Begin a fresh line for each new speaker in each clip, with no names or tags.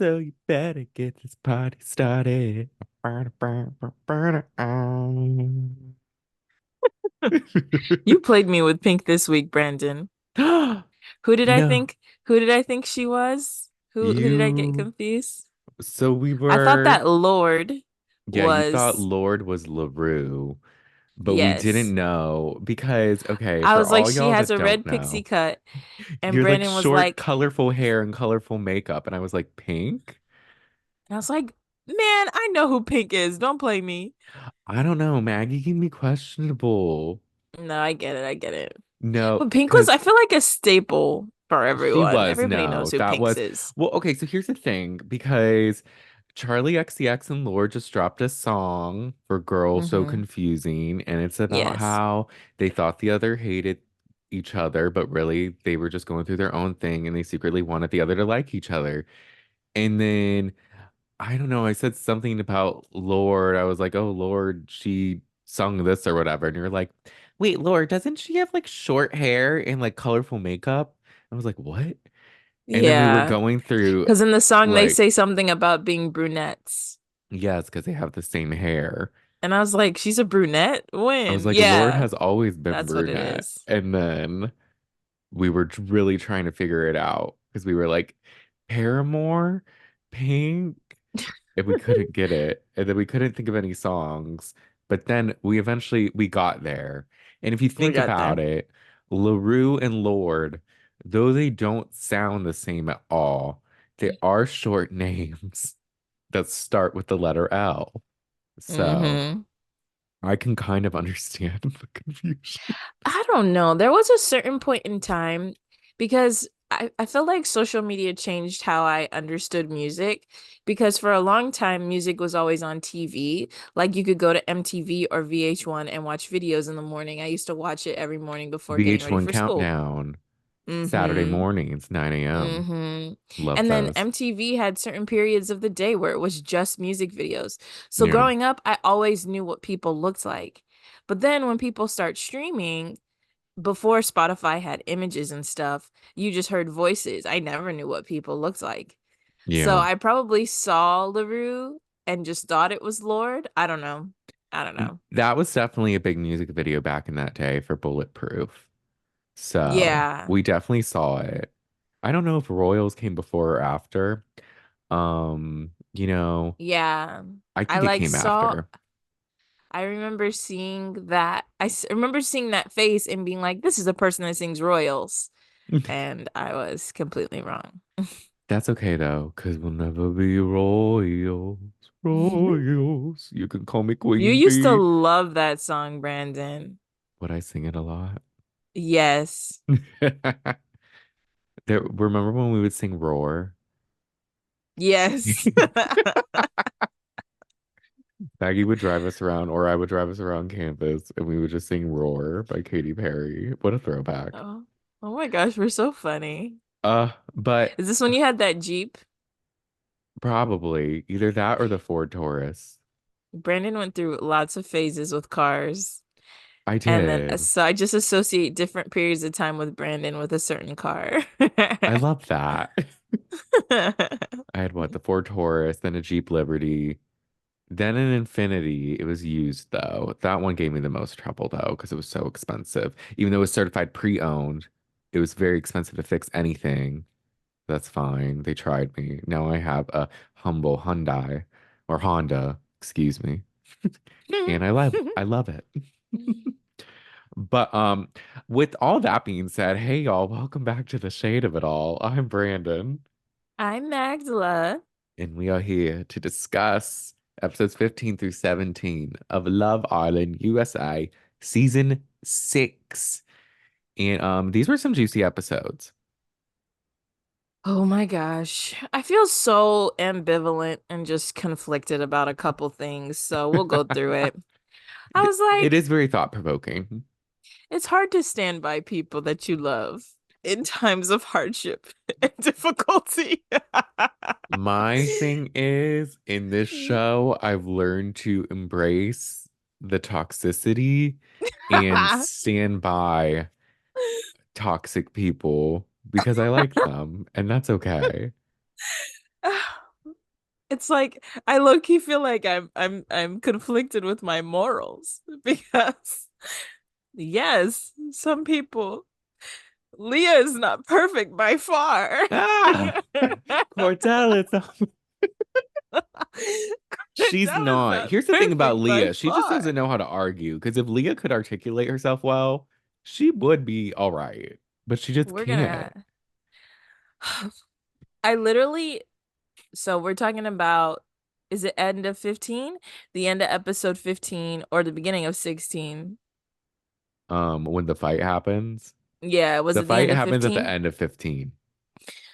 So you better get this party started.
You played me with Pink this week, Brandon. Who did I
No,
think? Who did I think she was? Who did I get
you.
confused?
So we
I thought
were,
that Lord
yeah, you thought
was
Lord was LaRue, but we didn't
yes.
know because, okay,
I
for
was like,
all
she
y'all
has
that
a
don't
red pixie
know,
cut, and
you're like
Brandon was
short,
like,
colorful hair and colorful makeup. And I was like, pink?
and I was like, man, I know who Pink is. Don't play me.
I don't know. Maggie can be questionable.
No, I get it. I get it.
No,
But Pink was,
because
I feel like a staple for
she
everyone.
was,
Everybody knows
no,
who
that
Pinks
was,
is.
well, okay, so here's the thing, because Charlie XCX and Lorde just dropped a song for Girls So
Mm-hmm.
Confusing, and it's about
Yes.
how they thought the other hated each other, but really they were just going through their own thing and they secretly wanted the other to like each other. And then I don't know, I said something about Lorde. I was like, oh, Lorde, she sung this or whatever. And you're like, wait, Lorde, doesn't she have like short hair and like colorful makeup? I was like, what? And then we were
Yeah.
going through
Because in the song they
like,
say something about being brunettes.
yes, because they have the same hair.
And I was like, she's a brunette?
I was
When?
like, Lorde
Yeah,
has always been
that's what it
brunette.
is.
And then we were really trying to figure it out because we were like, Paramore, Pink, and we couldn't get it. And then we couldn't think of any songs. But then we got there. And if you
We
think
got
about
there.
it, LaRue and Lorde, though they don't sound the same at all, they are short names that start with the letter L. So
Hmm.
I can kind of understand the confusion.
I don't know. There was a certain point in time because I feel like social media changed how I understood music because for a long time music was always on TV. Like you could go to MTV or VH1 and watch videos in the morning. I used to watch it every morning before getting ready
VH1
for school.
Countdown, Saturday
Mm-hmm.
mornings, 9 a.m.
Mm-hmm.
Love
And then
those.
MTV had certain periods of the day where it was just music videos. So
Yeah.
growing up, I always knew what people looked like. But then when people start streaming, before Spotify had images and stuff, you just heard voices. I never knew what people looked like. So
Yeah.
I probably saw LaRue and just thought it was Lord. I don't know. I don't know.
That was definitely a big music video back in that day for Bulletproof. So
Yeah.
we definitely saw it. I don't know if Royals came before or after. You know,
Yeah.
I
I
think it
like
came
saw
after.
I remember seeing that. Remember seeing that face and being like, this is a person that sings Royals. And I was completely wrong.
That's okay though, because we'll never be Royals. Royals. You can call me
You
Queen
used to
Bee.
love that song, Brandon.
Would I sing it a lot?
Yes.
Remember when we would sing Roar?
Yes.
Maggie would drive us around, or I would drive us around campus, and we would just sing Roar by Katy Perry. What a throwback.
Oh, oh my gosh, we're so funny.
But
Is this when you had that Jeep?
probably either that or the Ford Taurus.
Brandon went through lots of phases with cars.
I
And then
did.
so I just associate different periods of time with Brandon with a certain car.
I love that. I had what, the Ford Taurus, then a Jeep Liberty, then an Infinity. It was used though. That one gave me the most trouble though, because it was so expensive. Even though it was certified pre-owned, it was very expensive to fix anything. That's fine. They tried me. Now I have a humble Hyundai or Honda, excuse me. And I love it. But with all that being said, hey y'all, welcome back to the shade of it all. I'm Brandon,
I'm Magdala.
and we are here to discuss episodes 15 through 17 of Love Island USA season 6. And these were some juicy episodes.
Oh my gosh. I feel so ambivalent and just conflicted about a couple things, so we'll go through it. I was
It
like,
is very thought-provoking.
it's hard to stand by people that you love in times of hardship and difficulty.
My thing is, in this show, I've learned to embrace the toxicity and stand by toxic people because I like them, and that's okay.
It's like I low-key feel like I'm conflicted with my morals because yes, some people Leah is not perfect by far.
Ah, Cordell, she's
That is
not.
not
Here's the thing about
perfect by
Leah. She just
far.
doesn't know how to argue. Because if Leah could articulate herself well, she would be all right. But she just
We're
can't.
gonna I literally so we're talking about is it end of 15? The end of episode 15 or the beginning of 16?
When the fight happens,
Yeah, was
the
it the
fight
end of
happens at the
15?
end of 15.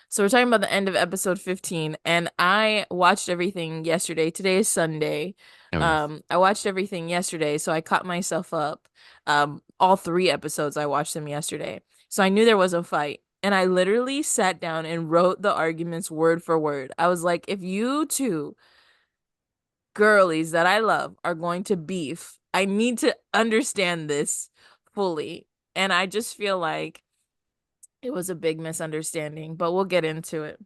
So we're talking about the end of episode 15 and I watched everything yesterday. Today is Sunday.
Oh, yes.
I watched everything yesterday, so I caught myself up. All three episodes I watched them yesterday. So I knew there was a fight. And I literally sat down and wrote the arguments word for word. I was like, if you two girlies that I love are going to beef, I need to understand this fully. And I just feel like it was a big misunderstanding, but we'll get into it.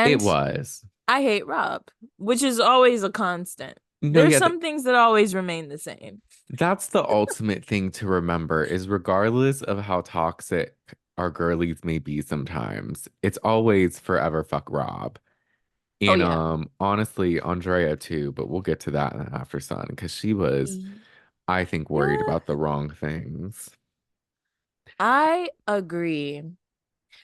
It
And
was.
I hate Rob, which is always a constant.
No,
There's
yeah,
some things that always remain the same.
that's the ultimate thing to remember is regardless of how toxic our girlies may be sometimes, it's always forever fuck Rob.
Oh
And
yeah.
honestly, Andrea too, but we'll get to that in AfterSun because she was, I think, worried
Yeah,
about the wrong things.
I agree.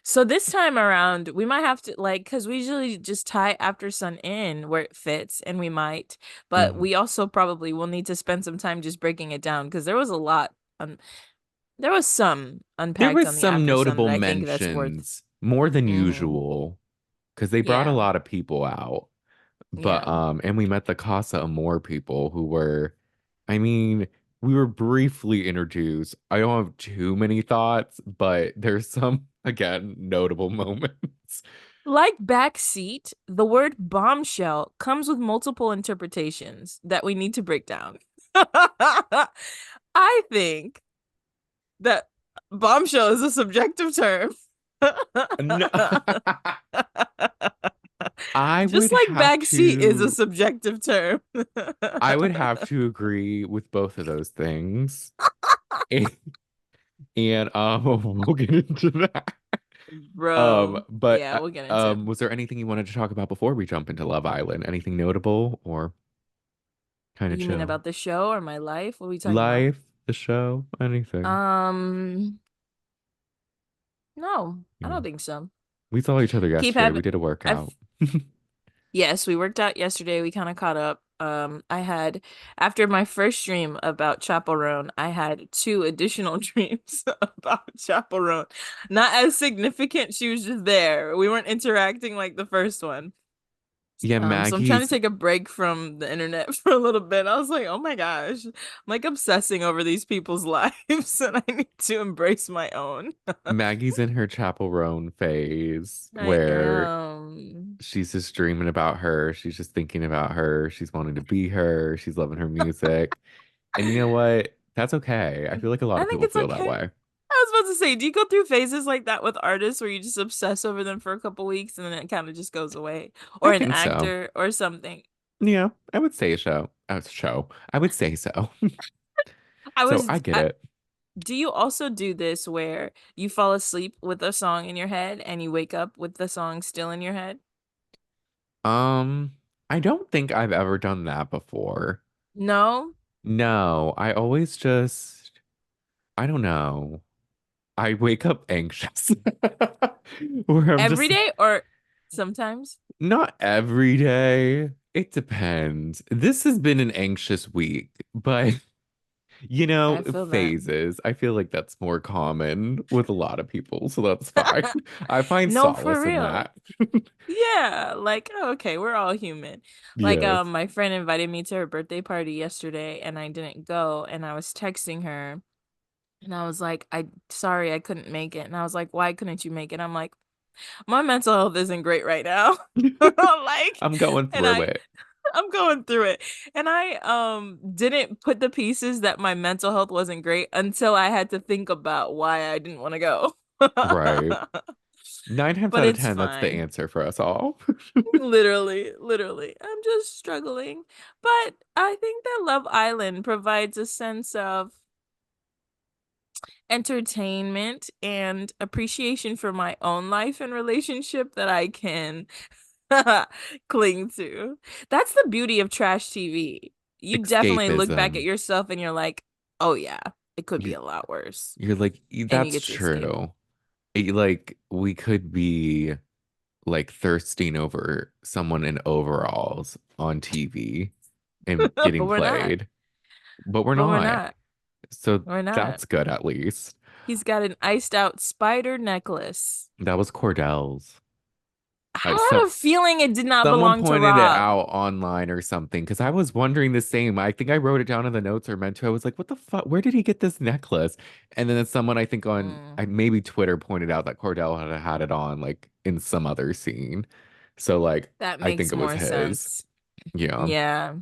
So this time around, we might have to like because we usually just tie After Sun in where it fits, and we might, but
Mhm.
we also probably will need to spend some time just breaking it down because there was a lot. There was some
There
unpacked
was
on the
some
After Sun
notable
that I think that's worth.
mentions more than
Hmm.
usual because they brought a
Yeah,
lot of people out. But
yeah.
and we met the Casa Amor people who were, I mean, we were briefly introduced. I don't have too many thoughts, but there's some again notable moments.
Like backseat, the word bombshell comes with multiple interpretations that we need to break down. I think that bombshell is a subjective term.
No, I
Just
would
like
have
backseat is a
to
subjective term.
I would have to agree with both of those things. And, and we'll get into that.
Bro,
But
yeah, we'll get into it.
was there anything you wanted to talk about before we jump into Love Island? Anything notable or kind of
You mean
chill?
about the show or my life? What are we talking about?
Life, the show, anything.
Um, no, I
Yeah.
don't think so.
We saw each other
Keep
yesterday.
having
We did a
I've
workout.
Yes, we worked out yesterday. We kind of caught up. I had after my first dream about Chaperone, I had two additional dreams about Chaperone. Not as significant, she was just there. We weren't interacting like the first one.
Yeah,
So I'm trying to
Maggie's
take a break from the internet for a little bit. I was like, oh my gosh, I'm like obsessing over these people's lives and I need to embrace my own.
Maggie's in her Chapel Roan phase
I
where
am.
she's just dreaming about her. She's just thinking about her. She's wanting to be her. She's loving her music. And you know what? That's okay. I feel like a lot
I
of
think
people
it's
feel
okay.
that way.
I was about to say, do you go through phases like that with artists where you just obsess over them for a couple weeks and then it kind of just goes away?
I
Or an
think so.
actor or something?
Yeah, I would say a show. A show. I would say so.
I
So
was
I get it.
do you also do this where you fall asleep with a song in your head and you wake up with the song still in your head?
Um, I don't think I've ever done that before.
No?
No, I always just, I don't know. I wake up anxious. Where I'm
Every
just
day or sometimes?
not every day. It depends. This has been an anxious week, but
I feel that.
phases. I feel like that's more common with a lot of people, so that's fine. I find
No, for
solace in
real.
that.
Yeah, like oh, okay, we're all human. Like
Yes.
my friend invited me to her birthday party yesterday and I didn't go and I was texting her and I was like, I sorry I couldn't make it. And I was like, why couldn't you make it? I'm like, my mental health isn't great right now. Like,
I'm going
and
through it.
I'm going through it. And I didn't put the pieces that my mental health wasn't great until I had to think about why I didn't want to go.
Right. Nine times
But
out of
it's
10, that's the
fine.
answer for us all.
Literally, literally. I'm just struggling. But I think that Love Island provides a sense of entertainment and appreciation for my own life and relationship that I can cling to. That's the beauty of trash TV. You definitely look back at
Escapism.
yourself and you're like, oh yeah, it could be
You-
a lot worse.
You're like,
And you
that's
get to escape.
true. Like, we could be like thirsting over someone in overalls on TV and
But
getting
we're not.
played, but we're
But we're
not.
not.
So
We're not.
that's good at least.
He's got an iced out spider necklace.
That was Cordell's.
I
So
had a feeling it did not
someone
belong to
pointed it
Rob.
out online or something because I was wondering the same. I think I wrote it down in the notes or meant to. I was like, what the fuck? Where did he get this necklace? And then someone I think on
Mm,
I maybe Twitter pointed out that Cordell had it on like in some other scene. So like
that
I think
makes
it was
more
his.
sense.
Yeah.
Yeah.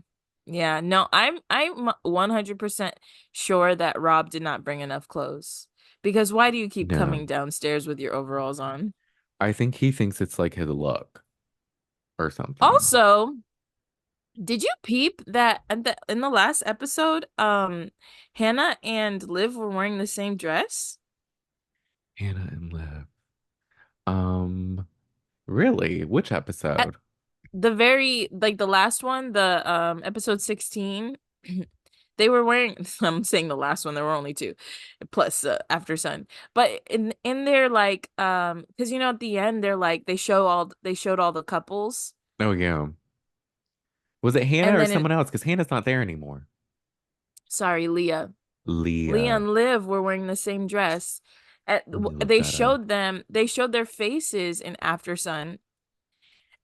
Yeah. No, I'm 100% sure that Rob did not bring enough clothes. Because why do you keep
No.
coming downstairs with your overalls on?
I think he thinks it's like his look or something.
Also, did you peep that in the last episode, Hannah and Liv were wearing the same dress?
Hannah and Liv. Um, really? Which
At
episode?
the very like the last one, the episode 16, they were wearing I'm saying the last one, there were only two plus AfterSun. But in their like because you know at the end they're like they showed all the couples
Oh yeah. Was it Hannah
and
or
then
someone else? Because Hannah's not there anymore.
sorry, Leah
Leah.
and Liv were wearing the same dress.
Let me look that up.
They showed their faces in AfterSun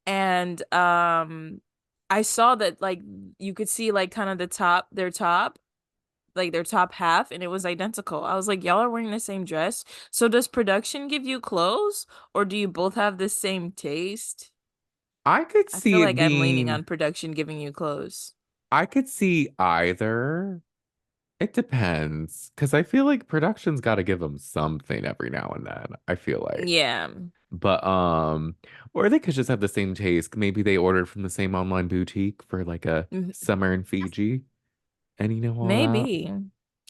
and I saw that like you could see like kind of their top half and it was identical. I was like, y'all are wearing the same dress. So does production give you clothes or do you both have the same taste?
I could
I feel
see it
like I'm leaning
being,
on production giving you clothes.
I could see either. It depends. Because I feel like production's got to give them something every now and then. I feel like.
Yeah.
But, or they could just have the same taste. Maybe they ordered from the same online boutique for like a
m-
summer in Fiji. And you know all that.
Maybe.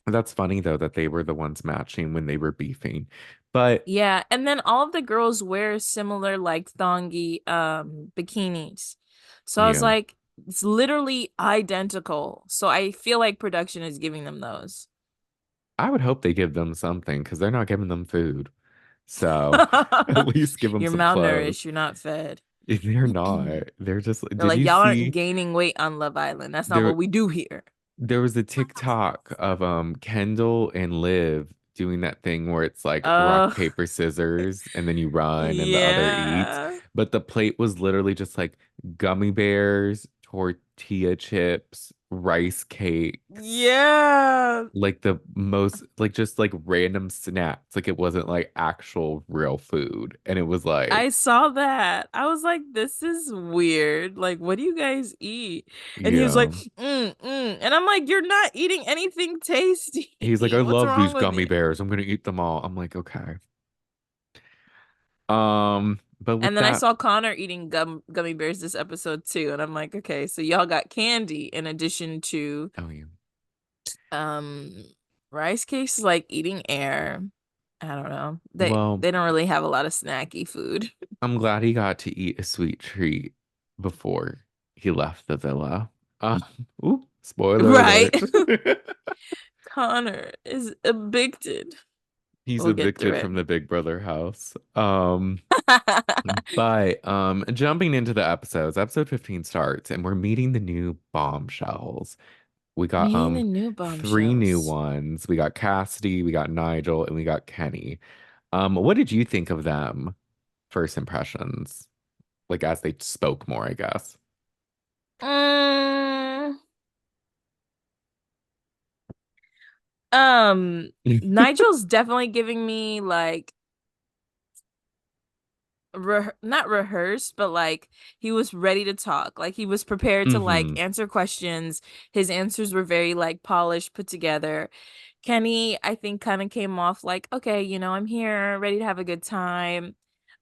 That's funny though that they were the ones matching when they were beefing. But
Yeah, and then all of the girls wear similar like thongy bikinis. So I was
yeah,
like, it's literally identical. So I feel like production is giving them those.
I would hope they give them something because they're not giving them food. So at least give them
You're
some clothes.
malnourished, you're not fed.
They're not. They're just,
They're
did
like,
you
y'all aren't
see
gaining weight on Love Island. That's not
there
what we do here.
there was a TikTok of Kendall and Liv doing that thing where it's like rock,
Uh,
paper, scissors, and then you run and the other eats.
yeah.
But the plate was literally just like gummy bears, tortilla chips, rice cakes,
Yeah.
like the most like just like random snacks. Like it wasn't like actual real food. And it was
I
like,
saw that. I was like, this is weird. Like, what do you guys eat? And he was like,
yeah.
And I'm like, you're not eating anything tasty.
He's like, I
What's
love
wrong
these
with
gummy
you?
bears. I'm gonna eat them all. I'm like, okay. But with
And then I
that,
saw Connor eating gummy bears this episode too. And I'm like, okay, so y'all got candy in addition to
oh yeah.
um rice cakes is like eating air. I don't know.
Well,
They don't really have a lot of snacky food.
I'm glad he got to eat a sweet treat before he left the villa. Uh, spoiler
Right.
alert.
Connor is evicted.
He's
We'll get through
evicted
it.
from the Big Brother house. But jumping into the episodes, episode 15 starts and we're meeting the new bombshells. We got
Meeting the new
three new
bombshells.
ones. We got Cassidy, we got Nigel, and we got Kenny. What did you think of them? First impressions, like as they spoke more, I guess.
Mm, um, Nigel's definitely giving me like not rehearsed, but like he was ready to talk. Like he was prepared to like
Hmm.
answer questions. His answers were very like polished, put together. Kenny, I think, kind of came off like, okay, you know, I'm here, ready to have a good time.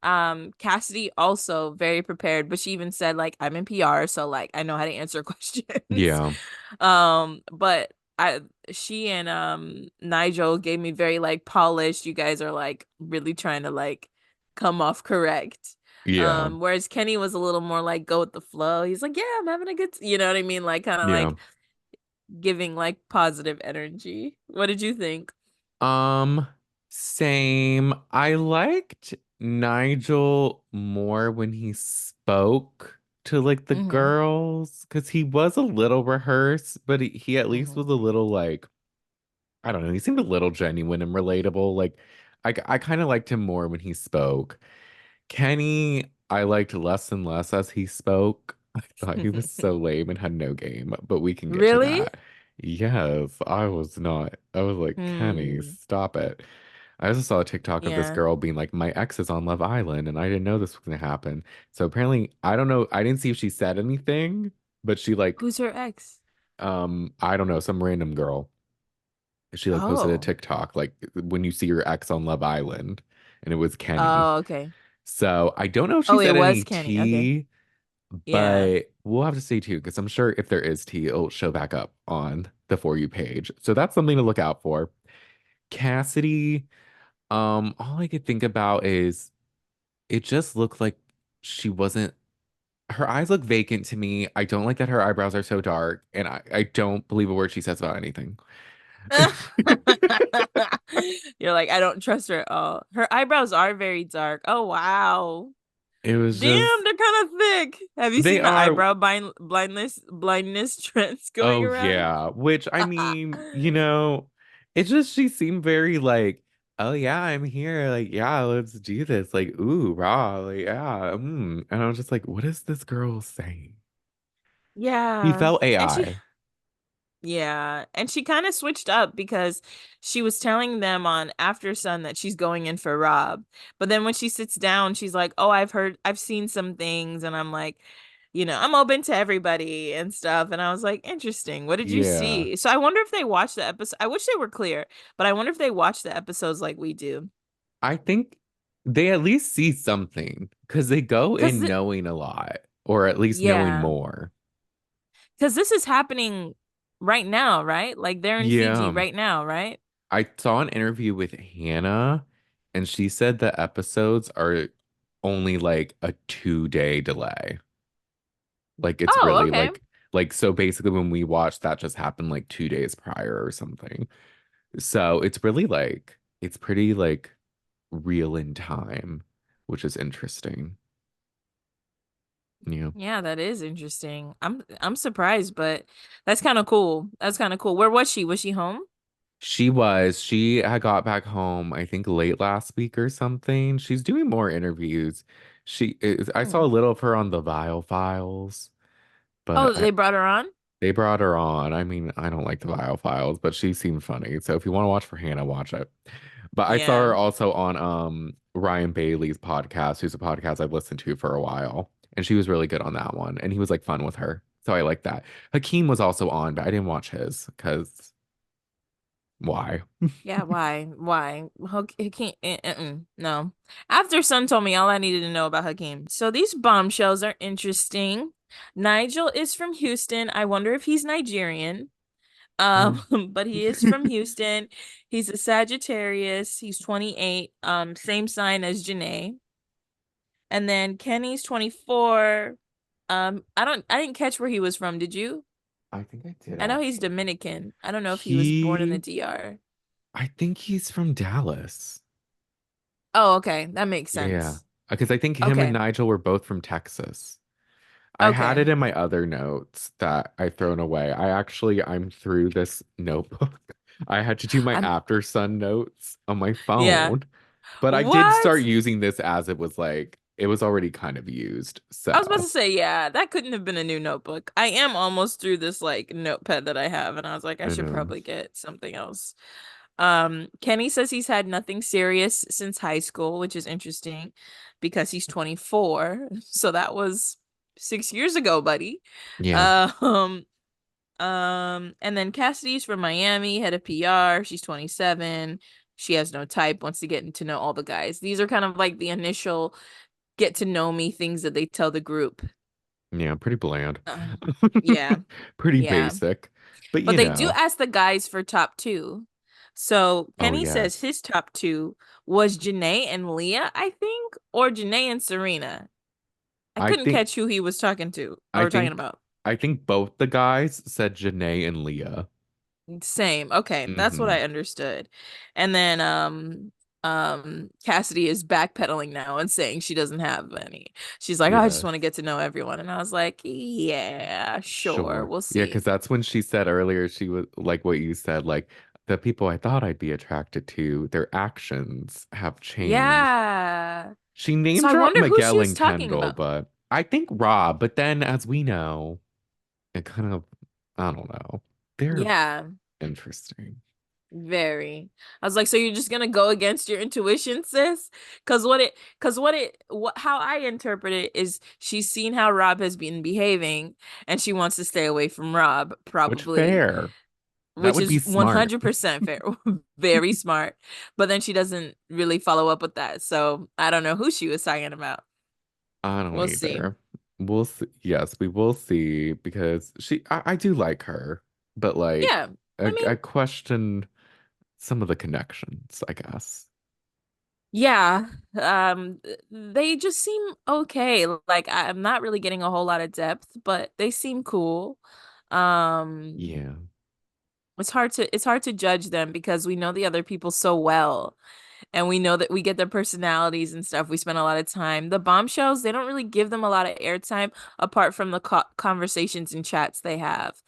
Cassidy also very prepared, but she even said like I'm in PR, so like I know how to answer questions.
Yeah.
But I she and Nigel gave me very like polished. You guys are like really trying to like come off correct.
Yeah.
Whereas Kenny was a little more like go with the flow. He's like, yeah, I'm having a you know what I mean? Like kind of
Yeah.
like giving like positive energy. What did you think?
Um, Same. I liked Nigel more when he spoke to like the
Mm-hmm.
girls because he was a little rehearsed, but he at least
Mm-hmm.
was a little like, I don't know, he seemed a little genuine and relatable. Like I kind of liked him more when he spoke. Kenny, I liked less and less as he spoke. I thought he was so lame and had no game, but we can get to
Really?
that. Yes, I was not. I was like, Kenny,
Hmm.
stop it. I also saw a TikTok of this
Yeah.
girl being like, my ex is on Love Island, and I didn't know this was gonna happen. So apparently, I don't know. I didn't see if she said anything, but she like,
Who's her ex?
I don't know, some random girl. She like posted a
Oh.
TikTok like when you see your ex on Love Island, and it was Kenny.
Oh, okay.
So I don't know if she
Oh, it
said
was
any
Kenny. Okay.
tea,
Yeah.
but we'll have to stay tuned because I'm sure if there is tea, it'll show back up on the For You page. So that's something to look out for. Cassidy, all I could think about is it just looked like she wasn't, her eyes look vacant to me. I don't like that her eyebrows are so dark, and I don't believe a word she says about anything.
You're like, I don't trust her at all. Her eyebrows are very dark. Oh, wow.
It was just,
Damn, they're kind of thick. Have you
they
seen the
are.
blindness trends going
Oh
around?
yeah, which I mean, it's just she seemed very like, oh yeah, I'm here, like yeah, let's do this, like ooh rah, like yeah, and I was just like, what is this girl saying? He
Yeah.
felt
And she
AI.
Yeah, and she kind of switched up because she was telling them on AfterSun that she's going in for Rob. But then when she sits down, she's like, "Oh, I've seen some things," and I'm like, I'm open to everybody and stuff. And I was like, interesting. What did you
Yeah,
see? So I wonder if they watched the episode. I wish they were clear, but I wonder if they watch the episodes like we do.
I think they at least see something because they go
Cause
in knowing a lot, or at least knowing
yeah,
more.
because this is happening right now, right? Like they're in Fiji
Yeah,
right now, right?
I saw an interview with Hannah, and she said the episodes are only like a 2 day delay. Like it's
Oh,
really
okay.
like so basically when we watched that just happened like 2 days prior or something. So it's really like it's pretty like real in time, which is interesting. Yeah.
Yeah, that is interesting. I'm surprised, but that's kind of cool. That's kind of cool. Where was she? Was she home?
She had got back home, I think late last week or something. She's doing more interviews. I saw a
Hmm.
little of her on the Vile Files,
Oh,
but
they brought her on?
they brought her on. I mean, I don't like the Vile Files, but she seemed funny. So if you want to watch for Hannah, watch it. But I saw
Yeah.
her also on Ryan Bailey's podcast, who's a podcast I've listened to for a while. And she was really good on that one. And he was like fun with her. So I like that. Hakeem was also on, but I didn't watch his because why?
Yeah, why? Why? Hakeem, no. After Sun told me all I needed to know about Hakeem. So these bombshells are interesting. Nigel is from Houston. I wonder if he's Nigerian.
Mm.
But he is from Houston. He's a Sagittarius. He's 28. Same sign as Janae. And then Kenny's 24. I didn't catch where he was from. Did you?
I think I did
I know he's
actually.
Dominican. I don't know if he was born in the
He,
DR.
I think he's from Dallas.
Oh, okay. That makes
Yeah.
sense.
Because I think him and
Okay.
Nigel were both from Texas. I had
Okay.
it in my other notes that I thrown away. I'm through this notebook. I had to do my
I'm
AfterSun notes on my
yeah.
phone, but I did start
What?
using this as it was like it was already kind of used.
I was about to
So
say, yeah, that couldn't have been a new notebook. I am almost through this like notepad that I have, and I was like, I
I
should
know.
probably get something else. Kenny says he's had nothing serious since high school, which is interesting because he's 24. So that was 6 years ago, buddy.
Yeah.
Um, and then Cassidy's from Miami, head of PR. She's 27. she has no type, wants to get to know all the guys. These are kind of like the initial get to know me things that they tell the group.
Yeah, pretty bland.
Uh, yeah,
Pretty
yeah.
basic. But
But
you
they do
know,
ask the guys for top two. So
oh
Kenny says
yes.
his top two was Janae and Leah, I think, or Janae and Serena. I
I
couldn't
think
catch who he was talking to
I
or talking
think
about.
I think both the guys said Janae and Leah.
Same. Okay, that's what
Hmm.
I understood. And then Cassidy is backpedaling now and saying she doesn't have any. She's like, "Oh, I just want to
Yes.
get to know everyone." And I was like, "Yeah, sure.
Sure.
We'll
Yeah, because
see."
that's when she said earlier, she was like what you said, like the people I thought I'd be attracted to, their actions have changed.
Yeah.
She
So
name
I
dropped
wonder who she
Miguel
was
and
talking
Kendall,
about.
but I think Rob, but then as we know, it kind of, I don't know. They're
Yeah.
interesting.
Very. I was like, so you're just gonna go against your intuition, sis? Because how I interpret it is she's seen how Rob has been behaving and she wants to stay away from Rob,
Which
probably,
fair. That
which
would be
is
smart.
100% fair. Very smart. But then she doesn't really follow up with that. So I don't know who she was talking about.
I don't
We'll see.
either. We'll see. Yes, we will see because I do like her, but like
Yeah. I mean,
I question some of the connections, I guess.
yeah, they just seem okay. Like I'm not really getting a whole lot of depth, but they seem cool. Um,
Yeah.
it's hard to judge them because we know the other people so well, and we know that we get their personalities and stuff. We spend a lot of time. The bombshells, they don't really give them a lot of airtime apart from the conversations and chats they have.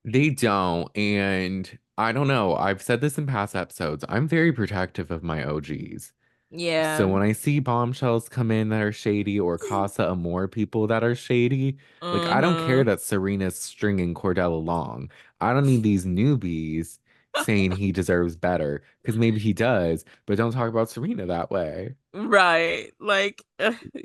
They don't, and I don't know. I've said this in past episodes. I'm very protective of my OGs. So
Yeah.
when I see bombshells come in that are shady or Casa Amor people that are shady, like I don't care
Mm-hmm.
that Serena's stringing Cordell along. I don't need these newbies saying he deserves better because maybe he does, but don't talk about Serena that way.
Right. Like,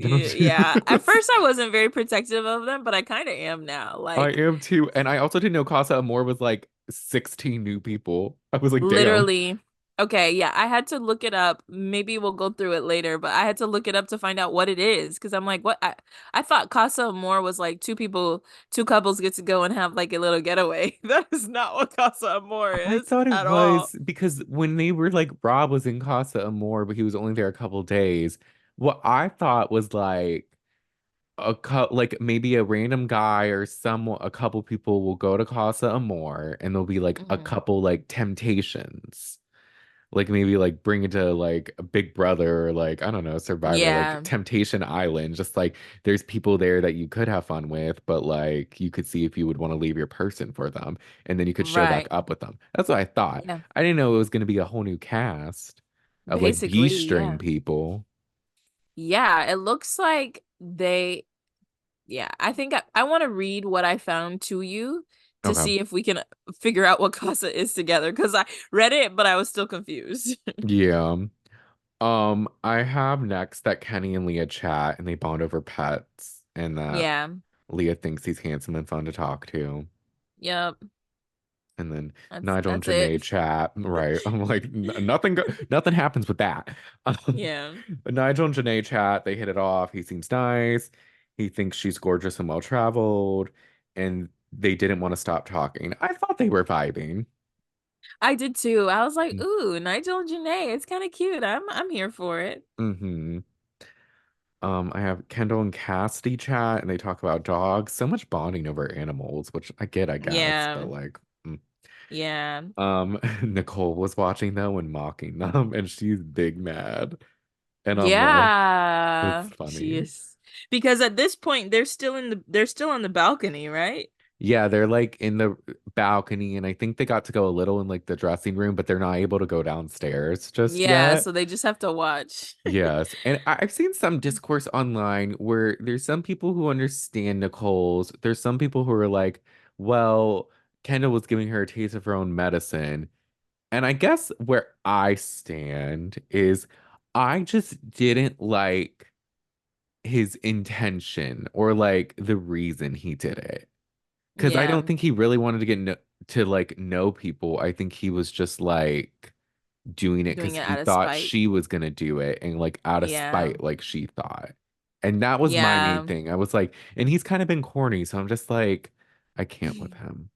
Don't do
yeah. At
this.
first, I wasn't very protective of them, but I kind of am now.
I
Like,
am too. And I also didn't know Casa Amor was like 16 new people. I was like, damn.
literally. Okay, yeah, I had to look it up. Maybe we'll go through it later, but I had to look it up to find out what it is because I'm like, what? I thought Casa Amor was like two couples get to go and have like a little getaway. That is not what Casa Amor
I
is
thought it
at all.
was because when they were like Rob was in Casa Amor, but he was only there a couple days. What I thought was like like maybe a random guy or a couple people will go to Casa Amor and there'll be like a
Mhm.
couple like temptations. Like maybe like bring it to like a Big Brother or like I don't know, Survivor, like
Yeah,
Temptation Island. Just like there's people there that you could have fun with, but like you could see if you would want to leave your person for them, and then you could show back
right.
up with them. That's what I thought.
Yeah,
I didn't know it was going to be a whole new cast of like B
basically,
string
yeah.
people.
Yeah, it looks like they yeah, I think I want to read what I found to you to
Okay.
see if we can figure out what Casa is together because I read it, but I was still confused.
Yeah. I have next that Kenny and Leah chat and they bond over pets and that
Yeah.
Leah thinks he's handsome and fun to talk to.
Yep.
And then
That's
Nigel and
that's it.
Janae chat, right? I'm like, nothing happens with that."
Yeah.
But Nigel and Janae chat, they hit it off. He seems nice. He thinks she's gorgeous and well traveled, and they didn't want to stop talking. I thought they were vibing.
I did too. I was like, "Ooh, Nigel and Janae, it's kind of cute. I'm here for it."
Mm-hmm. I have Kendall and Cassidy chat, and they talk about dogs. So much bonding over animals, which I get, I guess, but
Yeah.
like. Mm.
Yeah.
Nicole was watching though and mocking them, and she's big mad. And I'm like, it's
Yeah. She
funny.
is. Because at this point they're still on the balcony, right?
Yeah, they're like in the balcony, and I think they got to go a little in like the dressing room, but they're not able to go downstairs just
Yeah,
yet.
so they just have to watch.
Yes. And I've seen some discourse online where there's some people who understand Nicole's. There's some people who are like, well, Kendall was giving her a taste of her own medicine. And I guess where I stand is I just didn't like his intention or like the reason he did it. Because I don't
Yeah.
think he really wanted to get to like know people. I think he was just like doing it
Doing
because
it
he
out of
thought
spite.
she was gonna do it and like out of
Yeah.
spite, like she thought. And that was my main
Yeah.
thing. I was like, and he's kind of been corny, so I'm just like, I can't with him.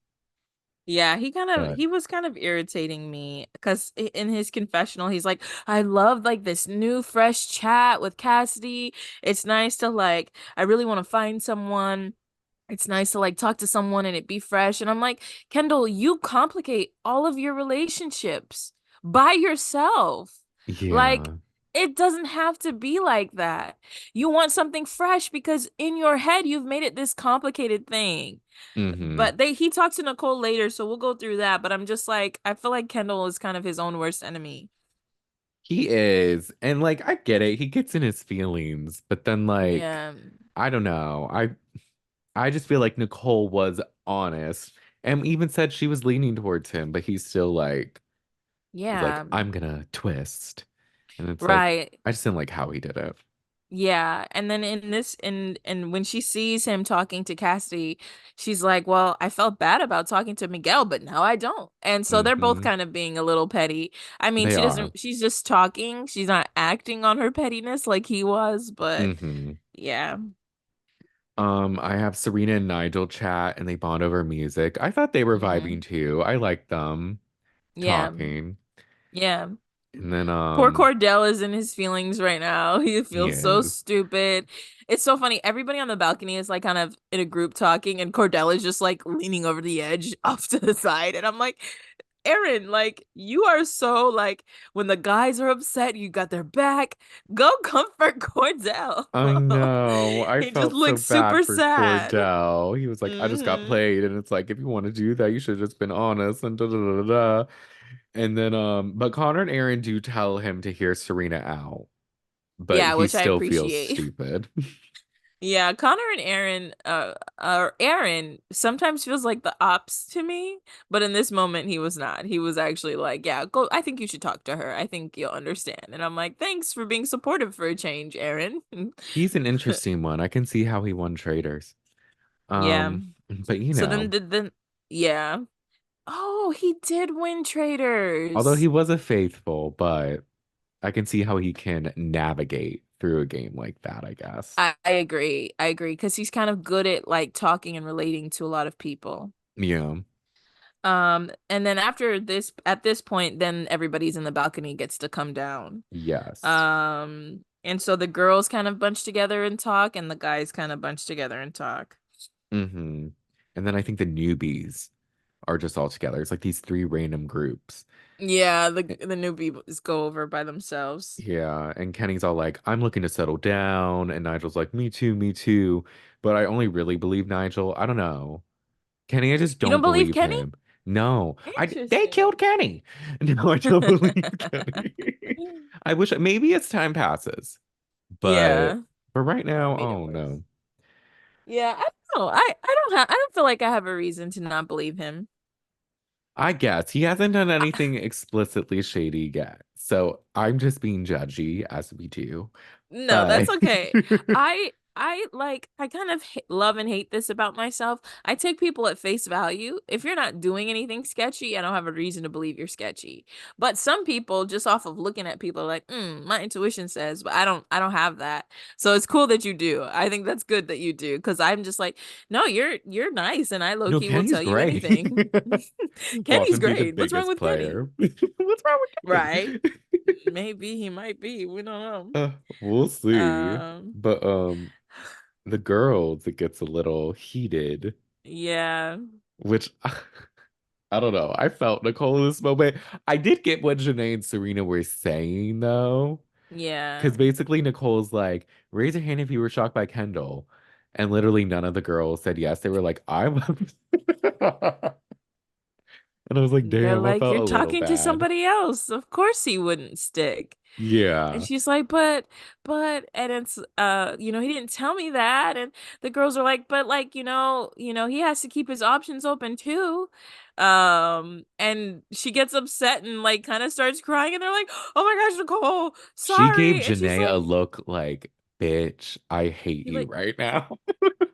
Yeah,
But
he was kind of irritating me because in his confessional he's like, I love like this new fresh chat with Cassidy. It's nice to like I really want to find someone. It's nice to like talk to someone and it be fresh. And I'm like, Kendall, you complicate all of your relationships by yourself. Like,
yeah.
it doesn't have to be like that. You want something fresh because in your head you've made it this complicated thing.
Hmm.
But he talks to Nicole later, so we'll go through that. But I'm just like, I feel like Kendall is kind of his own worst enemy.
He is. And like I get it. He gets in his feelings, but then like
Yeah.
I don't know. I just feel like Nicole was honest and even said she was leaning towards him, but he's still like was like,
Yeah.
I'm gonna twist. And it's like
Right.
I just didn't like how he did it.
Yeah, and then in when she sees him talking to Cassidy, she's like, "Well, I felt bad about talking to Miguel, but now I don't." And so they're both
Hmm.
kind of being a little petty. I mean,
They are.
she's just talking. She's not acting on her pettiness like he was, but
Hmm.
yeah.
I have Serena and Nigel chat and they bond over music. I thought they were vibing
Hmm.
too. I liked them
Yeah.
talking.
Yeah.
And then
Poor Cordell is in his feelings right now. He
he
feels so
is.
stupid. It's so funny. Everybody on the balcony is like kind of in a group talking, and Cordell is just like leaning over the edge off to the side. And I'm like, Aaron, like, you are so like, when the guys are upset, you got their back. Go comfort Cordell.
I know. I
He just
felt so
looks
bad
super
for
sad.
Cordell. He was like, I just got
Hmm.
played. And it's like, if you want to do that, you should have just been honest and da da da da. Da. And then but Connor and Aaron do tell him to hear Serena out, but
Yeah,
he
which I
still feels
appreciate.
stupid.
Yeah, Connor and Aaron, Aaron sometimes feels like the ops to me, but in this moment he was not. He was actually like, "Yeah, go. I think you should talk to her. I think you'll understand." And I'm like, "Thanks for being supportive for a change, Aaron."
He's an interesting one. I can see how he won traders.
Yeah.
But you
So
know,
yeah. Oh, he did win
although he
traders.
was a faithful, but I can see how he can navigate through a game like that, I guess.
I agree. I agree because he's kind of good at like talking and relating to a lot of people.
Yeah.
And then after this, at this point, then everybody's in the balcony gets to come down.
Yes.
And so the girls kind of bunch together and talk, and the guys kind of bunch together and talk.
Hmm. And then I think the newbies are just all together. It's like these three random groups.
Yeah,
Eh,
the newbies go over by themselves.
yeah. And Kenny's all like, I'm looking to settle down. And Nigel's like, me too, me too. But I only really believe Nigel. I don't know. Kenny, I just
You
don't
don't believe
believe
Kenny?
him. No, they killed
Interesting.
Kenny. No, I don't believe Kenny. I wish maybe as time passes, but
Yeah,
right
I
now,
mean it
oh
was.
no.
Yeah, I don't know. I don't feel like I have a reason to not believe him.
I guess he hasn't done anything explicitly shady yet. So I'm just being judgy as we do.
No,
But
that's okay. I like I kind of love and hate this about myself. I take people at face value. If you're not doing anything sketchy, I don't have a reason to believe you're sketchy. But some people just off of looking at people are like, my intuition says, but I don't have that. So it's cool that you do. I think that's good that you do because I'm just like, no, you're nice and I low
no,
key will
Kenny's
tell you
great.
anything.
Watch
Kenny's
him be the
great. What's wrong
biggest
with Kenny?
player. What's wrong with
Right.
Kenny?
Maybe he might be. We don't
We'll
know.
see. But the girls, it gets a little heated,
Yeah.
which I don't know. I felt Nicole in this moment. I did get what Janae and Serena were saying though.
Yeah.
Because basically Nicole's like, raise your hand if you were shocked by Kendall. And literally none of the girls said yes. They were like, I was. And I was like,
They're
damn, I
like,
felt
you're
a little
talking to
bad.
somebody else. Of course he wouldn't stick. And
Yeah.
she's like, and it's he didn't tell me that. And the girls are like, but like, he has to keep his options open too. And she gets upset and like kind of starts crying, and they're like, oh my gosh, Nicole,
She gave
sorry. And she's
Janae
like,
a look like, bitch, I hate
he
you
like
right now.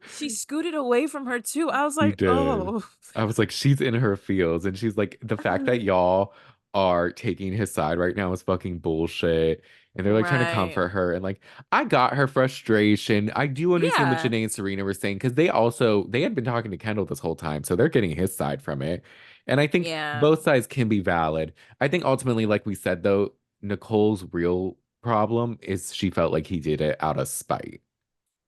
she scooted away from her too. I was
She
like,
did.
oh.
I was like, she's in her feels. And she's like, the fact that y'all are taking his side right now is fucking bullshit. And they're like trying to
Right.
comfort her. And like, I got her frustration. I do understand what
Yeah.
Janae and Serena were saying because they had been talking to Kendall this whole time. So they're getting his side from it. And I think
Yeah.
both sides can be valid. I think ultimately, like we said, though, Nicole's real problem is she felt like he did it out of spite.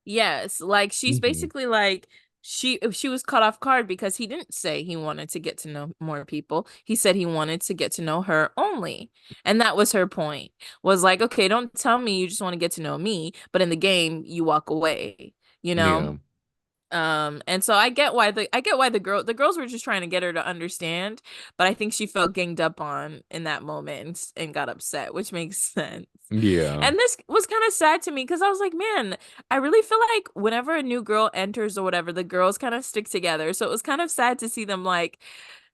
Yes, like she's
Hmm.
basically like she was caught off guard because he didn't say he wanted to get to know more people. He said he wanted to get to know her only. And that was her point. Was like, okay, don't tell me you just want to get to know me, but in the game you walk away, you know?
Yeah.
And so I get why the girls were just trying to get her to understand, but I think she felt ganged up on in that moment and got upset, which makes sense.
Yeah.
And this was kind of sad to me because I was like, man, I really feel like whenever a new girl enters or whatever, the girls kind of stick together. So it was kind of sad to see them like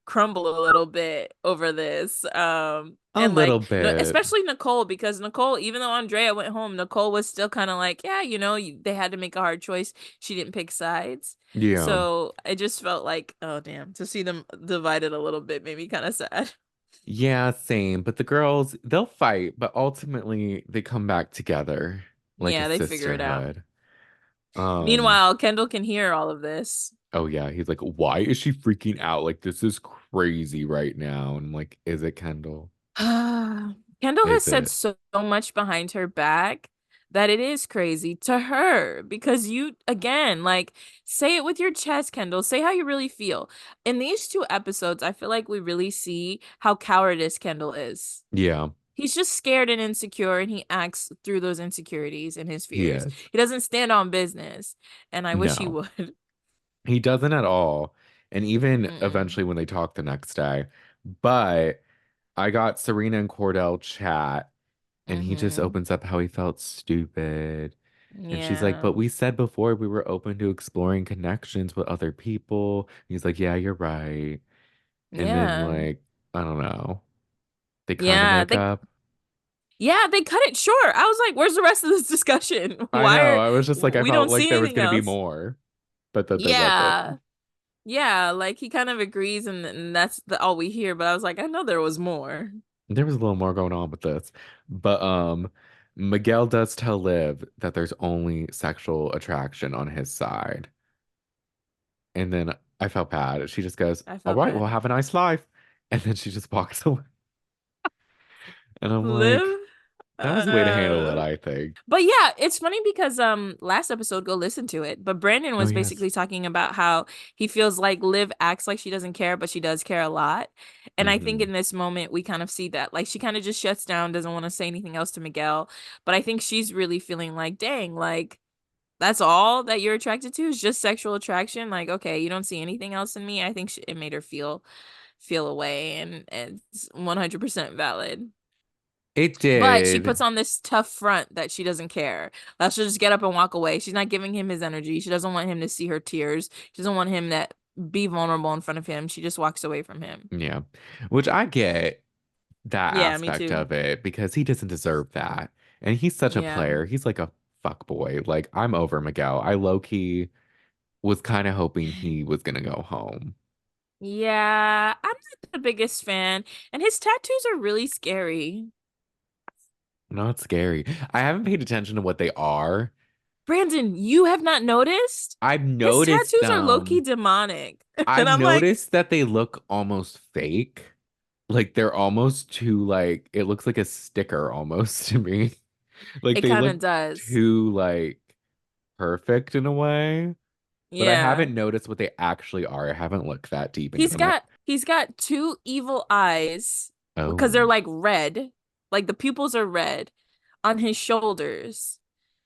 crumble a little bit over this.
A
And
little
like no,
bit.
especially Nicole, because Nicole, even though Andrea went home, Nicole was still kind of like, yeah, they had to make a hard choice. She didn't pick sides.
Yeah.
So I just felt like, oh damn, to see them divided a little bit made me kind of sad.
Yeah, same. But the girls, they'll fight, but ultimately they come back together like a
Yeah, they figure it out.
sisterhood. Um,
Meanwhile, Kendall can hear all of this.
oh yeah, he's like, why is she freaking out? Like, this is crazy right now. And I'm like, is it Kendall?
Kendall has
Is
said
it?
so much behind her back that it is crazy to her because you, again, like, say it with your chest, Kendall. Say how you really feel. In these two episodes, I feel like we really see how cowardice Kendall is.
Yeah,
He's just scared and insecure, and he acts through those insecurities and his
he
fears.
is.
He doesn't stand on business, and I wish he
No,
would.
he doesn't at all. And even
Mm-mm.
eventually when they talk the next day. But I got Serena and Cordell chat, and he just
Mm-hmm.
opens up how he felt stupid. And she's like,
Yeah.
but we said before we were open to exploring connections with other people. He's like, yeah, you're right. And then,
Yeah.
like, I don't know. They kind of
Yeah.
make up.
They cut it short. I was like, where's the rest of this discussion?
I
Why
know.
are
I was just like, I
we
felt
don't
like
see
there was
anything
going to be
else?
more, but that there wasn't.
Yeah. Yeah, like he kind of agrees and that's all we hear, but I was like, I know there was more.
There was a little more going on with this. But Miguel does tell Liv that there's only sexual attraction on his side. And then I felt bad. She just goes,
I
all
felt
right, well,
bad.
have a nice life. And then she just walks away. And I'm like,
Liv?
that was the way to handle it,
Uh
I think.
But yeah, it's funny because last episode, go listen to it. But Brandon
Oh,
was
yes.
basically talking about how he feels like Liv acts like she doesn't care, but she does care a lot. And I think
Hmm.
in this moment we kind of see that. Like she kind of just shuts down, doesn't want to say anything else to Miguel. But I think she's really feeling like, dang, like that's all that you're attracted to is just sexual attraction. Like, okay, you don't see anything else in me. I think it made her feel away, and it's 100% valid.
It
But she
did.
puts on this tough front that she doesn't care. That she'll just get up and walk away. She's not giving him his energy. She doesn't want him to see her tears. She doesn't want him to be vulnerable in front of him. She just walks away from him.
Yeah. Which I get that
Yeah, me
aspect
too.
of it because he doesn't deserve that. And he's such a
Yeah.
player. He's like a fuck boy. Like, I'm over Miguel. I low key was kind of hoping he was gonna go home.
Yeah, I'm not the biggest fan, and his tattoos are really scary.
Not scary. I haven't paid attention to what they are.
Brandon, you have not noticed?
I've
His
noticed
tattoos are low-key
them.
demonic.
I've
And I'm like,
noticed that they look almost fake. Like they're almost too like it looks like a sticker almost to me. Like
it
they
kind
look
of does.
too like perfect in a way. But I
Yeah.
haven't noticed what they actually are. I haven't looked that deep into
He's
them.
got he's got two evil eyes because they're
Oh,
like red. Like the pupils are red on his shoulders.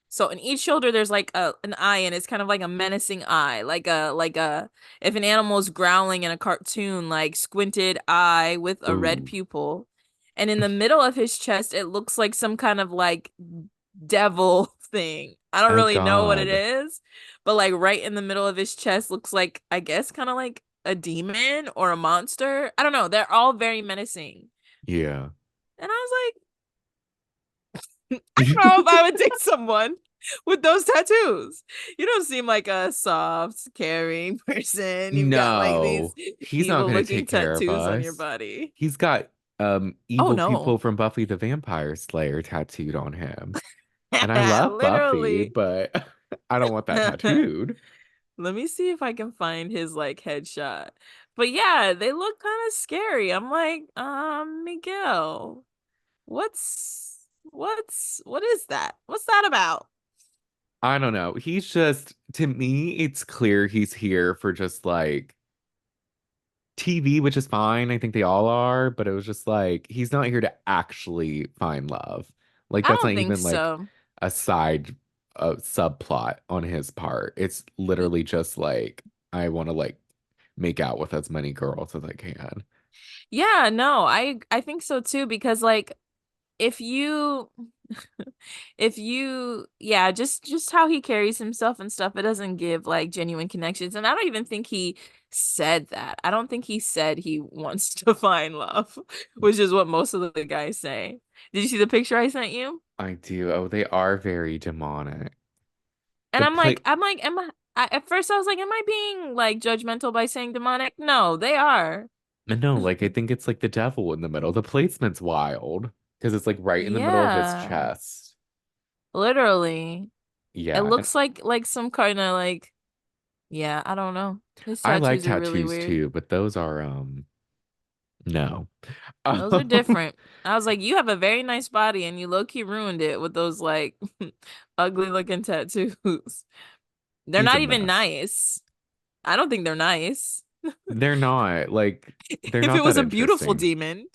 So in each shoulder there's like an eye and it's kind of like a menacing eye, like a if an animal is growling in a cartoon, like squinted eye with a red
ooh,
pupil. And in the middle of his chest it looks like some kind of like devil thing. I don't
oh
really know what it
God.
is, but like right in the middle of his chest looks like I guess kind of like a demon or a monster. I don't know. They're all very menacing.
Yeah.
And I was like, I don't know if I would date someone with those tattoos. You don't seem like a soft, caring person. You've got like these
No, he's not
evil
gonna
looking
take care of
tattoos on your
us.
body.
He's got
Oh
evil people
no.
from Buffy the Vampire Slayer tattooed on him. And I love Buffy,
Literally.
but I don't want that tattooed.
Let me see if I can find his like headshot. But yeah, they look kind of scary. I'm like, Miguel, what is that? What's that about?
I don't know. He's just, to me, it's clear he's here for just like TV, which is fine. I think they all are, but it was just like he's not here to actually find love. Like
I
that's not
don't think
even like
so.
a side subplot on his part. It's literally just like I want to like make out with as many girls as I can.
Yeah, no, I think so too because like if you if you yeah, just how he carries himself and stuff, it doesn't give like genuine connections. And I don't even think he said that. I don't think he said he wants to find love, which is what most of the guys say. Did you see the picture I sent you?
I do. Oh, they are very demonic.
And
The play
am at first I was like, am I being like judgmental by saying demonic? No, they are.
no, like I think it's like the devil in the middle. The placement's wild because it's like right in the middle of his
Yeah,
chest.
literally. It
Yeah, and
looks like some kind of like yeah, I don't know. His
I like
tattoos are really
tattoos
weird.
too, but those are no.
Those are different. I was like, you have a very nice body and you low-key ruined it with those like ugly looking tattoos. They're
He's a
not even
mess.
nice. I don't think they're nice.
They're not like they're
If
not
it was
that
a beautiful
interesting.
demon,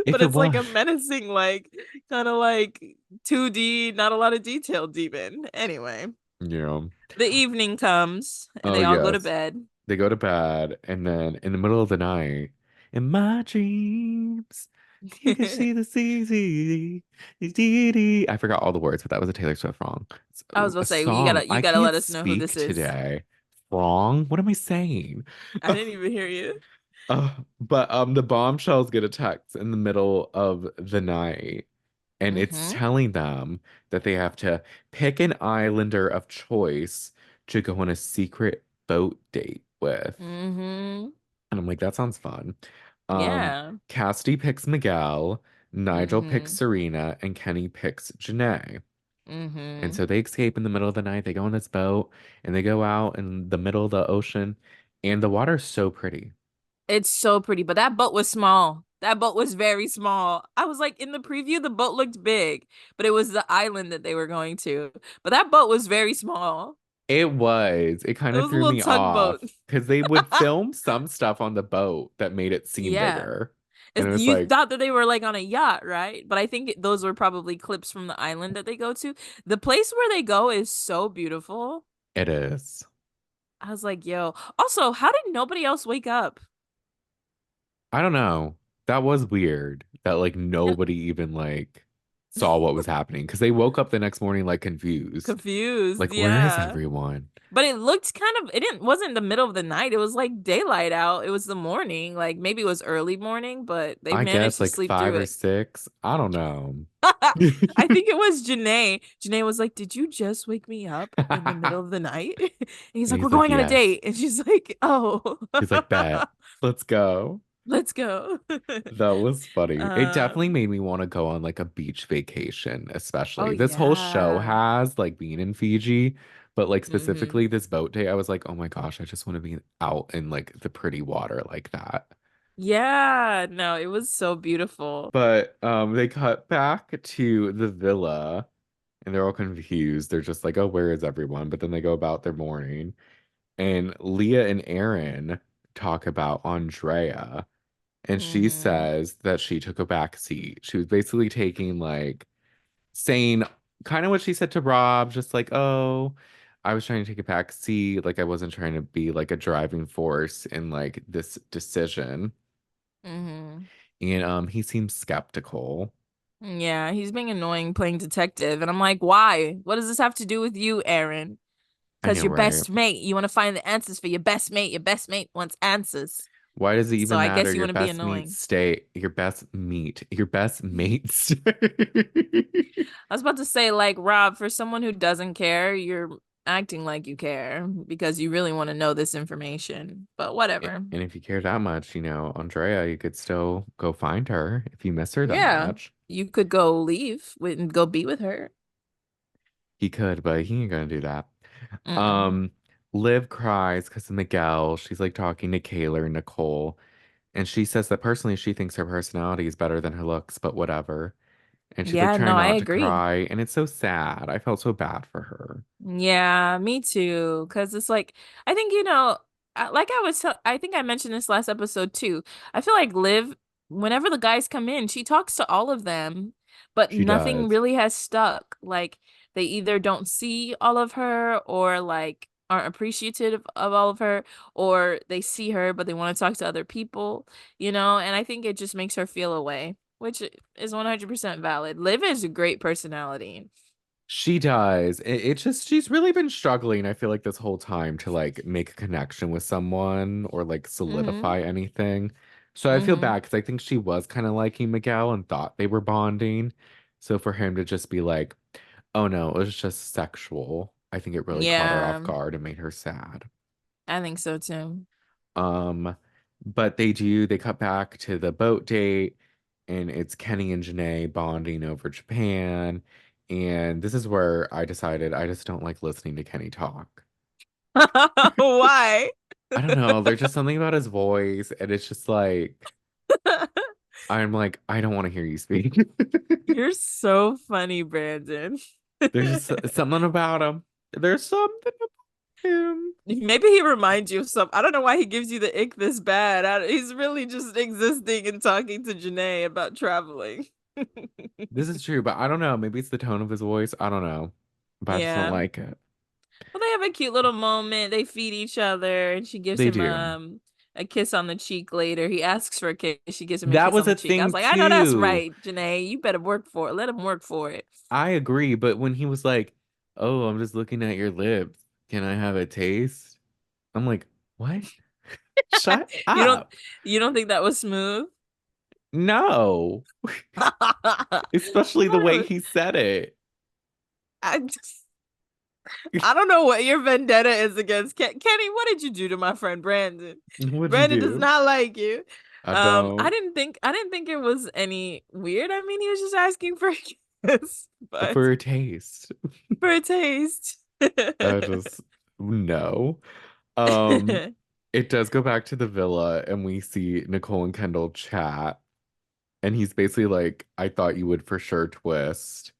If
but
it
it's like
was,
a menacing, like kind of like 2D, not a lot of detail demon. Anyway,
you know.
the evening comes and
Oh
they all go to
yes.
bed.
They go to bed and then in the middle of the night, in my dreams, you can see the CZ. I forgot all the words, but that was a Taylor Swift song. It's
I was about
a
to say,
song.
you
I
gotta
can't
let us know who
speak
this is.
today. Wrong? What am I saying?
I didn't even hear you.
But the bombshells get a text in the middle of the night, and it's
Mm-hmm.
telling them that they have to pick an islander of choice to go on a secret boat date with.
Mm-hmm.
And I'm like, that sounds fun.
Yeah.
Cassidy picks Miguel, Nigel picks
Mm-hmm.
Serena, and Kenny picks Janae. And
Mm-hmm.
so they escape in the middle of the night. They go on this boat and they go out in the middle of the ocean, and the water's so pretty.
It's so pretty, but that boat was small. That boat was very small. I was like, in the preview, the boat looked big, but it was the island that they were going to. But that boat was very small.
It was. It kind
It
of
was a
threw
little
me
tugboat.
off because they would film some stuff on the boat that made it seem
Yeah.
bigger. And it was
You
like,
thought that they were like on a yacht, right? But I think those were probably clips from the island that they go to. The place where they go is so beautiful.
it is.
I was like, yo. Also, how did nobody else wake up?
I don't know. That was weird that like
And
nobody even like saw what was happening because they woke up the next morning like confused.
confused,
Like, where is
yeah.
everyone?
But it looked kind of it didn't wasn't the middle of the night. It was like daylight out. It was the morning. Like maybe it was early morning, but they
I
managed
guess
to
like
sleep
five
through
or
it.
six. I don't know.
I think it was Janae. Janae was like, "Did you just wake me up in the middle of the night?" And he's
And
like, "We're
he's like,
going on a
yes.
date." And she's like, "Oh,
He's like, bet. Let's go.
let's go."
That was funny. It definitely
Um,
made me want to go on like a beach vacation,
oh
especially. This whole show
yeah.
has like being in Fiji, but like
Hmm.
specifically this boat day, I was like, oh my gosh, I just want to be out in like the pretty water like that.
Yeah, no, it was so beautiful.
But they cut back to the villa and they're all confused. They're just like, oh, where is everyone? But then they go about their morning. And Leah and Aaron talk about Andrea. And she
Hmm.
says that she took a back seat. She was basically taking like saying kind of what she said to Rob, just like, oh, I was trying to take a back seat. Like I wasn't trying to be like a driving force in like this decision.
Hmm.
And he seems skeptical.
Yeah, he's being annoying playing detective. And I'm like, why? What does this have to do with you, Aaron?
I
Because
know,
your
right?
best mate, you want to find the answers for your best mate. Your best mate wants answers.
Why does it
So
even
I
matter?
guess you
Your
want to be
best meat
annoying.
stay, your best meat, your best mate stay.
I was about to say, like, Rob, for someone who doesn't care, you're acting like you care because you really want to know this information. But whatever.
And if you care that much, Andrea, you could still go find her if you miss her that
Yeah.
much.
You could go leave with and go be with her.
He could, but he ain't gonna do that.
Mm-mm.
Um, Liv cries because of Miguel. She's like talking to Kayla and Nicole, and she says that personally she thinks her personality is better than her looks, but whatever. And she's like
Yeah,
trying
no, I
not to
agree.
cry, and it's so sad. I felt so bad for her.
Yeah, me too. Because it's like, I think, like I think I mentioned this last episode too. I feel like Liv, whenever the guys come in, she talks to all of them, but
She
nothing
does.
really has stuck. Like, they either don't see all of her or like aren't appreciative of all of her, or they see her, but they want to talk to other people, and I think it just makes her feel away, which is 100% valid. Liv is a great personality.
She does. It just she's really been struggling, I feel like this whole time to like make a connection with someone or like
Mm-hmm.
solidify anything. So I feel
Mm-hmm.
bad because I think she was kind of liking Miguel and thought they were bonding. So for him to just be like, oh no, it was just sexual. I think it really caught her off
Yeah,
guard and made her sad.
I think so too.
Um, but they cut back to the boat date, and it's Kenny and Janae bonding over Japan. And this is where I decided I just don't like listening to Kenny talk.
Why?
I don't know, there's just something about his voice, and it's just like I'm like, I don't want to hear you speak.
You're so funny, Brandon.
There's just something about him. There's something about him.
Maybe he reminds you of some. I don't know why he gives you the ick this bad. He's really just existing and talking to Janae about traveling.
This is true, but I don't know. Maybe it's the tone of his voice. I don't know. But I just don't
Yeah.
like it.
Well, they have a cute little moment. They feed each other, and she gives
They
him
do.
a kiss on the cheek later. He asks for a kiss. She gives him a
That
kiss
was
on the
a
cheek. I was
thing
like, I know that's
too.
right, Janae. You better work for it. Let him work for it.
I agree, but when he was like, "Oh, I'm just looking at your lips. Can I have a taste?" I'm like, "What? Shut
You don't
up."
you don't think that was smooth?
No.
I
Especially the
thought it
way
was
he said it.
I just I don't know what your vendetta is against Kenny. What did you do to my friend Brandon?
What'd you
Brandon does
do?
not like you.
I don't.
I didn't think it was any weird. I mean, he was just asking for a kiss, but
For a taste.
for a taste.
I just no. Um, it does go back to the villa and we see Nicole and Kendall chat. And he's basically like, I thought you would for sure twist.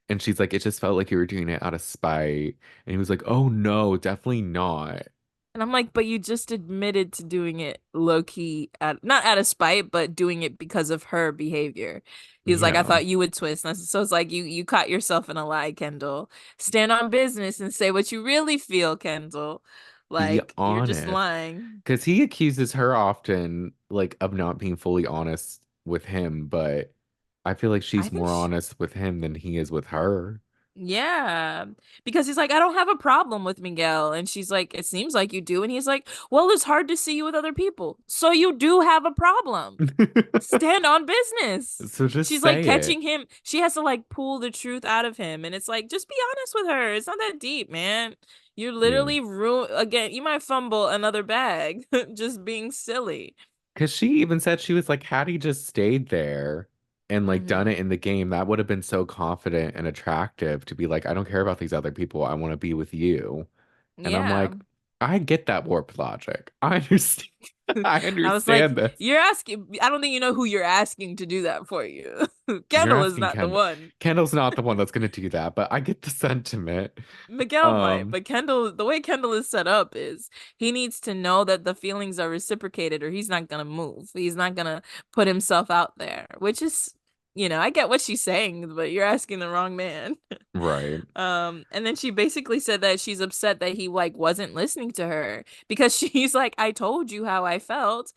And she's like, it just felt like you were doing it out of spite. And he was like, oh no, definitely not.
And I'm like, but you just admitted to doing it low key at not out of spite, but doing it because of her behavior. He was like, I
Yeah.
thought you would twist. So it's like you caught yourself in a lie, Kendall. Stand on business and say what you really feel, Kendall.
Be
Like you're just
honest.
lying.
Because he accuses her often, like, of not being fully honest with him, but I feel like
I
she's
think
more honest with him than he is with her.
yeah, because he's like, I don't have a problem with Miguel. And she's like, it seems like you do. And he's like, well, it's hard to see you with other people. So you do have a problem. Stand on business.
So just
She's like
say it.
catching him. She has to like pull the truth out of him. And it's like, just be honest with her. It's not that deep, man. You're
Yeah.
literally again, you might fumble another bag just being silly.
Because she even said she was like, had he just stayed there and like done
Hmm.
it in the game, that would have been so confident and attractive to be like, I don't care about these other people. I want to be with you. And I'm
Yeah.
like, I get that warped logic. I understand. I
I was like,
understand this.
you're asking, I don't think you know who you're asking to do that for you.
You're
Kendall is
asking
not the
Kendall.
one.
Kendall's not the one that's going to do that, but I get the sentiment.
Miguel might,
Um,
but Kendall, the way Kendall is set up is he needs to know that the feelings are reciprocated or he's not gonna move. He's not gonna put himself out there, which is, I get what she's saying, but you're asking the wrong man.
right.
And then she basically said that she's upset that he like wasn't listening to her because she's like, I told you how I felt.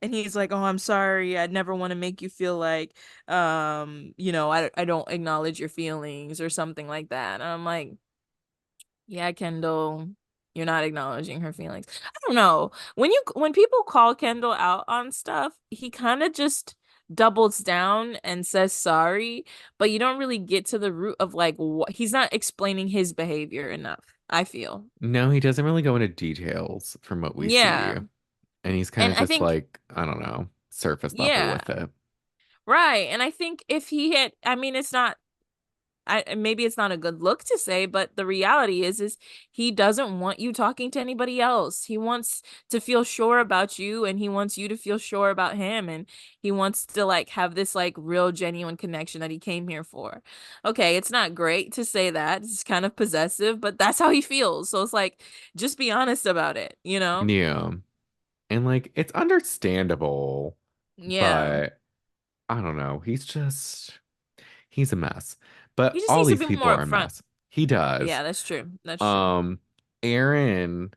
And he's like, oh, I'm sorry. I'd never want to make you feel like, I don't acknowledge your feelings or something like that. And I'm like, yeah, Kendall, you're not acknowledging her feelings. I don't know. When people call Kendall out on stuff, he kind of just doubles down and says sorry, but you don't really get to the root of like what he's not explaining his behavior enough. I feel.
No, he doesn't really go into details from what we see.
Yeah.
And he's kind
And
of
I
just
think,
like, I don't know, surface level
yeah,
with it.
right. And I think if he had, I mean, it's not, maybe it's not a good look to say, but the reality is he doesn't want you talking to anybody else. He wants to feel sure about you, and he wants you to feel sure about him, and he wants to like have this like real genuine connection that he came here for. Okay, it's not great to say that. It's kind of possessive, but that's how he feels. So it's like just be honest about it, you know?
Yeah. And like, it's understandable,
Yeah.
but I don't know. He's a mess.
He
But
just
all
needs to
these
be
people
more
are a
upfront.
mess. He does.
Yeah, that's true. That's true.
Um, Aaron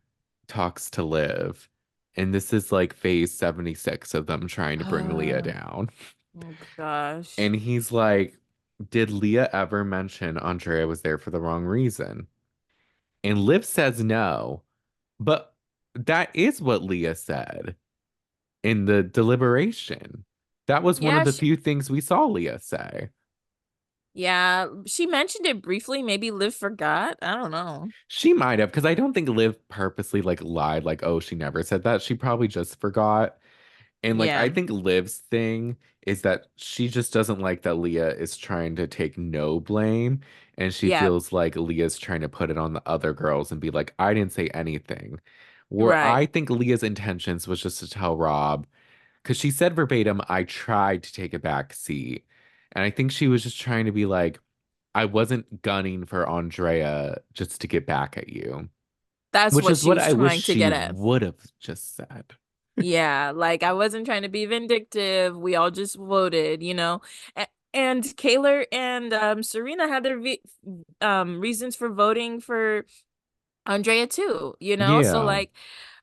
talks to Liv, and this is like phase 76 of them trying to bring Leah down.
Oh gosh.
And he's like, did Leah ever mention Andrea was there for the wrong reason? And Liv says no, but that is what Leah said in the deliberation. That was one of
Yeah,
the few things we saw Leah say.
yeah, she mentioned it briefly. Maybe Liv forgot. I don't know.
She might have, because I don't think Liv purposely like lied, like, oh, she never said that. She probably just forgot. And like I
Yeah.
think Liv's thing is that she just doesn't like that Leah is trying to take no blame. And she
Yeah.
feels like Leah's trying to put it on the other girls and be like, I didn't say anything. Where I
Right.
think Leah's intentions was just to tell Rob, because she said verbatim, I tried to take a back seat. And I think she was just trying to be like, I wasn't gunning for Andrea just to get back at you,
That's
which
what
is
she
what
was
I wish
trying to
she
get at.
would have just said.
Yeah, like I wasn't trying to be vindictive. We all just voted, you know. And Kaylor and Serena had their reasons for voting for Andrea too, you know? So
Yeah,
like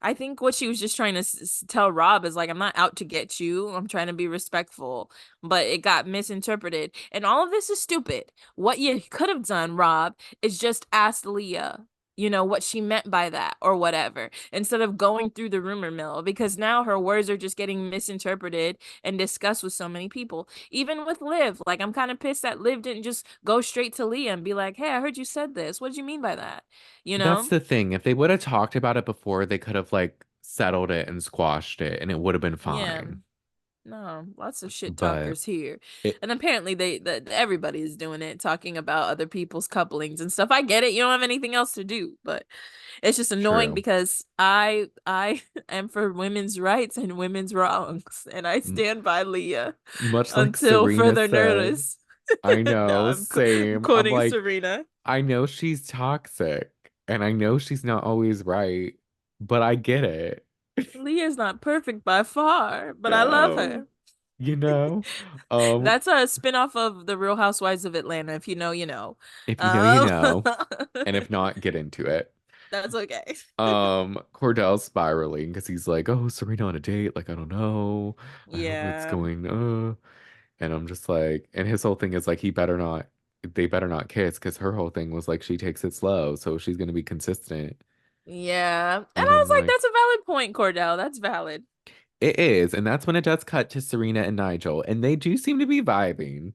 I think what she was just trying to tell Rob is like I'm not out to get you. I'm trying to be respectful, but it got misinterpreted. And all of this is stupid. What you could have done, Rob, is just ask Leah, you know, what she meant by that or whatever, instead of going through the rumor mill because now her words are just getting misinterpreted and discussed with so many people. Even with Liv, like I'm kind of pissed that Liv didn't just go straight to Leah and be like, "Hey, I heard you said this. What did you mean by that?" You
that's
know?
the thing. If they would have talked about it before, they could have like settled it and squashed it and it would have been
Yeah.
fine.
No, lots of shit
But
talkers here.
it,
And apparently everybody is doing it, talking about other people's couplings and stuff. I get it. You don't have anything else to do, but it's just annoying
true.
because I am for women's rights and women's wrongs, and I
M-
stand by Leah
Much like
until
Serena
further
said,
notice.
I
No,
know,
I'm
same. I'm
quoting
like,
Serena.
I know she's toxic and I know she's not always right, but I get it.
Leah's not perfect by far, but I love
No,
her.
you know, um,
That's a spinoff of The Real Housewives of Atlanta. If you know, you know.
if you know, you
Um,
know, and if not, get into it.
that's okay.
Cordell's spiraling because he's like, "Oh, Serena on a date? Like, I don't know. I hope it's
Yeah.
going." And I'm just like, and his whole thing is like, he better not. They better not kiss because her whole thing was like she takes it slow, so she's gonna be consistent.
Yeah. And
And
I
I'm
was like,
like,
that's a valid point, Cordell. That's valid.
it is, and that's when it does cut to Serena and Nigel, and they do seem to be vibing.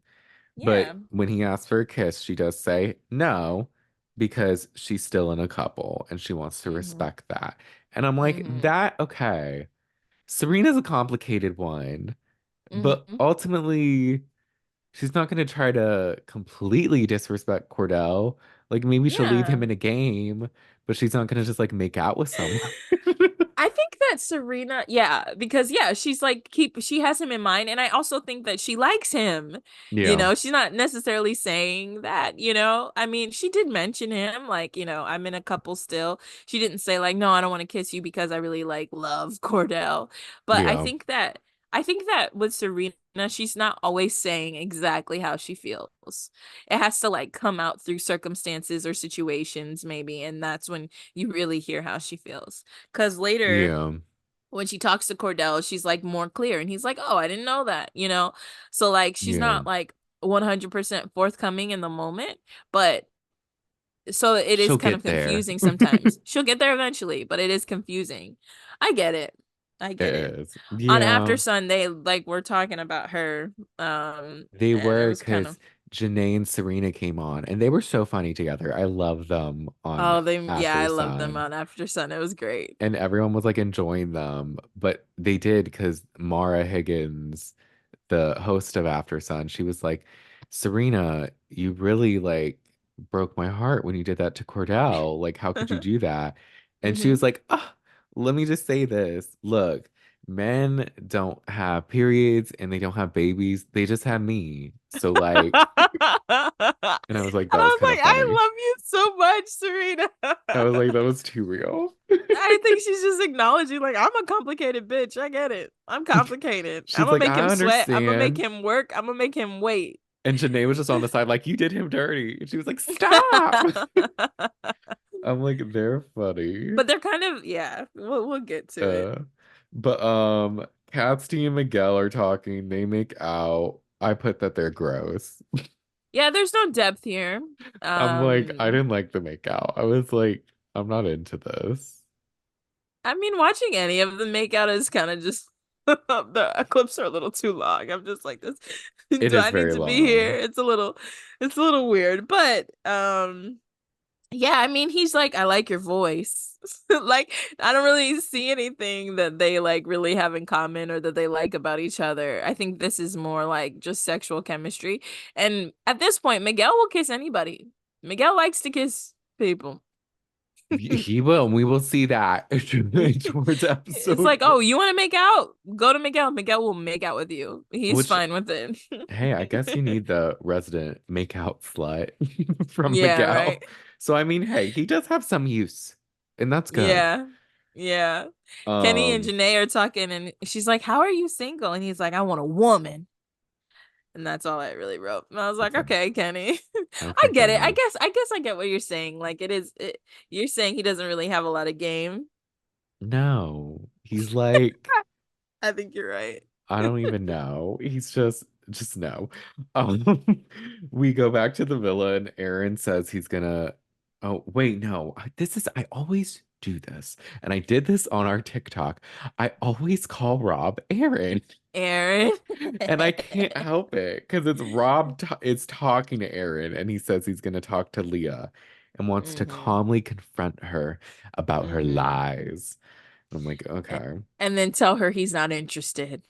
Yeah.
But when he asks for a kiss, she does say no because she's still in a couple and she wants to
Mm-hmm.
respect that. And I'm like,
Mm-hmm.
that, okay. Serena's a complicated one, but
Mm-hmm.
ultimately, she's not going to try to completely disrespect Cordell. Like, maybe she'll leave him
Yeah.
in a game, but she's not going to just like make out with someone.
I think that Serena, yeah, because yeah, she's like she has him in mind, and I also think that she likes him. You
Yeah,
know, she's not necessarily saying that, you know. I mean, she did mention him, like, you know, I'm in a couple still. She didn't say like, no, I don't want to kiss you because I really like love Cordell. But
yeah,
I think that with Serena, she's not always saying exactly how she feels. It has to like come out through circumstances or situations, maybe, and that's when you really hear how she feels. Because later,
yeah,
when she talks to Cordell, she's like more clear. And he's like, oh, I didn't know that, you know? So, like, she's
yeah.
not like 100% forthcoming in the moment. But so it is
She'll
kind of
get there.
confusing sometimes. She'll get there eventually, but it is confusing. I get it. I
It
get it.
is.
On
Yeah.
AfterSun, they like were talking about her.
They
And it
were
was kind
because
of.
Janae and Serena came on, and they were so funny together. I love them on
Oh, yeah,
After
I love them
Sun.
on AfterSun. It was great.
And everyone was like enjoying them, but they did because Mara Higgins, the host of AfterSun, she was like, Serena, you really like broke my heart when you did that to Cordell. Like, how could you do that? And she
Hmm.
was like, oh, let me just say this. Look, men don't have periods and they don't have babies. They just have me. So like,
And
and I was like,
I
that was
was
kind
like,
of
I
funny.
love you so much, Serena.
I was like, that was too real.
I think she's just acknowledging, like, I'm a complicated bitch. I get it. I'm complicated. I'm
She's
gonna
like,
make
I
him sweat. I'm gonna make
understand.
him work. I'm gonna make him wait.
And Janae was just on the side, like, you did him dirty. And she was like, stop. I'm like, they're funny.
But they're kind of, yeah, we'll get to it.
Uh, but Catsty and Miguel are talking. They make out. I put that they're gross.
Yeah, there's no depth here.
I'm like, I
Um,
didn't like the make out. I was like, I'm not into this.
I mean, watching any of them make out is kind of just the clips are a little too long. I'm just like this.
It
Do
is
I need
very
to be here?
long.
It's a little weird. But yeah, I mean, he's like, I like your voice. Like, I don't really see anything that they like really have in common or that they like about each other. I think this is more like just sexual chemistry. And at this point, Miguel will kiss anybody. Miguel likes to kiss people.
He will. And we will see that towards
It's
episode
like, oh,
four.
you want to make out? Go to Miguel. Miguel will make out with you. He's
Which,
fine with it.
hey, I guess you need the resident makeout slut from
Yeah, right.
Miguel. So I mean, hey, he does have some use, and that's good.
Yeah. Yeah. Kenny and
Um,
Janae are talking, and she's like, how are you single? And he's like, I want a woman. And that's all I really wrote. And I was like,
okay,
okay, Kenny. I
okay,
get it.
Kenny.
I guess I get what you're saying. Like you're saying he doesn't really have a lot of game.
No, he's like,
I think you're right.
I don't even know. He's just no. Um, we go back to the villa, and Aaron says he's gonna. Oh, wait, no. This is, I always do this, and I did this on our TikTok. I always call Rob Aaron.
Aaron.
And I can't help it because it's Rob is talking to Aaron and he says he's going to talk to Leah and wants to
Hmm.
calmly confront her about her
Hmm.
lies. I'm like, okay,
And then tell her he's not interested.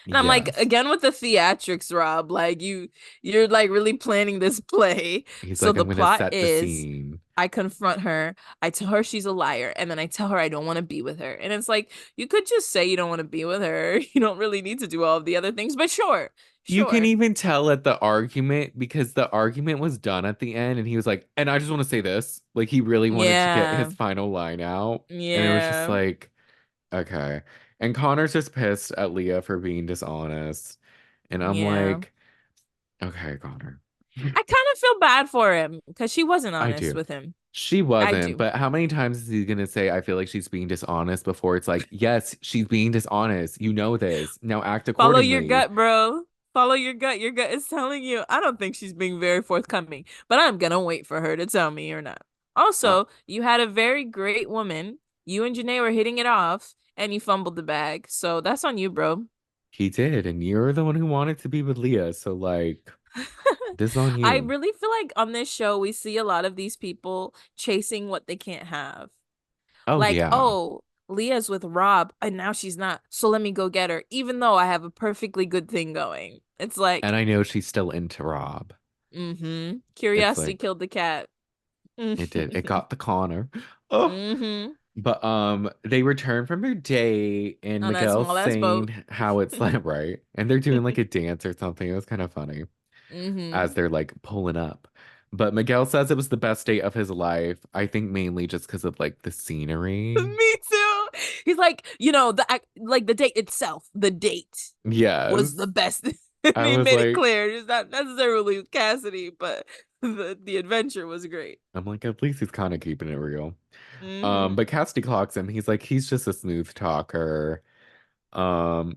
And I'm like,
yes.
again with the theatrics, Rob, like you're like really planning this play.
He's
So
like,
the
I'm going to
plot
set the
is
scene.
I confront her, I tell her she's a liar, and then I tell her I don't want to be with her. And it's like you could just say you don't want to be with her. You don't really need to do all of the other things, but sure.
You can
Sure.
even tell at the argument because the argument was done at the end and he was like, and I just want to say this. Like, he really wanted to get
Yeah.
his final line out. And it was just
Yeah.
like, okay. And Connor's just pissed at Leah for being dishonest. And I'm
Yeah.
like, okay, Connor.
I kind of feel bad for him because she wasn't
I
honest
do.
with him.
She
I
wasn't,
do.
but how many times is he gonna say, I feel like she's being dishonest before it's like, yes, she's being dishonest. You know this. Now act
Follow your
accordingly.
gut, bro. Follow your gut. Your gut is telling you. I don't think she's being very forthcoming, but I'm gonna wait for her to tell me or not.
Uh,
Also, you had a very great woman. You and Janae were hitting it off, and you fumbled the bag. So that's on you, bro.
he did, and you're the one who wanted to be with Leah, so like this is on
I
you.
really feel like on this show, we see a lot of these people chasing what they can't have.
Oh
Like,
yeah.
oh, Leah's with Rob, and now she's not. So let me go get her, even though I have a perfectly good thing going. It's like,
And I know she's still into Rob.
mm-hmm.
It's
Curiosity
like
killed the cat.
it did. It
Mm-hmm.
got the Connor. Oh,
Mm-hmm.
but they return from their date and
On that
Miguel's
small ass boat.
saying how it's like right. And they're doing like a dance or something. It was kind of funny as
Mm-hmm.
they're like pulling up. But Miguel says it was the best date of his life. I think mainly just because of like the scenery.
Me too. He's like, like the date itself, the date was
Yes.
the best. And
I
he
was
made it
like,
clear it's not necessarily Cassidy, but the adventure was great.
I'm like, at least he's kind of keeping it real.
Mm-hmm.
But Cassidy clocks him. He's like, he's just a smooth talker.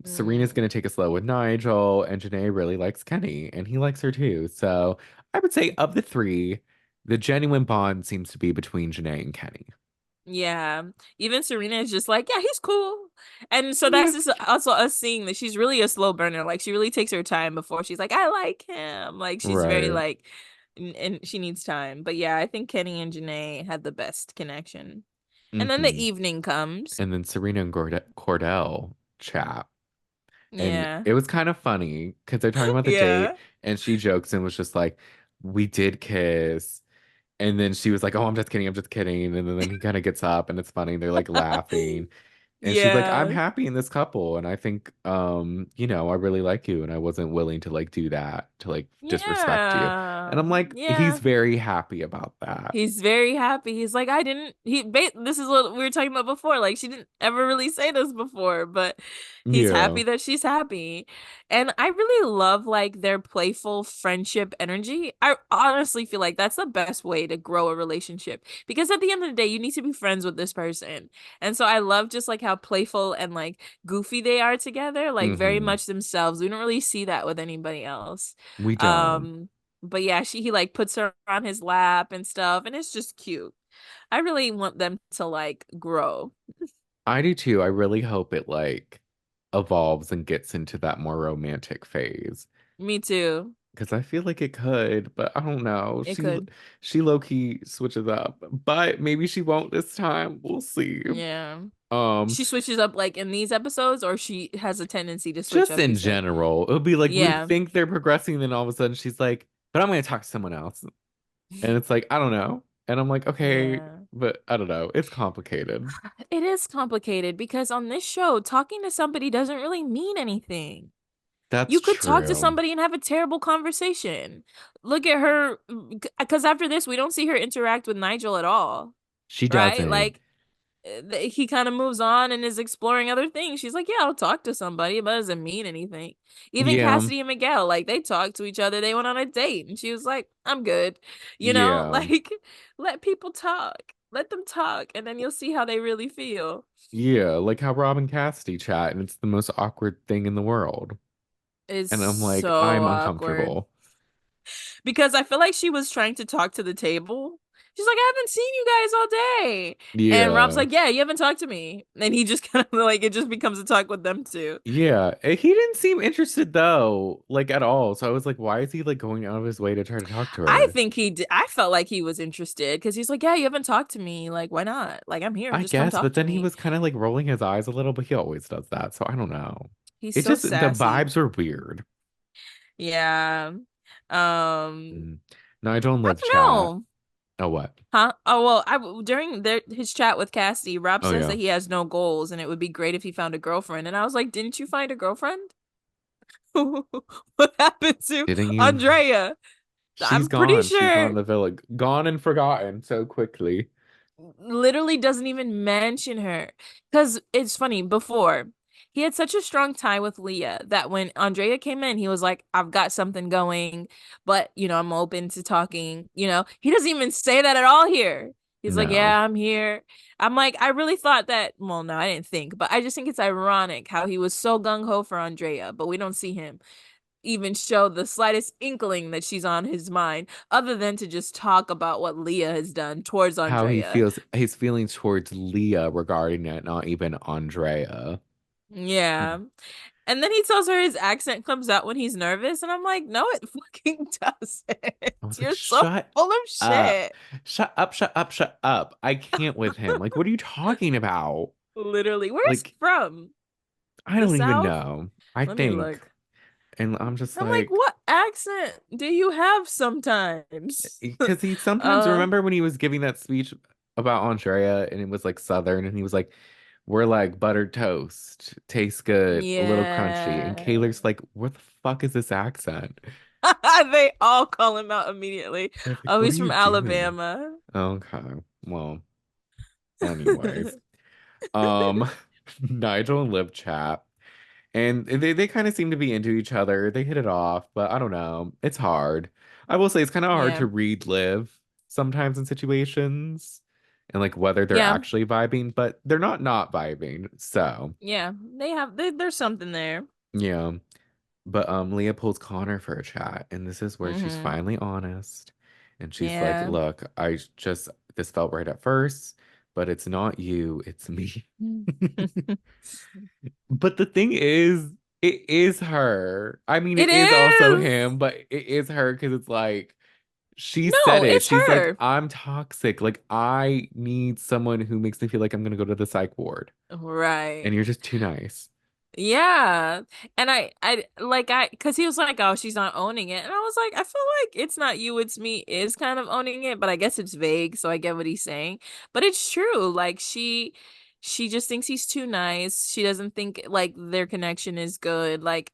Serena's
Mm.
gonna take it slow with Nigel, and Janae really likes Kenny, and he likes her too. So I would say of the three, the genuine bond seems to be between Janae and Kenny.
Yeah. Even Serena is just like, yeah, he's cool. And so
Yeah.
that's just also us seeing that she's really a slow burner. Like she really takes her time before she's like, I like him. Like she's very
Right.
like, and she needs time. But yeah, I think Kenny and Janae had the best connection. And then the
Hmm.
evening comes.
And then Serena and Cordell chat. And
Yeah.
it was kind of funny because they're talking about the date,
Yeah.
and she jokes and was just like, we did kiss. And then she was like, oh, I'm just kidding. I'm just kidding. And then he kind of gets up and it's funny. They're like laughing. And she's like, I'm
Yeah.
happy in this couple. And I think, I really like you. And I wasn't willing to like do that to like disrespect you. And
Yeah.
I'm like, he's
Yeah.
very happy about that.
He's very happy. He's like, I didn't. This is what we were talking about before. Like, she didn't ever really say this before, but he's
Yeah.
happy that she's happy. And I really love like their playful friendship energy. I honestly feel like that's the best way to grow a relationship because at the end of the day, you need to be friends with this person. And so I love just like how playful and like goofy they are together, like very
Hmm.
much themselves. We don't really see that with anybody else.
We don't.
Um, but yeah, he like puts her on his lap and stuff, and it's just cute. I really want them to like grow.
I do too. I really hope it like evolves and gets into that more romantic phase.
Me too.
Because I feel like it could, but I don't know.
It
She
could.
she low key switches up, but maybe she won't this time. We'll see.
Yeah.
Um,
She switches up like in these episodes, or she has a tendency to switch
just
up, you
in
said.
general, it would be like we
Yeah.
think they're progressing, then all of a sudden she's like, "But I'm gonna talk to someone else," and it's like I don't know, and I'm like, okay,
Yeah.
but I don't know. It's complicated.
It is complicated because on this show, talking to somebody doesn't really mean anything.
That's
You could talk to
true.
somebody and have a terrible conversation. Look at her, because after this, we don't see her interact with Nigel at all,
She
right?
doesn't.
Like, he kind of moves on and is exploring other things. She's like, yeah, I'll talk to somebody, but it doesn't mean anything. Even
Yeah,
Cassidy and Miguel, like they talked to each other. They went on a date and she was like, I'm good.
yeah,
Like let people talk. Let them talk and then you'll see how they really feel.
yeah. Like how Rob and Cassidy chat, and it's the most awkward thing in the world.
It's
And I'm like,
so
I'm
awkward.
uncomfortable.
Because I feel like she was trying to talk to the table. She's like, I haven't seen you guys all day. And Rob's
Yeah.
like, yeah, you haven't talked to me. And he just kind of like, it just becomes a talk with them two.
Yeah. He didn't seem interested though, like at all. So I was like, why is he like going out of his way to try to talk to
I
her?
think he did. I felt like he was interested because he's like, yeah, you haven't talked to me. Like, why not? Like, I'm here.
I
Just come
guess,
talk
but
to
then he
me.
was kind of like rolling his eyes a little, but he always does that. So I don't know.
He's
It's
so
just the
sassy.
vibes are weird.
Yeah.
Mm. Nigel and
I
Liv
don't
chat.
know.
Oh, what?
Huh? Oh well, during his chat with Cassie, Rob
Oh,
says
yeah.
that he has no goals and it would be great if he found a girlfriend. And I was like, didn't you find a girlfriend? What happened to
Didn't you?
Andrea?
She's
I'm pretty
gone. She's gone
sure
to the villa. Gone and forgotten so quickly.
literally doesn't even mention her. Because it's funny, before he had such a strong tie with Leah that when Andrea came in, he was like, I've got something going, but I'm open to talking. He doesn't even say that at all here. He's like,
No.
yeah, I'm here. I'm like, I really thought that. Well, no, I didn't think, but I just think it's ironic how he was so gung ho for Andrea, but we don't see him even show the slightest inkling that she's on his mind, other than to just talk about what Leah has done towards
How he
Andrea.
feels, his feelings towards Leah regarding it, not even Andrea.
Yeah. And then he tells her his accent comes out when he's nervous, and I'm like, no, it fucking doesn't.
I was like,
You're so
shut
full of
up.
shit.
Shut up, shut up, shut up. I can't with him. Like, what are you talking about?
Literally. Where's he
Like,
from?
I
The
don't even
South?
know. I
Let me
think.
look.
And I'm just
I'm like,
like,
what accent do you have sometimes?
because he sometimes
uh,
remember when he was giving that speech about Andrea and it was like Southern and he was like, we're like buttered toast, tastes good, a little crunchy. And
yeah.
Kayler's like, what the fuck is this accent?
They all call him out immediately.
I was like,
Oh,
what are
he's
you
from
doing?
Alabama.
Okay. Well, anyways. Um, Nigel and Liv chat. And they kind of seem to be into each other. They hit it off, but I don't know. It's hard. I will say it's kind of hard
Yeah.
to read Liv sometimes in situations and like whether they're
Yeah.
actually vibing, but they're not vibing. So,
Yeah. There's something there.
yeah. But Leah pulls Connor for a chat, and this is where she's
Mm-hmm.
finally honest. And she's like,
Yeah.
"Look, I just this felt right at first, but it's not you, it's me.
Mm.
But the thing is, it is her. I mean,
It
it is also
is.
him, but it is her because it's like she said
No,
it.
it's
She's like,
her.
I'm toxic. Like, I need someone who makes me feel like I'm gonna go to the psych ward.
Right.
And you're just too nice.
Yeah. And cause he was like, oh, she's not owning it. And I was like, I feel like it's not you, it's me is kind of owning it, but I guess it's vague, so I get what he's saying. But it's true. Like she just thinks he's too nice. She doesn't think like their connection is good. Like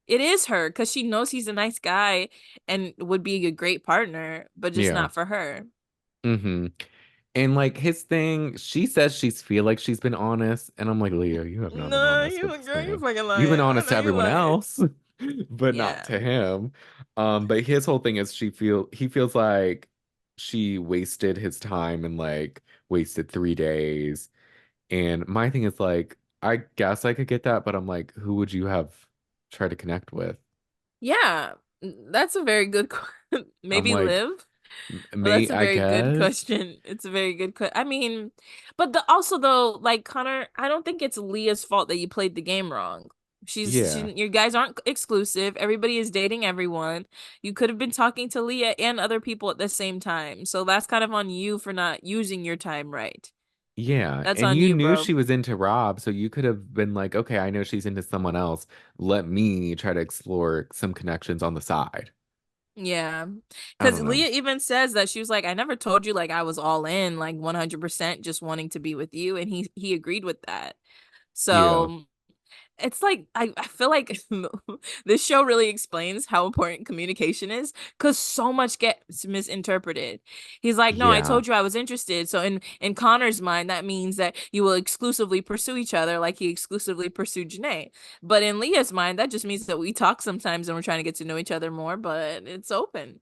it is her because she knows he's a nice guy and would be a great partner, but just
Yeah.
not for her.
Mm-hmm. And like his thing, she says she's feel like she's been honest, and I'm like, Leo, you have not been
No,
honest with
you
this
girl, you
man.
fucking
You've been
lying. I
honest
know
to
you
everyone
lying.
else, but not
Yeah.
to him. But his whole thing is he feels like she wasted his time and like wasted 3 days. And my thing is like, I guess I could get that, but I'm like, who would you have tried to connect with?
Yeah. That's a very good
I'm
maybe
like,
Liv. Well, that's
mate,
a
I
very good
guess.
question. It's a very good question. I mean, but also though, like Connor, I don't think it's Leah's fault that you played the game wrong.
Yeah.
Your guys aren't exclusive. Everybody is dating everyone. You could have been talking to Leah and other people at the same time. So that's kind of on you for not using your time right.
Yeah,
That's
and
on
you
you,
knew
bro.
she was into Rob, so you could have been like, okay, I know she's into someone else. Let me try to explore some connections on the side.
Yeah.
I
Because
don't know.
Leah even says that she was like, I never told you like I was all in, like 100% just wanting to be with you. And he agreed with that.
Yeah.
So it's like I feel like this show really explains how important communication is because so much gets misinterpreted. He's like, no, I
Yeah.
told you I was interested. So in Connor's mind, that means that you will exclusively pursue each other like he exclusively pursued Janae. But in Leah's mind, that just means that we talk sometimes and we're trying to get to know each other more, but it's open.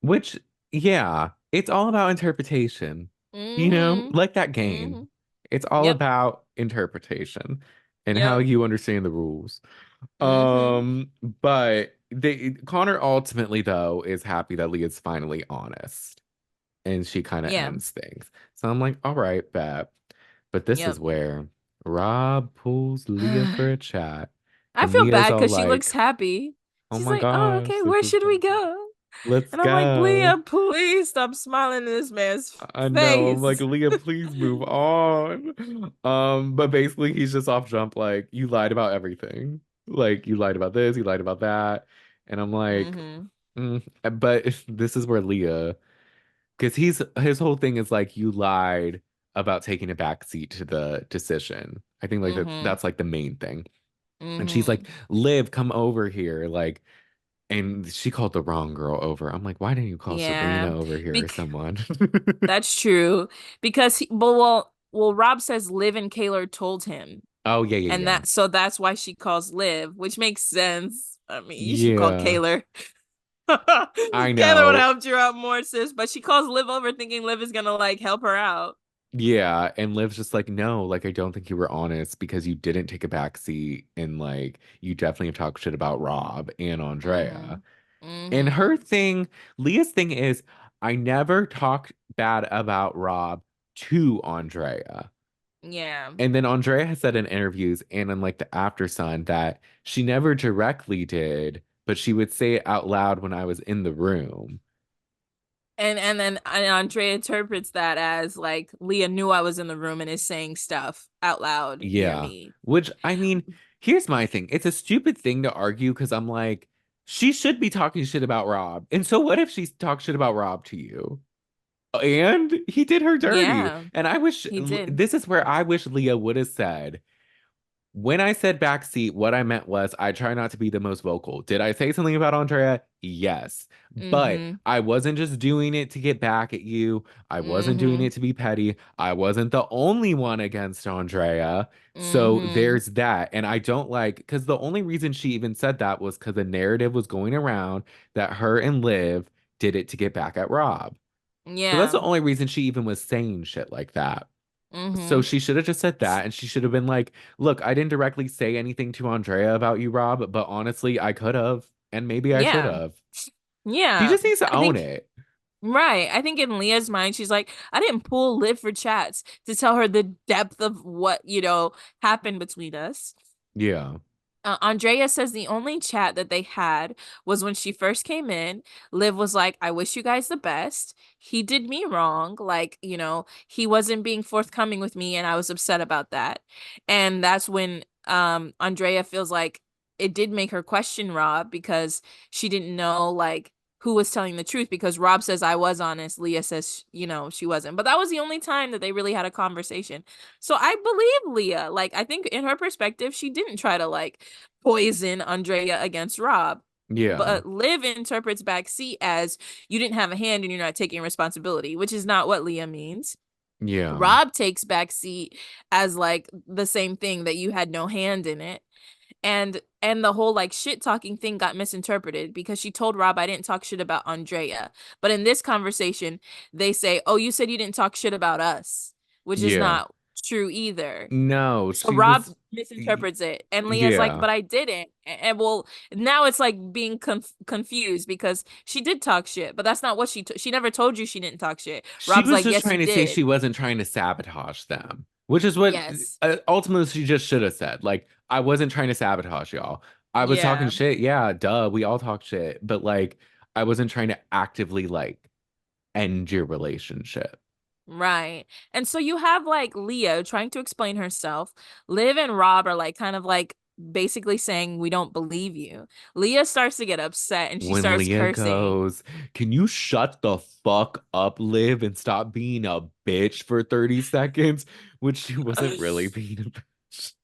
Which, yeah, it's all about interpretation.
Mm-hmm.
Like that
Mm-hmm.
game. It's all
Yep.
about interpretation and how
Yep.
you understand the rules.
Mm-hmm.
But Connor ultimately though is happy that Leah's finally honest. And she kind of
Yeah.
ends things. So I'm like, all right, bet. But this is
Yep.
where Rob pulls Leah for a chat,
I
and
feel
Leah's
bad
all
because she looks
like,
happy.
"Oh
She's
my
like, oh,
gosh,
okay,
this
where
is
should we
amazing.
go?
Let's
And I'm like,
go."
Leah, please stop smiling in this man's
I know. I'm like,
face.
Leah, please move on. But basically he's just off jump, like, you lied about everything. Like, you lied about this, you lied about that. And I'm like,
Mm-hmm.
mm. But this is where Leah. Because his whole thing is like you lied about taking a back seat to the decision. I think like
Mm-hmm.
that's like the main thing. And she's
Mm-hmm.
like, Liv, come over here. Like, and she called the wrong girl over. I'm like, why didn't you call
Yeah.
Serena over here or
Bec
someone?
that's true. Because well, Rob says Liv and Kaylor told him.
Oh yeah, yeah,
And
yeah.
that's why she calls Liv, which makes sense. I mean, you should call
Yeah.
Kaylor.
I
Kaylor would have
know.
helped you out more, sis. But she calls Liv over thinking Liv is gonna like help her out.
Yeah. And Liv's just like, no, like I don't think you were honest because you didn't take a back seat and like you definitely have talked shit about Rob and Andrea.
Mm-hmm.
And
Mm-hmm.
her thing, Leah's thing is, I never talked bad about Rob to Andrea.
Yeah.
And then Andrea has said in interviews and in like the AfterSun that she never directly did, but she would say it out loud when I was in the room.
And Andrea interprets that as like Leah knew I was in the room and is saying stuff out loud near
Yeah.
me.
Which I mean, here's my thing. It's a stupid thing to argue because I'm like, she should be talking shit about Rob. And so what if she talks shit about Rob to you? And he did her dirty.
Yeah,
And I wish
he did.
this is where I wish Leah would have said, when I said backseat, what I meant was I try not to be the most vocal. Did I say something about Andrea? Yes. But
Mm-hmm.
I wasn't just doing it to get back at you. I wasn't doing
Mm-hmm.
it to be petty. I wasn't the only one against Andrea. So
Mm-hmm.
there's that. And I don't like, because the only reason she even said that was because the narrative was going around that her and Liv did it to get back at Rob. So that's the
Yeah.
only reason she even was saying shit like that. So
Mm-hmm.
she should have just said that, and she should have been like, "Look, I didn't directly say anything to Andrea about you, Rob, but honestly, I could have, and maybe I should
Yeah.
have." She
Yeah.
just needs to
I
own
think
it.
Right. I think in Leah's mind, she's like, I didn't pull Liv for chats to tell her the depth of what, happened between us.
Yeah.
Andrea says the only chat that they had was when she first came in. Liv was like, I wish you guys the best. He did me wrong. Like, he wasn't being forthcoming with me, and I was upset about that. And that's when Andrea feels like it did make her question Rob because she didn't know like who was telling the truth because Rob says I was honest. Leah says, she wasn't. But that was the only time that they really had a conversation. So I believe Leah. Like, I think in her perspective, she didn't try to like poison Andrea against Rob.
Yeah.
But Liv interprets backseat as you didn't have a hand and you're not taking responsibility, which is not what Leah means.
Yeah.
Rob takes backseat as like the same thing that you had no hand in it. And the whole like shit talking thing got misinterpreted because she told Rob I didn't talk shit about Andrea. But in this conversation, they say, "Oh, you said you didn't talk shit about us," which is
Yeah.
not true either.
No,
So
she
Rob
was
misinterprets it, and Leah's like,
yeah.
"But I didn't." And well, now it's like being confused because she did talk shit, but that's not what she never told you she didn't talk shit.
She
Rob's
was
like,
just
"Yes,
trying
you
to say she
did."
wasn't trying to sabotage them, which is what
Yes.
ultimately she just should have said. Like, I wasn't trying to sabotage y'all. I was talking
Yeah.
shit. Yeah, duh. We all talk shit. But like, I wasn't trying to actively like end your relationship.
Right. And so you have like Leah trying to explain herself. Liv and Rob are like kind of like basically saying, we don't believe you. Leah starts to get upset and she
When
starts
Leah
cursing.
goes, can you shut the fuck up, Liv, and stop being a bitch for 30 seconds? Which she wasn't really being a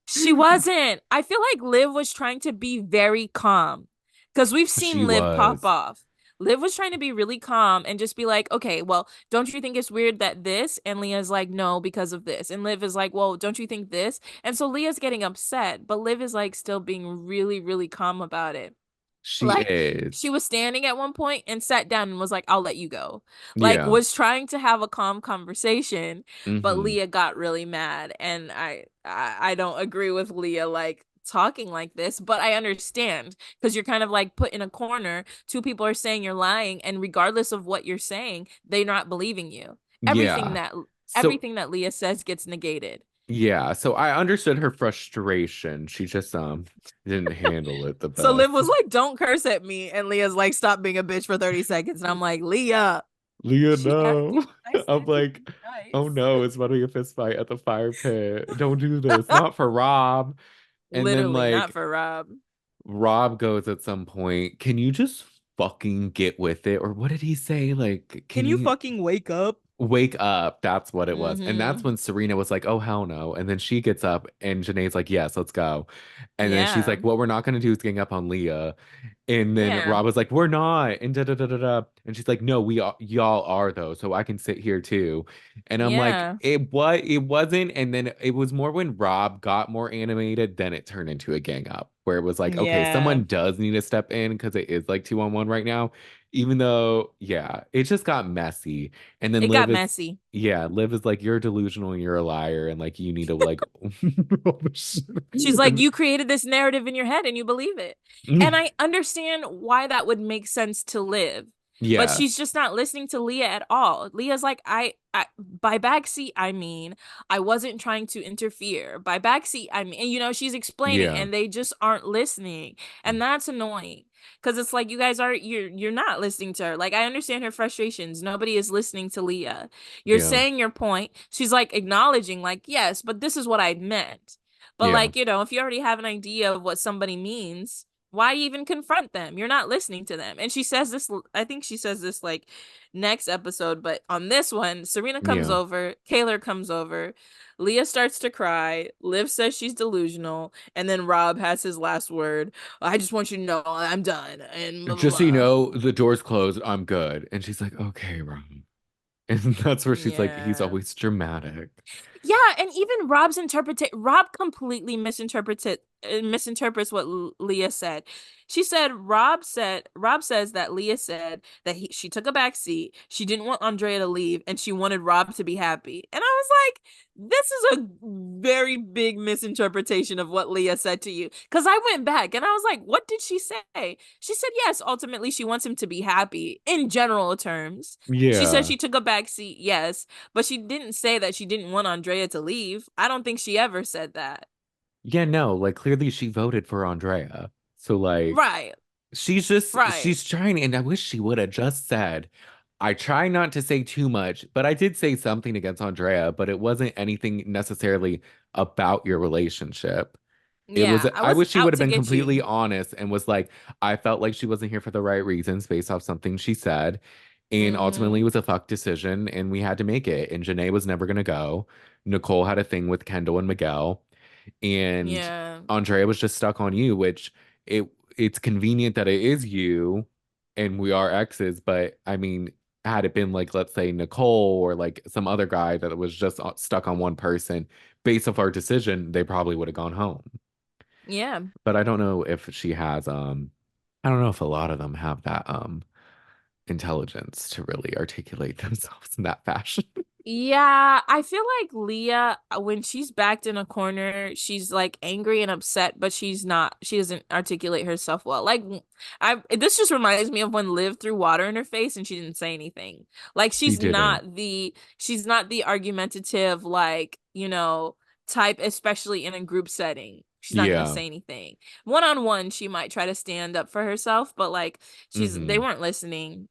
She
bitch.
wasn't. I feel like Liv was trying to be very calm because we've
She
seen Liv pop
was.
off. Liv was trying to be really calm and just be like, okay, well, don't you think it's weird that this? And Leah's like, no, because of this. And Liv is like, well, don't you think this? And so Leah's getting upset, but Liv is like still being really, really calm about it.
She
Like she
is.
was standing at one point and sat down and was like, I'll let you go. Like
Yeah.
was trying to have a calm conversation, but
Hmm.
Leah got really mad. And I don't agree with Leah like talking like this, but I understand because you're kind of like put in a corner. Two people are saying you're lying, and regardless of what you're saying, they're not believing you. Everything
Yeah.
that
So
everything that Leah says gets negated.
yeah, so I understood her frustration. She just didn't handle it the
So Liv
best.
was like, "Don't curse at me," and Leah's like, "Stop being a bitch for 30 seconds." And I'm like, Leah,
Leah,
she asked you.
no.
I
I'm
said to
like,
be
oh
nice.
no, it's about to be a fist fight at the fire pit. Don't do this. Not for Rob. And then
Literally, not
like
for Rob.
Rob goes at some point, can you just fucking get with it? Or what did he say? Like,
Can
can
you
you
fucking wake up?
wake up? That's what it was. And that's
Mm-hmm.
when Serena was like, oh hell no. And then she gets up and Janae's like, yes, let's go. And then she's
Yeah.
like, what we're not gonna do is gang up on Leah. And then
Yeah.
Rob was like, we're not. And da da da da da. And she's like, no, we are, y'all are though, so I can sit here too. And I'm like,
Yeah.
it wasn't. And then it was more when Rob got more animated, then it turned into a gang up where it was like, okay,
Yeah.
someone does need to step in because it is like 2-on-1 right now. Even though, yeah, it just got messy. And then
It got messy.
Liv is like, you're delusional and you're a liar, and like you need to like
She's like,
and
you created this narrative in your head and you believe it. And I understand why that would make sense to Liv, but
yeah,
she's just not listening to Leah at all. Leah's like, I by backseat, I mean, I wasn't trying to interfere. By backseat, I mean, and, she's explaining
yeah,
and they just aren't listening. And that's annoying. Because it's like you guys are you're not listening to her. Like I understand her frustrations. Nobody is listening to Leah. You're
yeah,
saying your point. She's like acknowledging, like, yes, but this is what I meant. But
yeah,
like, if you already have an idea of what somebody means, why even confront them? You're not listening to them. And she says this, I think she says this like next episode, but on this one, Serena comes
yeah.
over, Kaylor comes over, Leah starts to cry, Liv says she's delusional, and then Rob has his last word. I just want you to know I'm done. And blah blah
Just so you
blah.
know, the door's closed. I'm good. And she's like, okay, Ron. And that's where she's like, he's
Yeah.
always dramatic.
Yeah, and even Rob completely misinterpreted misinterprets what Leah said. She said Rob says that Leah said that she took a back seat. She didn't want Andrea to leave and she wanted Rob to be happy. And I was like, this is a very big misinterpretation of what Leah said to you. Because I went back and I was like, what did she say? She said, yes, ultimately she wants him to be happy in general terms. She said
Yeah.
she took a back seat, yes, but she didn't say that she didn't want Andrea to leave. I don't think she ever said that.
Yeah, no, like clearly she voted for Andrea. So like
Right,
she's
right.
trying, and I wish she would have just said, I try not to say too much, but I did say something against Andrea, but it wasn't anything necessarily about your relationship. It was,
Yeah, I
I
wasn't
wish she would
out
have
to
been
get
completely
you.
honest and was like, I felt like she wasn't here for the right reasons based off something she said. And ultimately,
Hmm.
it was a fuck decision, and we had to make it. And Janae was never going to go. Nicole had a thing with Kendall and Miguel, and
Yeah.
Andrea was just stuck on you, which it it's convenient that it is you, and we are exes. But I mean, had it been like, let's say Nicole or like some other guy that was just stuck on one person, based off our decision, they probably would have gone home.
Yeah.
But I don't know if she has I don't know if a lot of them have that intelligence to really articulate themselves in that fashion.
Yeah, I feel like Leah, when she's backed in a corner, she's like angry and upset, but she doesn't articulate herself well. Like, this just reminds me of when Liv threw water in her face and she didn't say anything. Like,
She didn't.
she's not the argumentative, like, type, especially in a group setting. She's not gonna
Yeah.
say anything. One on one, she might try to stand up for herself, but like, they
Hmm.
weren't listening.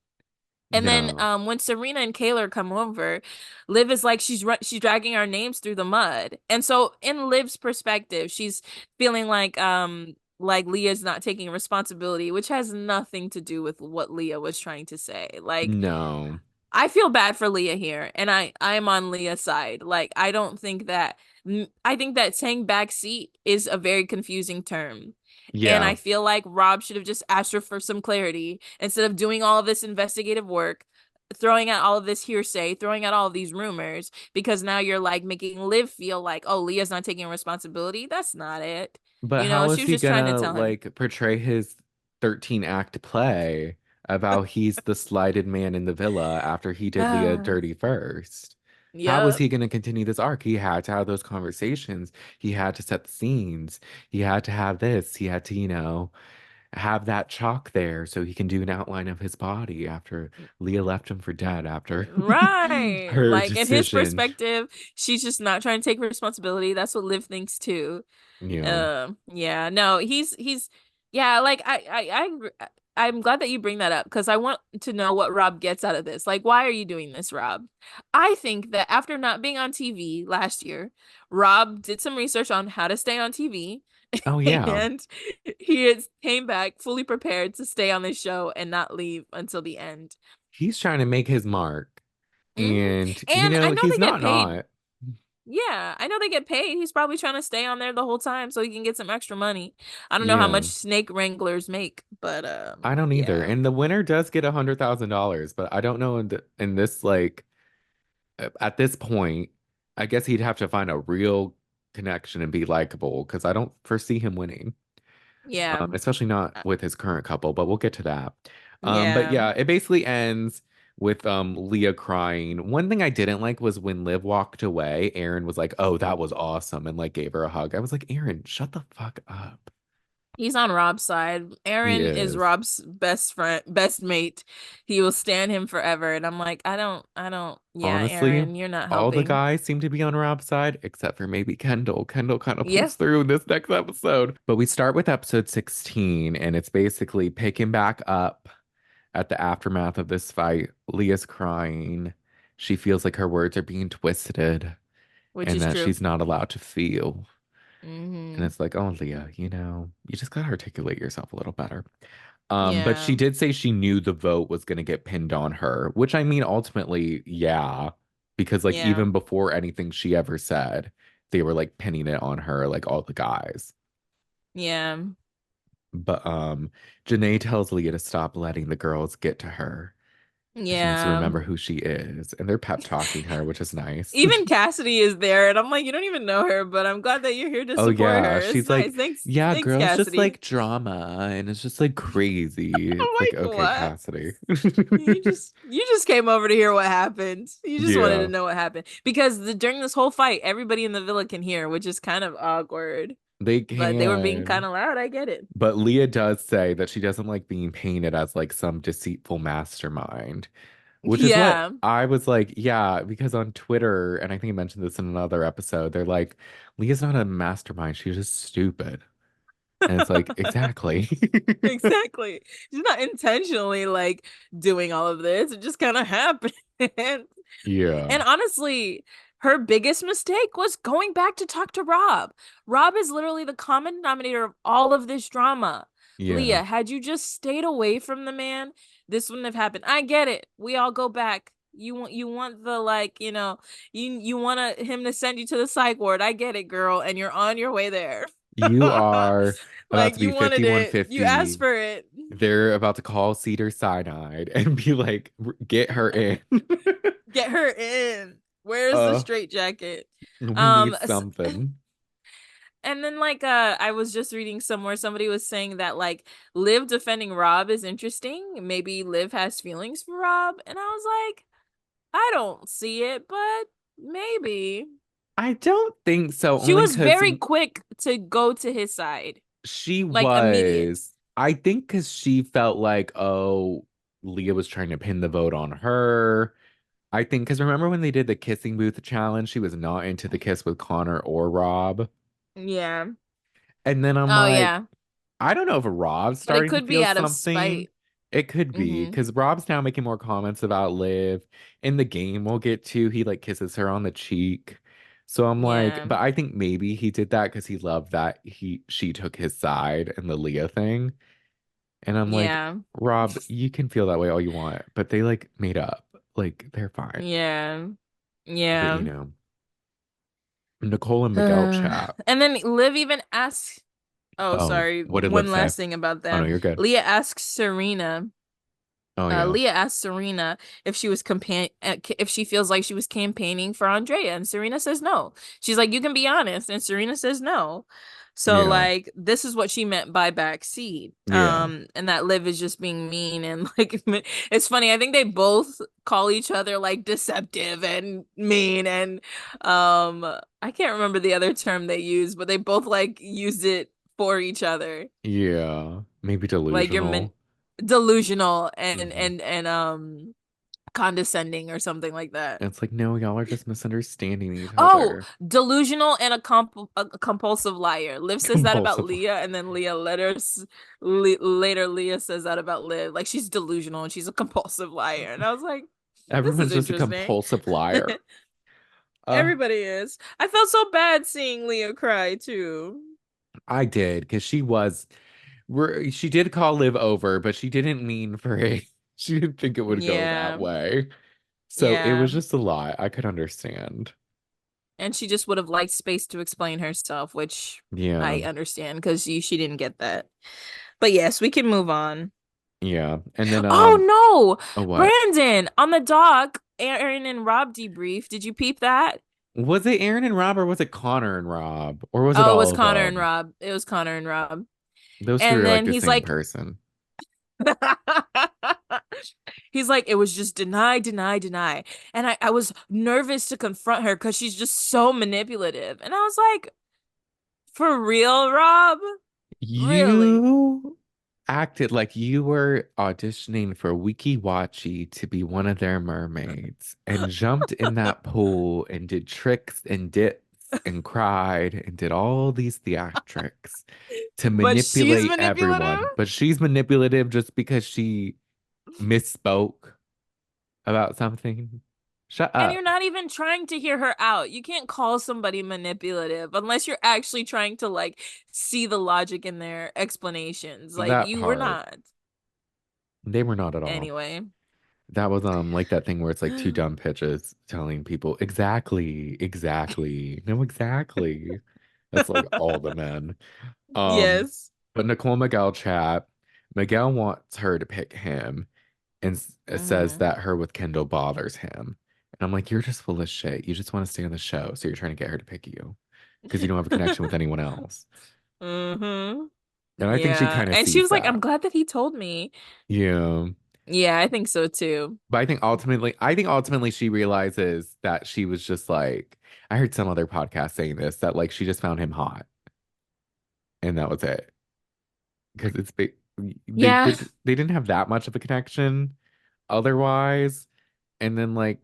And then
No.
when Serena and Kayla come over, Liv is like she's dragging our names through the mud. And so in Liv's perspective, she's feeling like Leah's not taking responsibility, which has nothing to do with what Leah was trying to say. Like
No.
I feel bad for Leah here, and I'm on Leah's side. Like I think that saying backseat is a very confusing term. And I
Yeah.
feel like Rob should have just asked her for some clarity instead of doing all of this investigative work, throwing out all of this hearsay, throwing out all of these rumors, because now you're like making Liv feel like, oh, Leah's not taking responsibility. That's not it.
But how
She
is
was
he
just trying to
gonna
tell him.
like portray his 13 act play about he's the slighted man in the villa after he did Leah dirty first? How is
Yep.
he gonna continue this arc? He had to have those conversations. He had to set the scenes. He had to have this. He had to, have that chalk there so he can do an outline of his body after Leah left him for dead after
Right.
her
Like in his
decision.
perspective, she's just not trying to take responsibility. That's what Liv thinks too.
Yeah.
Yeah, no, he's yeah, like I'm glad that you bring that up because I want to know what Rob gets out of this. Like, why are you doing this, Rob? I think that after not being on TV last year, Rob did some research on how to stay on TV
Oh yeah.
and came back fully prepared to stay on this show and not leave until the end.
He's trying to make his mark. And,
And I know
he's
they get
not
paid.
not.
Yeah, I know they get paid. He's probably trying to stay on there the whole time so he can get some extra money. I don't know how much
Yeah.
snake wranglers make, but
I don't either.
yeah.
And the winner does get $100,000, but I don't know in this like at this point, I guess he'd have to find a real connection and be likable because I don't foresee him winning.
Yeah.
Especially not
uh,
with his current couple, but we'll get to that. But
Yeah.
yeah, it basically ends with Leah crying. One thing I didn't like was when Liv walked away, Aaron was like, "Oh, that was awesome," and like gave her a hug. I was like, "Aaron, shut the fuck up."
He's on Rob's side.
He
Aaron is
is.
Rob's best friend, best mate. He will stand him forever. And I'm like, yeah,
Honestly,
Aaron, you're not
all the
helping.
guys seem to be on Rob's side, except for maybe Kendall. Kendall kind of
Yeah,
pulls through in this next episode. But we start with episode 16, and it's basically picking back up at the aftermath of this fight. Leah's crying. She feels like her words are being twisted
which
and
is
that
true.
she's not allowed to feel. And
Hmm.
it's like, oh, Leah, you just gotta articulate yourself a little better. But
Yeah.
she did say she knew the vote was gonna get pinned on her, which I mean, ultimately, yeah, because like
Yeah.
even before anything she ever said, they were like pinning it on her, like all the guys.
Yeah.
But Janae tells Leah to stop letting the girls get to her. She needs to
Yeah.
remember who she is. And they're pep talking her, which is nice.
Even Cassidy is there, and I'm like, you don't even know her, but I'm glad that you're here to
Oh
support
yeah.
her. It's
She's
nice.
like,
Thanks,
yeah,
thanks,
girls just
Cassidy.
like drama and it's just like crazy.
I'm
It's like,
like,
okay,
what?
Cassidy.
You just came over to hear what happened. You just wanted to
Yeah.
know what happened because during this whole fight, everybody in the villa can hear, which is kind of awkward.
They
But they were being kind
can.
of loud. I get it.
But Leah does say that she doesn't like being painted as like some deceitful mastermind, which is what
Yeah.
I was like, yeah, because on Twitter, and I think I mentioned this in another episode, they're like, Leah's not a mastermind, she's just stupid. And it's like, exactly.
Exactly. She's not intentionally like doing all of this. It just kind of happened.
Yeah.
And honestly, her biggest mistake was going back to talk to Rob. Rob is literally the common denominator of all of this drama.
Yeah.
Leah, had you just stayed away from the man, this wouldn't have happened. I get it. We all go back. You want the like, you want him to send you to the psych ward. I get it, girl, and you're on your way there.
You are about
Like
to be
you wanted it. You asked
5150.
for it.
They're about to call Cedar Cyanide and be like, get her in."
Get her in. Where's the
uh,
straight jacket?
we need
Um
something.
And then like I was just reading somewhere somebody was saying that like Liv defending Rob is interesting. Maybe Liv has feelings for Rob, and I was like, I don't see it, but maybe.
I don't think so,
She
only
was
because
very quick to go to his side.
she
Like immediate.
was. I think because she felt like, oh, Leah was trying to pin the vote on her. I think because remember when they did the kissing booth challenge, she was not into the kiss with Connor or Rob.
Yeah.
And then I'm
Oh
like,
yeah.
I don't know if Rob's
But it
starting to
could be
feel
out of
something.
spite.
It could be
Mm-hmm.
because Rob's now making more comments about Liv. In the game we'll get to, he like kisses her on the cheek. So I'm like,
Yeah.
but I think maybe he did that because he loved that she took his side in the Leah thing. And I'm like,
Yeah.
Rob, you can feel that way all you want, but they like made up. Like they're fine.
Yeah.
But
Yeah.
Nicole and Miguel chat.
And then Liv even asks, oh,
Oh,
sorry,
what did Liv
one
say?
last thing about
Oh no,
them.
you're good.
Leah asks Serena
Oh yeah.
Leah asked Serena if she was if she feels like she was campaigning for Andrea, and Serena says no. She's like, you can be honest, and Serena says no. So
Yeah.
like this is what she meant by backseat.
Yeah.
And that Liv is just being mean and like it's funny. I think they both call each other like deceptive and mean and I can't remember the other term they use, but they both like use it for each other.
Yeah. Maybe
Like
delusional.
delusional and
Hmm.
condescending or something like that.
It's like, no, y'all are just misunderstanding each
Oh,
other.
delusional and a compulsive liar. Liv says that about
Compulsive.
Leah, and then later Leah says that about Liv. Like she's delusional and she's a compulsive liar. And I was like, this is
Everyone's just a
interesting.
compulsive liar. Uh,
Everybody is. I felt so bad seeing Leah cry too.
I did because she did call Liv over, but she didn't mean for it. She didn't think it would go that
Yeah.
way. So it
Yeah.
was just a lot. I could understand.
And she just would have liked space to explain herself, which
Yeah.
I understand because she didn't get that. But yes, we can move on.
Yeah. And then
Oh no,
oh what?
Brandon on the dock, Aaron and Rob debrief. Did you peep that?
Was it Aaron and Rob or was it Connor and Rob? Or was it
Oh, it
all
was
of
Connor and
them?
Rob. It was Connor and Rob.
Those two
And
are like
then
the same person.
he's like, it was just deny, deny, deny. And I was nervous to confront her because she's just so manipulative. And I was like, for real, Rob? Really?
You acted like you were auditioning for Wiki Wachi to be one of their mermaids and jumped in that pool and did tricks and dips and cried and did all these theatrics to
But she's
manipulate
manipulative.
everyone. But she's manipulative just because she misspoke about something. Shut
And you're
up.
not even trying to hear her out. You can't call somebody manipulative unless you're actually trying to like see the logic in their explanations. Like
That
you were
part.
not.
They were not at all.
Anyway.
That was like that thing where it's like two dumb pitches telling people exactly, exactly, no, exactly. That's like all the men. Um,
Yes.
but Nicole Miguel chat, Miguel wants her to pick him, and says
Hmm.
that her with Kendall bothers him. And I'm like, you're just full of shit. You just want to stay on the show, so you're trying to get her to pick you because you don't have a connection with anyone else.
Hmm.
And I think she
Yeah.
kind of
And she
sees
was like, I'm
that.
glad that he told me.
Yeah.
Yeah, I think so too.
But I think ultimately she realizes that she was just like, I heard some other podcast saying this, that like she just found him hot and that was it. Because
Yeah.
they didn't have that much of a connection otherwise. And then like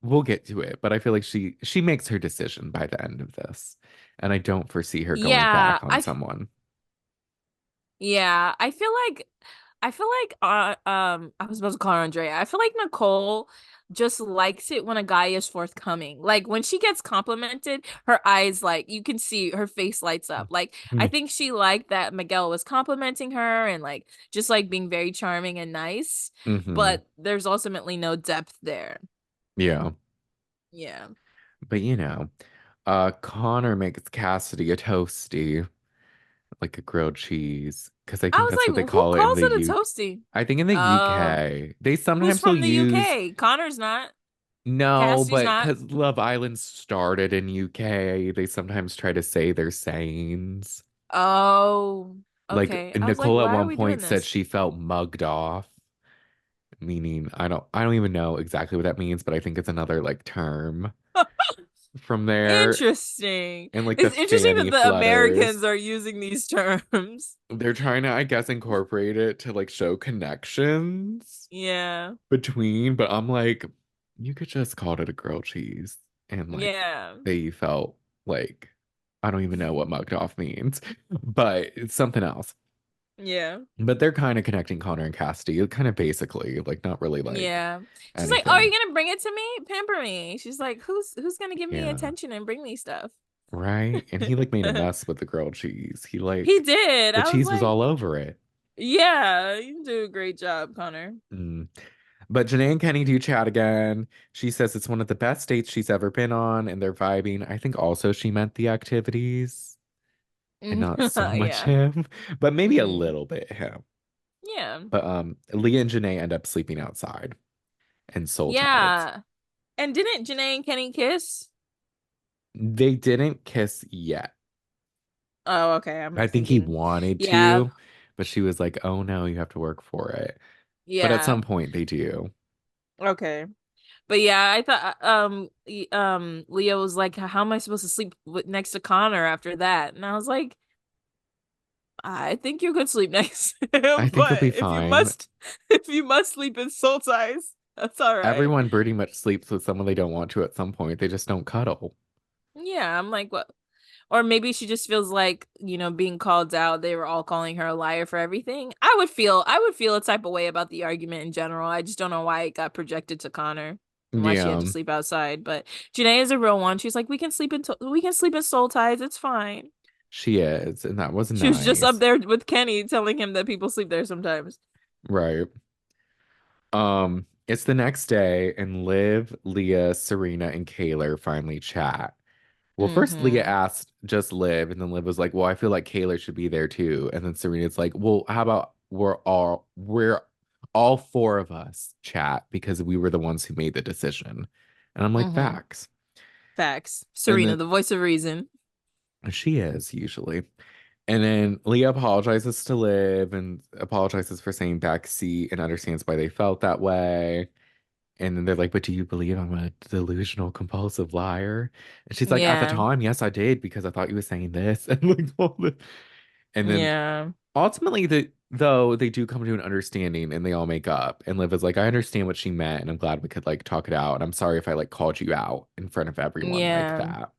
we'll get to it, but I feel like she makes her decision by the end of this. And I don't foresee her going
Yeah.
back on someone.
Yeah, I was supposed to call her Andrea. I feel like Nicole just likes it when a guy is forthcoming. Like when she gets complimented, her eyes like you can see her face lights up. Like I think she liked that Miguel was complimenting her and like just like being very charming and nice,
Hmm.
but there's ultimately no depth there.
Yeah.
Yeah.
But Connor makes Cassidy a toasty, like a grilled cheese, because I
I
think
was
that's what
like,
they
well, who
call it in
calls
the
it a
U.
toasty?
I think in the
Oh,
UK, they
who's
sometimes will
from the
use
UK? Connor's not.
no,
Cassidy's
but
not.
because Love Island started in UK, they sometimes try to say their sayings.
Oh,
Like
okay. I was like,
Nicole at
why are
one
we
point
doing
said
this?
she felt mugged off, meaning I don't even know exactly what that means, but I think it's another like term from there.
Interesting.
And like the
It's interesting that
fanny
the
flutters.
Americans are using these terms.
They're trying to, I guess, incorporate it to like show connections
Yeah.
between, but I'm like, you could just call it a grilled cheese and like
Yeah.
they felt like I don't even know what mugged off means, but it's something else.
Yeah.
But they're kind of connecting Connor and Cassidy, kind of basically, like not really like
Yeah. She's like, "Oh, are you
anything.
gonna bring it to me? Pamper me." She's like, "Who's gonna give me
Yeah,
attention and bring me stuff?"
right. And he like made a mess with the grilled cheese. He
He
like
did.
the
I was
cheese was
like,
all over it.
"Yeah, you do a great job, Connor."
Mm. But Janae and Kenny do chat again. She says it's one of the best dates she's ever been on, and they're vibing. I think also she meant the activities and not so much
Yeah.
him, but maybe a
Hmm.
little bit him.
Yeah.
But Leah and Janae end up sleeping outside in Soul Tides.
Yeah. And didn't Janae and Kenny kiss?
They didn't kiss yet.
Oh, okay. I'm
I think he
thinking,
wanted
yeah,
to, but she was like, "Oh no, you have to work for it." But at
yeah.
some point they do.
Okay. But yeah, I thought Leo was like, "How am I supposed to sleep next to Connor after that?" And I was like, "I think you could sleep next to
I
him,
think you'll
but
be fine.
if you must sleep in soul ties, that's all right."
Everyone pretty much sleeps with someone they don't want to at some point. They just don't cuddle.
Yeah, I'm like, what? Or maybe she just feels like, being called out, they were all calling her a liar for everything. I would feel a type of way about the argument in general. I just don't know why it got projected to Connor and why she had to
Yeah.
sleep outside. But Janae is a real one. She's like, we can sleep in soul ties. It's fine.
She is, and that was
She was just up
nice.
there with Kenny telling him that people sleep there sometimes.
Right. It's the next day, and Liv, Leah, Serena, and Kaylor finally chat. Well, first Leah
Mm-hmm.
asked just Liv, and then Liv was like, "Well, I feel like Kaylor should be there too." And then Serena's like, "Well, how about we're all four of us chat because we were the ones who made the decision." And I'm like,
Mm-hmm.
"Facts."
Facts.
And
Serena,
then
the voice of reason.
she is usually. And then Leah apologizes to Liv and apologizes for saying backseat and understands why they felt that way. And then they're like, but do you believe I'm a delusional compulsive liar? And she's like, at the
Yeah.
time, yes, I did because I thought you were saying this. And like and then
Yeah.
ultimately though they do come to an understanding and they all make up. And Liv is like, I understand what she meant and I'm glad we could like talk it out. And I'm sorry if I like called you out in front of everyone like
Yeah.
that.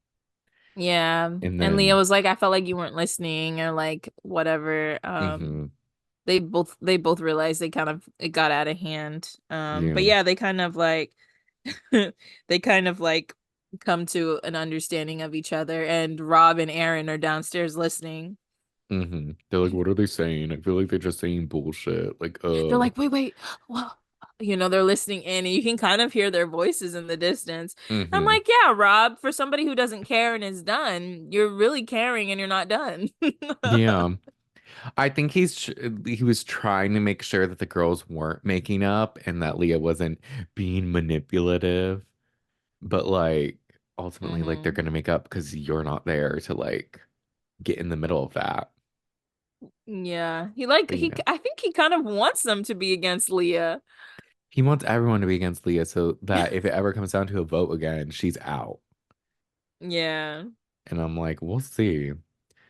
Yeah.
And
And Leah
then
was like, I felt like you weren't listening or like whatever.
hmm
They both realized they kind of it got out of hand. But
yeah.
yeah, they kind of like they kind of like come to an understanding of each other and Rob and Aaron are downstairs listening.
They're like, what are they saying? I feel like they're just saying bullshit. Like,
They're like, wait, well, they're listening in and you can kind of hear their voices in the distance. I'm
hmm
like, yeah, Rob, for somebody who doesn't care and is done, you're really caring and you're not done.
Yeah. I think he was trying to make sure that the girls weren't making up and that Leah wasn't being manipulative. But like ultimately, like they're
Hmm.
gonna make up because you're not there to like get in the middle of that.
Yeah.
But you know,
I think he kind of wants them to be against Leah.
he wants everyone to be against Leah so that if it ever comes down to a vote again, she's out.
Yeah.
And I'm like, we'll see.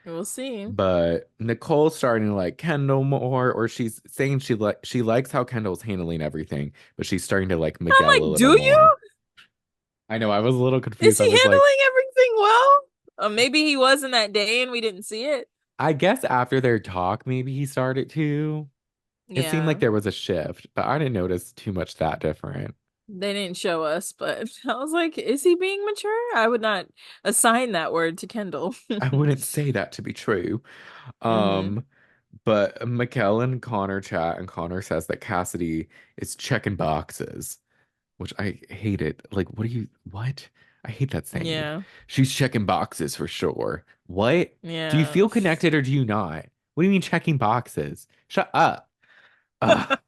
We'll see.
But Nicole's starting to like Kendall more, or she's saying she likes how Kendall's handling everything, but she's starting to like Miguel
I'm
a
like, do
little more.
you?
I know I was a little
Is
confused. I
he
was like,
handling everything well? Maybe he was in that day and we didn't see it.
I guess after their talk, maybe he started to. It seemed like
Yeah.
there was a shift, but I didn't notice too much that different.
They didn't show us, but I was like, is he being mature? I would not assign that word to Kendall.
I wouldn't say that to be true.
Hmm.
Um, but Mikkel and Connor chat, and Connor says that Cassidy is checking boxes, which I hate it. Like, what? I hate that saying.
Yeah.
She's checking boxes for sure. What? Do you
Yeah.
feel connected or do you not? What do you mean checking boxes? Shut up. Ugh.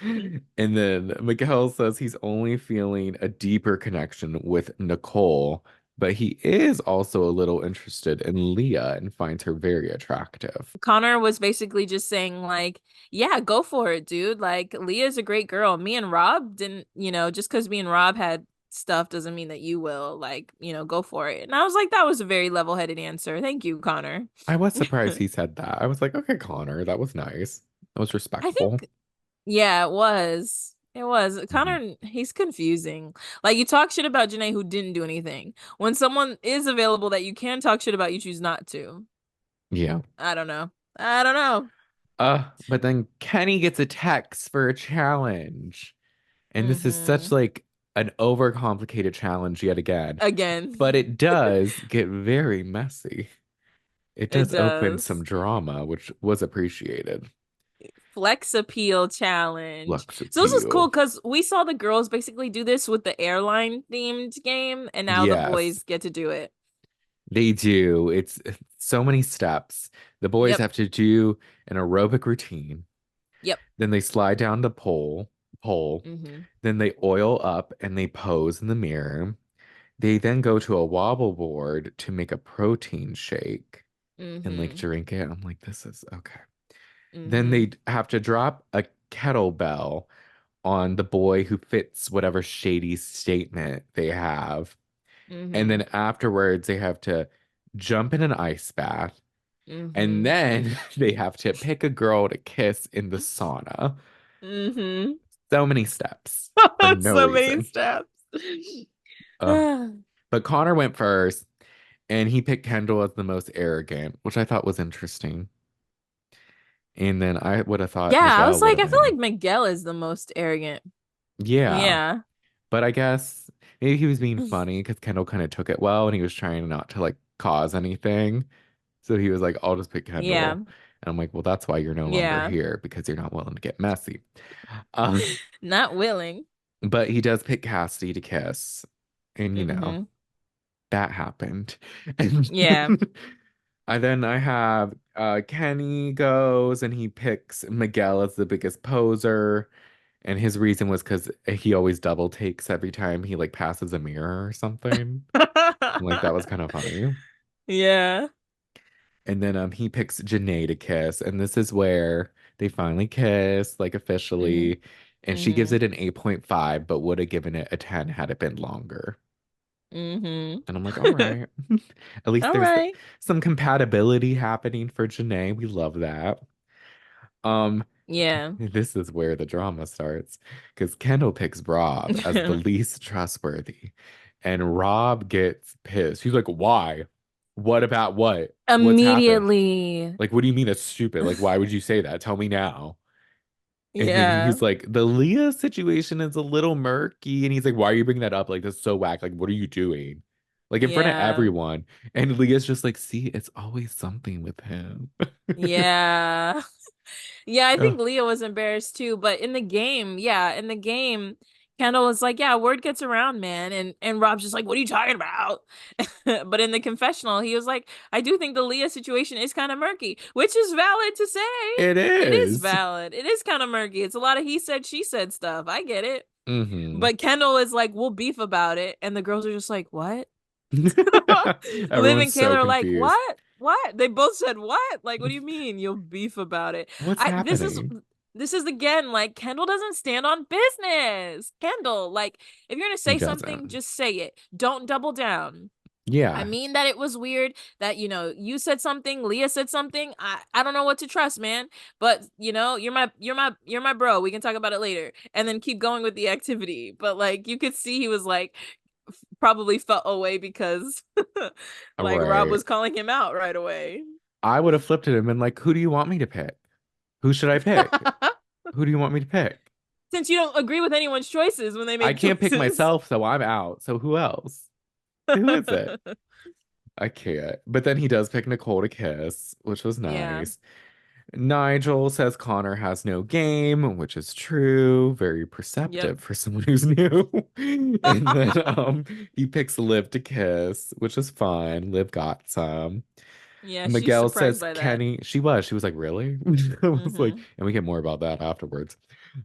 And then Miguel says he's only feeling a deeper connection with Nicole, but he is also a little interested in Leah and finds her very attractive.
Connor was basically just saying like, yeah, go for it, dude. Like Leah's a great girl. Me and Rob didn't, just because me and Rob had stuff doesn't mean that you will. Like, go for it. And I was like, that was a very level-headed answer. Thank you, Connor.
I was surprised he said that. I was like, okay, Connor, that was nice. That was
I
respectful.
think, yeah, it was. It was.
Mhm.
Connor, he's confusing. Like you talk shit about Janae who didn't do anything. When someone is available that you can talk shit about, you choose not to.
Yeah.
I don't know. I don't know.
But then Kenny gets a text for a challenge. And this is such
Hmm.
like an overcomplicated challenge yet again.
Again,
But it does get very messy. It
it
does open some
does.
drama, which was appreciated.
Flex appeal challenge.
Lux
So this was cool
appeal.
because we saw the girls basically do this with the airline themed game, and now the
Yes,
boys get to do it.
they do. It's so many steps. The boys
Yep.
have to do an aerobic routine.
Yep.
Then they slide down the pole.
Hmm.
Then they oil up and they pose in the mirror. They then go to a wobble board to make a protein shake and like
Hmm.
drink it. I'm like, this is okay. Then
Hmm.
they have to drop a kettlebell on the boy who fits whatever shady statement they have. And then
Hmm.
afterwards, they have to jump in an ice bath. And
Hmm.
then they have to pick a girl to kiss in the sauna.
Hmm.
So many steps for no
So many
reason.
steps.
Ugh. But Connor went first, and he picked Kendall as the most arrogant, which I thought was interesting. And then I would have thought
Yeah, I
Miguel
was
would
like,
have
I feel
been.
like Miguel is the most arrogant.
Yeah.
Yeah.
But I guess maybe he was being funny because Kendall kind of took it well and he was trying not to like cause anything. So he was like, I'll just pick
Yeah.
Kendall. And I'm like, well, that's why you're no longer
Yeah.
here because you're not willing to get messy. Um,
Not willing.
but he does pick Cassidy to kiss. And
Hmm.
that happened. And
Yeah.
I have Kenny goes and he picks Miguel as the biggest poser. And his reason was because he always double takes every time he like passes a mirror or something. Like that was kind of funny.
Yeah.
And then he picks Janae to kiss, and this is where they finally kiss, like
Hmm.
officially. And she gives
Hmm.
it an 8.5, but would have given it a 10 had it been longer.
Hmm.
And I'm like, all right. At least
All
there's
right.
some compatibility happening for Janae. We love that. Um,
Yeah.
this is where the drama starts because Kendall picks Rob as the least trustworthy, and Rob gets pissed. He's like, "Why? What about what? What's happened?
Immediately.
Like, what do you mean it's stupid? Like, why would you say that? Tell me now." And then
Yeah.
he's like, "The Leah situation is a little murky," and he's like, "Why are you bringing that up? Like, that's so whack. Like, what are you doing?" Like in front of
Yeah.
everyone. And Leah's just like, "See, it's always something with him."
Yeah. Yeah, I
Ugh.
think Leah was embarrassed too, but in the game, yeah, in the game, Kendall was like, yeah, word gets around, man. And Rob's just like, what are you talking about? But in the confessional, he was like, I do think the Leah situation is kind of murky, which is valid to say.
It
It is
is.
valid. It is kind of murky. It's a lot of he said, she said stuff. I get it.
Hmm.
But Kendall is like, we'll beef about it. And the girls are just like, what? Liv
Everyone's
and
so
Kayla are like,
confused.
what? What? They both said what? Like, what do you mean you'll beef about it?
What's
I
happening?
this is again like Kendall doesn't stand on business. Kendall, like, if you're gonna
He
say something,
doesn't.
just say it. Don't double down. I
Yeah,
mean that it was weird that you said something, Leah said something. I don't know what to trust, man. But you're my bro. We can talk about it later. And then keep going with the activity. But like you could see he was like probably felt away because like Rob
right.
was calling him out right away.
I would have flipped it and been like, who do you want me to pick? Who should I pick? Who do you want me to pick?
Since you don't agree with anyone's choices when they
I
make
can't pick
choices.
myself, so I'm out. So who else? Who is it? I can't. But then he does pick Nicole to kiss, which was
Yeah.
nice. Nigel says Connor has no game, which is true. Very
Yep.
perceptive for someone who's new. And then he picks Liv to kiss, which is fine. Liv got some.
Yeah, she's
Miguel
surprised
says
by that.
Kenny. She was like, really? I was like,
Mm-hmm.
and we get more about that afterwards.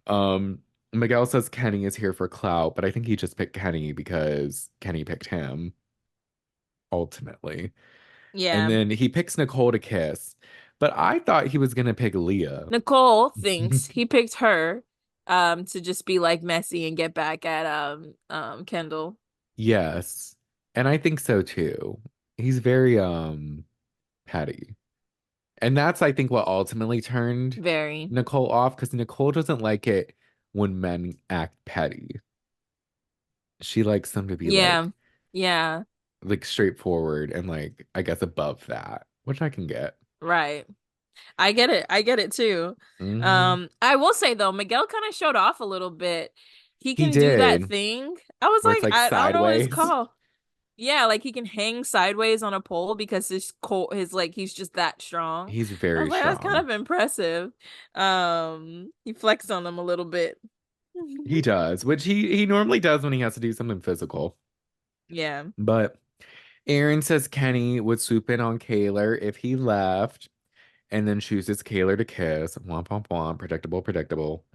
Um, Miguel says Kenny is here for clout, but I think he just picked Kenny because Kenny picked him ultimately. And
Yeah.
then he picks Nicole to kiss. But I thought he was gonna pick Leah.
Nicole thinks he picked her to just be like messy and get back at Kendall.
Yes. And I think so too. He's very petty. And that's I think what ultimately turned
Very.
Nicole off because Nicole doesn't like it when men act petty. She likes them to be
Yeah. Yeah.
like straightforward and like I guess above that, which I can get.
Right. I get it. I get it too.
Hmm.
I will say though, Miguel kind of showed off a little bit. He
He
can do that
did,
thing. I was
where it's
like,
like
I don't know what it's
sideways.
called. Yeah, like he can hang sideways on a pole because his like he's just that strong.
He's
I
very
was like, that's kind
strong.
of impressive. He flexed on them a little bit.
He does, which he normally does when he has to do something physical.
Yeah.
But Aaron says Kenny would swoop in on Kaylor if he left and then chooses Kaylor to kiss. Womp womp womp. Predictable, predictable.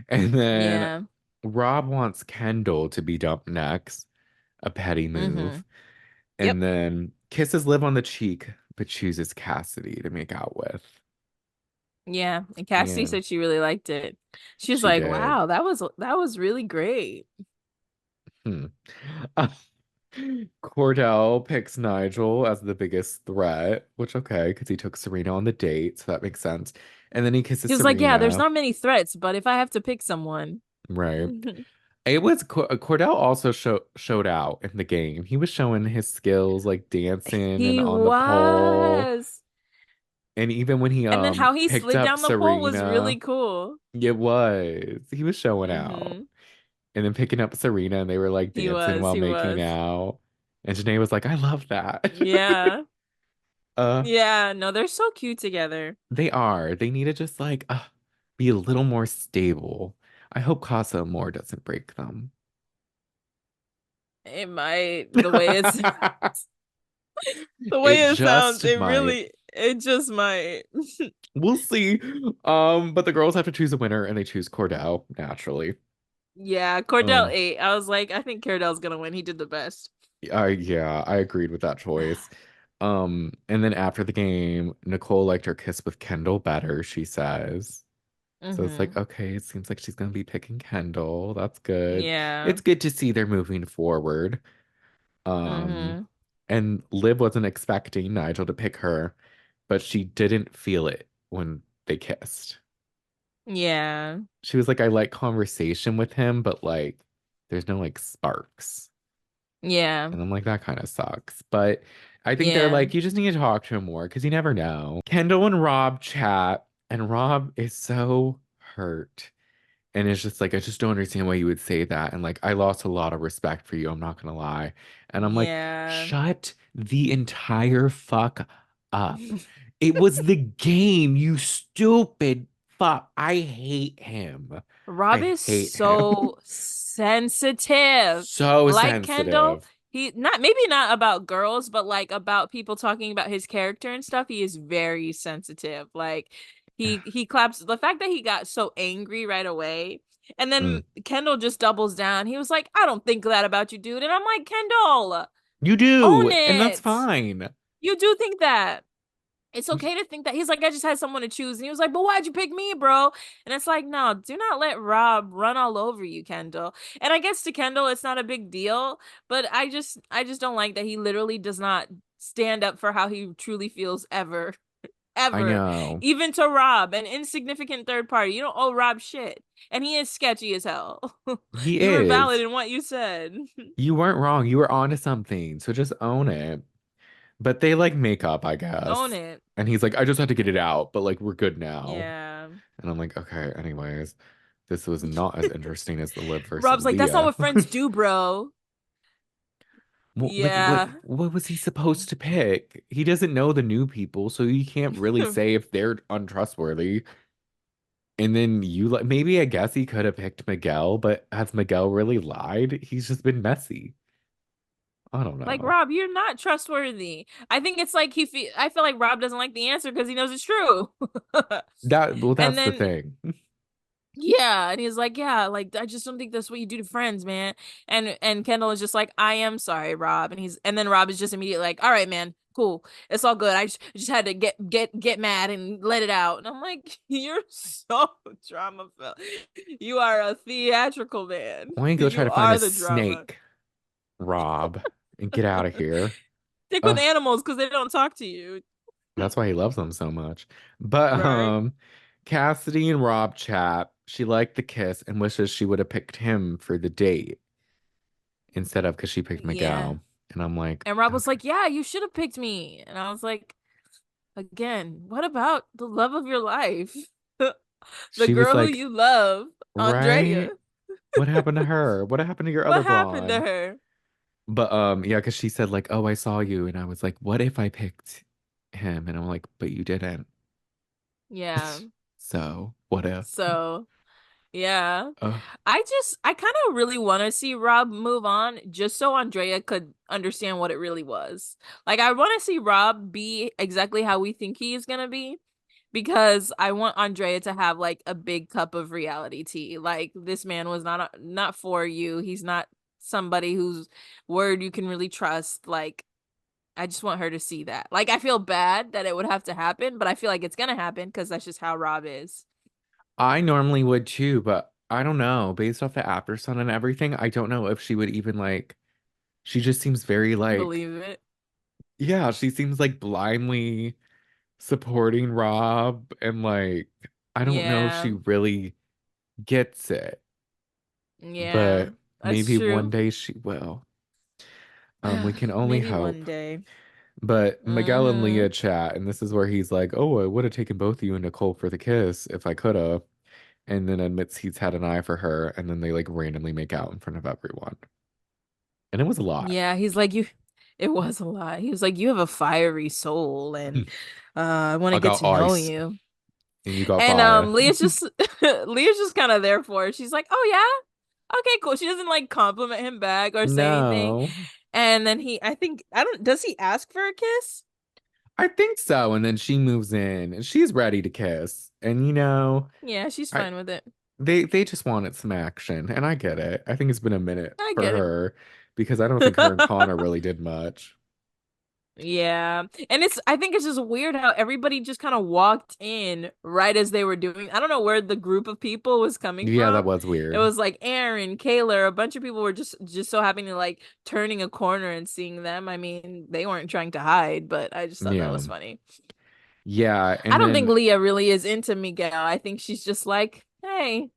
And then
Yeah.
Rob wants Kendall to be dumped next. A petty
Mm-hmm.
move.
Yep.
And then kisses Liv on the cheek, but chooses Cassidy to make out with.
Yeah. And Cassidy
Yeah,
said she really liked it. She was
she
like,
did.
wow, that was really great.
Hmm. Cordell picks Nigel as the biggest threat, which okay, because he took Serena on the date, so that makes sense. And then he kisses
He was like, yeah, there's
Serena,
not many threats, but if I have to pick someone.
right? Cordell also showed out in the game. He was showing his skills like dancing and
He
on the pole.
was.
And even when he
And then how he
picked
slid
up
down the pole was really
Serena,
cool.
he was showing out.
Mm-hmm.
And then picking up Serena and they were like
He
dancing
was.
while
He
making
was.
out. And Janae was like, I love that.
Yeah.
uh
Yeah. No, they're so cute together.
they are. They need to just like be a little more stable. I hope Casa Amor doesn't break them.
It might the
It
way it sounds,
just
it
might.
really it just might.
We'll see. But the girls have to choose a winner and they choose Cordell, naturally.
Yeah, Cordell
Um,
8. I was like, I think Cordell's gonna win. He did the best.
yeah, I agreed with that choice. And then after the game, Nicole liked her kiss with Kendall better, she says. So it's like,
Mm-hmm.
okay, it seems like she's gonna be picking Kendall. That's good.
Yeah.
It's good to see they're moving forward. Um,
Mm-hmm.
and Liv wasn't expecting Nigel to pick her, but she didn't feel it when they kissed.
Yeah.
She was like, I like conversation with him, but like there's no like sparks.
Yeah.
And I'm like, that kind of sucks. But I think they're
Yeah.
like, you just need to talk to him more because you never know. Kendall and Rob chat, and Rob is so hurt. And it's just like, I just don't understand why you would say that. And like, I lost a lot of respect for you. I'm not gonna lie. And I'm like,
Yeah.
shut the entire fuck up. It was the game, you stupid fuck. I hate him.
Rob
I
is
hate him.
sensitive.
So
Like Kendall,
sensitive.
he not maybe not about girls, but like about people talking about his character and stuff. He is very sensitive. Like he claps the fact that he got so angry right away. And
Mm.
then Kendall just doubles down. He was like, I don't think that about you, dude. And I'm like, Kendall,
You
own
do, and that's
it.
fine.
You do think that. It's okay to think that. He's like, I just had someone to choose. And he was like, but why'd you pick me, bro? And it's like, no, do not let Rob run all over you, Kendall. And I guess to Kendall, it's not a big deal, but I just don't like that he literally does not stand up for how he truly feels ever.
I
Ever.
know.
Even to Rob, an insignificant third party. You don't owe Rob shit. And he is sketchy as hell.
He
You were valid
is.
in what you said.
You weren't wrong. You were onto something. So just own it. But they like make up, I
Own
guess.
it.
And he's like, I just had to get it out, but like we're good now.
Yeah.
And I'm like, okay, anyways, this was not as interesting as the Liv versus
Rob's like, that's not
Leah.
what friends do, bro.
Like what
Yeah.
what was he supposed to pick? He doesn't know the new people, so you can't really say if they're untrustworthy. And then you like maybe I guess he could have picked Miguel, but has Miguel really lied? He's just been messy. I don't
Like,
know.
Rob, you're not trustworthy. I think it's like I feel like Rob doesn't like the answer because he knows it's true. And
That's the
then
thing.
yeah, and he's like, yeah, like I just don't think that's what you do to friends, man. And Kendall is just like, I am sorry, Rob. And then Rob is just immediately like, all right, man, cool. It's all good. I just had to get mad and let it out. And I'm like, you're so drama filled. You are a theatrical man.
Why don't you go try
You
to find a
are the drama.
snake, Rob, and get out of here?
Stick with
Ugh,
animals because they don't talk to you.
that's why he loves them so much. But
Right?
Cassidy and Rob chat. She liked the kiss and wishes she would have picked him for the date instead of because she picked
Yeah.
Miguel. And I'm like,
And Rob was
okay.
like, yeah, you should have picked me. And I was like, again, what about the love of your life? The
She was
girl who
like,
you love, Andrea.
right? What happened to her? What happened to your other
What happened to
blonde?
her?
But yeah, because she said like, "Oh, I saw you," and I was like, "What if I picked him?" And I'm like, "But you didn't."
Yeah.
So what if?
So, yeah.
Ugh.
I kind of really want to see Rob move on just so Andrea could understand what it really was. Like, I want to see Rob be exactly how we think he is going to be because I want Andrea to have like a big cup of reality tea. Like, this man was not for you. He's not somebody whose word you can really trust. Like, I just want her to see that. Like, I feel bad that it would have to happen, but I feel like it's going to happen because that's just how Rob is.
I normally would too, but I don't know. Based off the AfterSun and everything, I don't know if she would even like. She just seems very like,
Believe it.
yeah, she seems like blindly supporting Rob, and like, I don't know if
Yeah.
she really gets it,
Yeah,
but
that's
maybe one
true.
day she will. We can only
Maybe
hope.
one day.
But Miguel and
Mm-hmm.
Leah chat, and this is where he's like, "Oh, I would have taken both of you and Nicole for the kiss if I could have," and then admits he's had an eye for her, and then they like randomly make out in front of everyone, and it was a lot.
Yeah, he's like you. It was a lot. He was like, you have a fiery soul, and I want to
I
get
got
to know
ice,
you.
and you got
And
fire.
Leah's just Leah's just kind of there for it. She's like, oh yeah, okay, cool. She doesn't like compliment him back or say anything.
No,
And then I think I don't. Does he ask for a kiss?
I think so. And then she moves in, and she's ready to kiss, and
Yeah, she's
I
fine with it.
they just wanted some action, and I get it. I think it's been a minute
I
for
get
her because I don't think her and Connor really did much.
Yeah. And I think it's just weird how everybody just kind of walked in right as they were doing. I don't know where the group of people was coming
Yeah, that
from.
was
It
weird.
was like Aaron, Kayla, a bunch of people were just so happy to like turning a corner and seeing them. I mean, they weren't trying to hide, but I just thought that
Yeah.
was funny.
Yeah,
I
and
don't think
then
Leah really is into Miguel. I think she's just like, hey,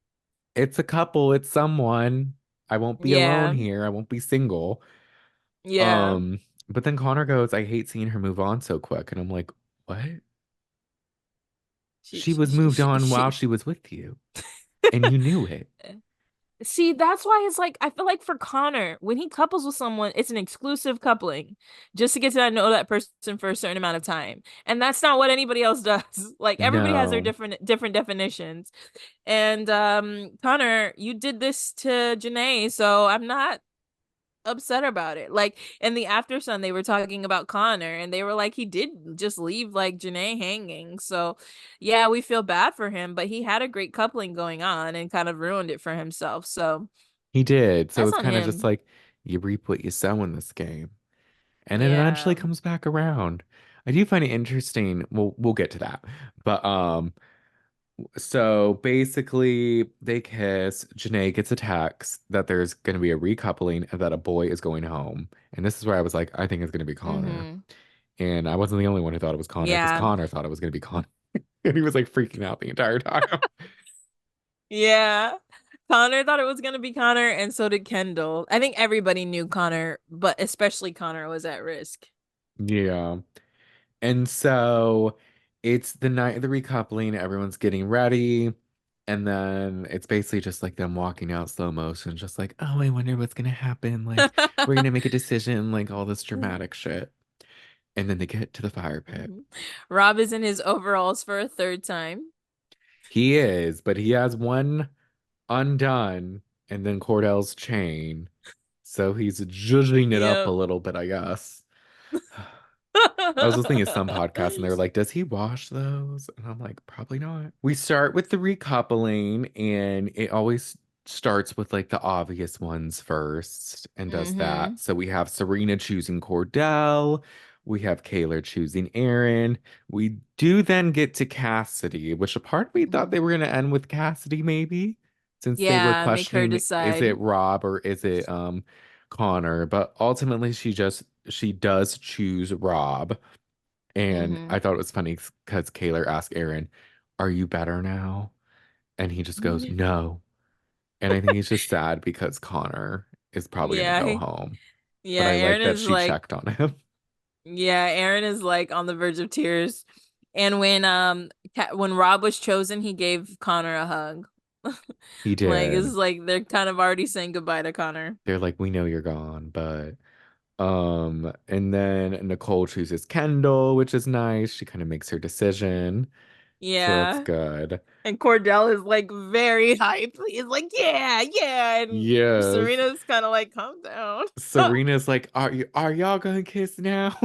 it's a couple, it's someone. I won't be alone
yeah,
here. I won't be single.
yeah.
Um, but then Connor goes, I hate seeing her move on so quick. And I'm like, what?
She
She
she
was
she,
moved
she,
on while
she
she was with you, and you knew it.
See, that's why it's like I feel like for Connor, when he couples with someone, it's an exclusive coupling just to get to know that person for a certain amount of time. And that's not what anybody else does. Like everybody has their
No,
different definitions. And Connor, you did this to Janae, so I'm not upset about it. Like in the AfterSun, they were talking about Connor and they were like, he did just leave like Janae hanging. So yeah, we feel bad for him, but he had a great coupling going on and kind of ruined it for himself. So
he did. So
that's
it's
on
kind of just
him.
like you reap what you sow in this game. And it eventually
Yeah.
comes back around. I do find it interesting. We'll get to that. But so basically they kiss. Janae gets a text that there's gonna be a recoupling and that a boy is going home. And this is where I was like, I think it's gonna be Connor.
Mm-hmm.
And I wasn't the only one who thought it was Connor because
Yeah.
Connor thought it was gonna be Connor. And he was like freaking out the entire time.
Yeah. Connor thought it was gonna be Connor, and so did Kendall. I think everybody knew Connor, but especially Connor was at risk.
Yeah. And so it's the night of the recoupling, everyone's getting ready. And then it's basically just like them walking out slow motion, just like, oh, I wonder what's gonna happen. Like, we're gonna make a decision, like all this dramatic shit. And then they get to the fire pit.
Mhm. Rob is in his overalls for a third time.
He is, but he has one undone and then Cordell's chain. So he's zhuzhing it up a
Yep.
little bit, I guess. I was listening to some podcast and they were like, does he wash those? And I'm like, probably not. We start with the recoupling and it always starts with like the obvious ones first and does
Mm-hmm.
that. So we have Serena choosing Cordell. We have Kayla choosing Aaron. We do then get to Cassidy, which a part of me thought they were going to end with Cassidy maybe, since they were
Yeah, make her
questioning, is
decide.
it Rob or is it Connor? But ultimately she does choose Rob. And
Mm-hmm.
I thought it was funny because Kaylor asked Aaron, are you better now? And he just goes, no. And I think he's just sad because Connor is probably going to
Yeah,
go home. But
yeah,
I like
Aaron
that
is
she
like,
checked on him.
yeah, Aaron is like on the verge of tears. And when Rob was chosen, he gave Connor a hug.
He
Like it's
did.
like they're kind of already saying goodbye to Connor.
They're like, we know you're gone, but and then Nicole chooses Kendall, which is nice. She kind of makes her decision. So that's
Yeah.
good.
And Cordell is like very hyped. He's like, yeah, yeah. And
Yes.
Serena's kind of like, calm down.
Serena's like, are y'all gonna kiss now?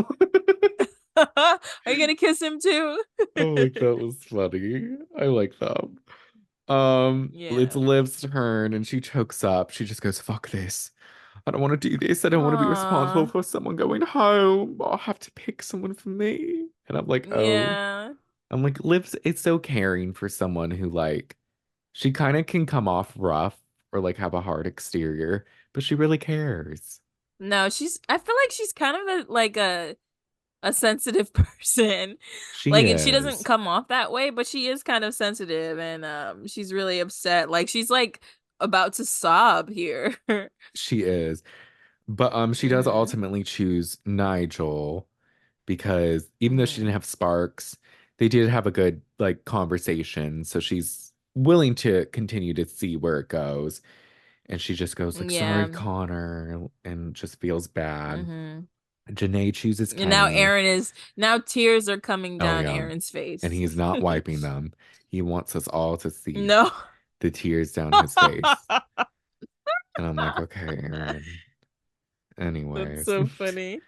Are you gonna kiss him too?
Oh, like that was funny. I like that. It's
Yeah.
Liv's turn and she chokes up. She just goes, fuck this. I don't want to do this. I don't want to be responsible
Aw.
for someone going home. I'll have to pick someone for me. And I'm like, oh.
Yeah.
I'm like, Liv's it's so caring for someone who like she kind of can come off rough or like have a hard exterior, but she really cares.
No, I feel like she's kind of like a sensitive person.
She
Like, and she doesn't
is.
come off that way, but she is kind of sensitive and she's really upset. Like she's like about to sob here.
She is. But she does
Hmm.
ultimately choose Nigel because even though she didn't
Hmm.
have sparks, they did have a good like conversation. So she's willing to continue to see where it goes. And she just goes like, sorry,
Yeah.
Connor, and just feels bad.
Hmm.
Janae chooses
And now
Kenny.
now tears are coming
Oh
down
yeah.
Aaron's
And
face.
he's not wiping them. He wants us all to see
No.
the tears down his face. And I'm like, okay, Aaron.
That's
Anyways.
so funny.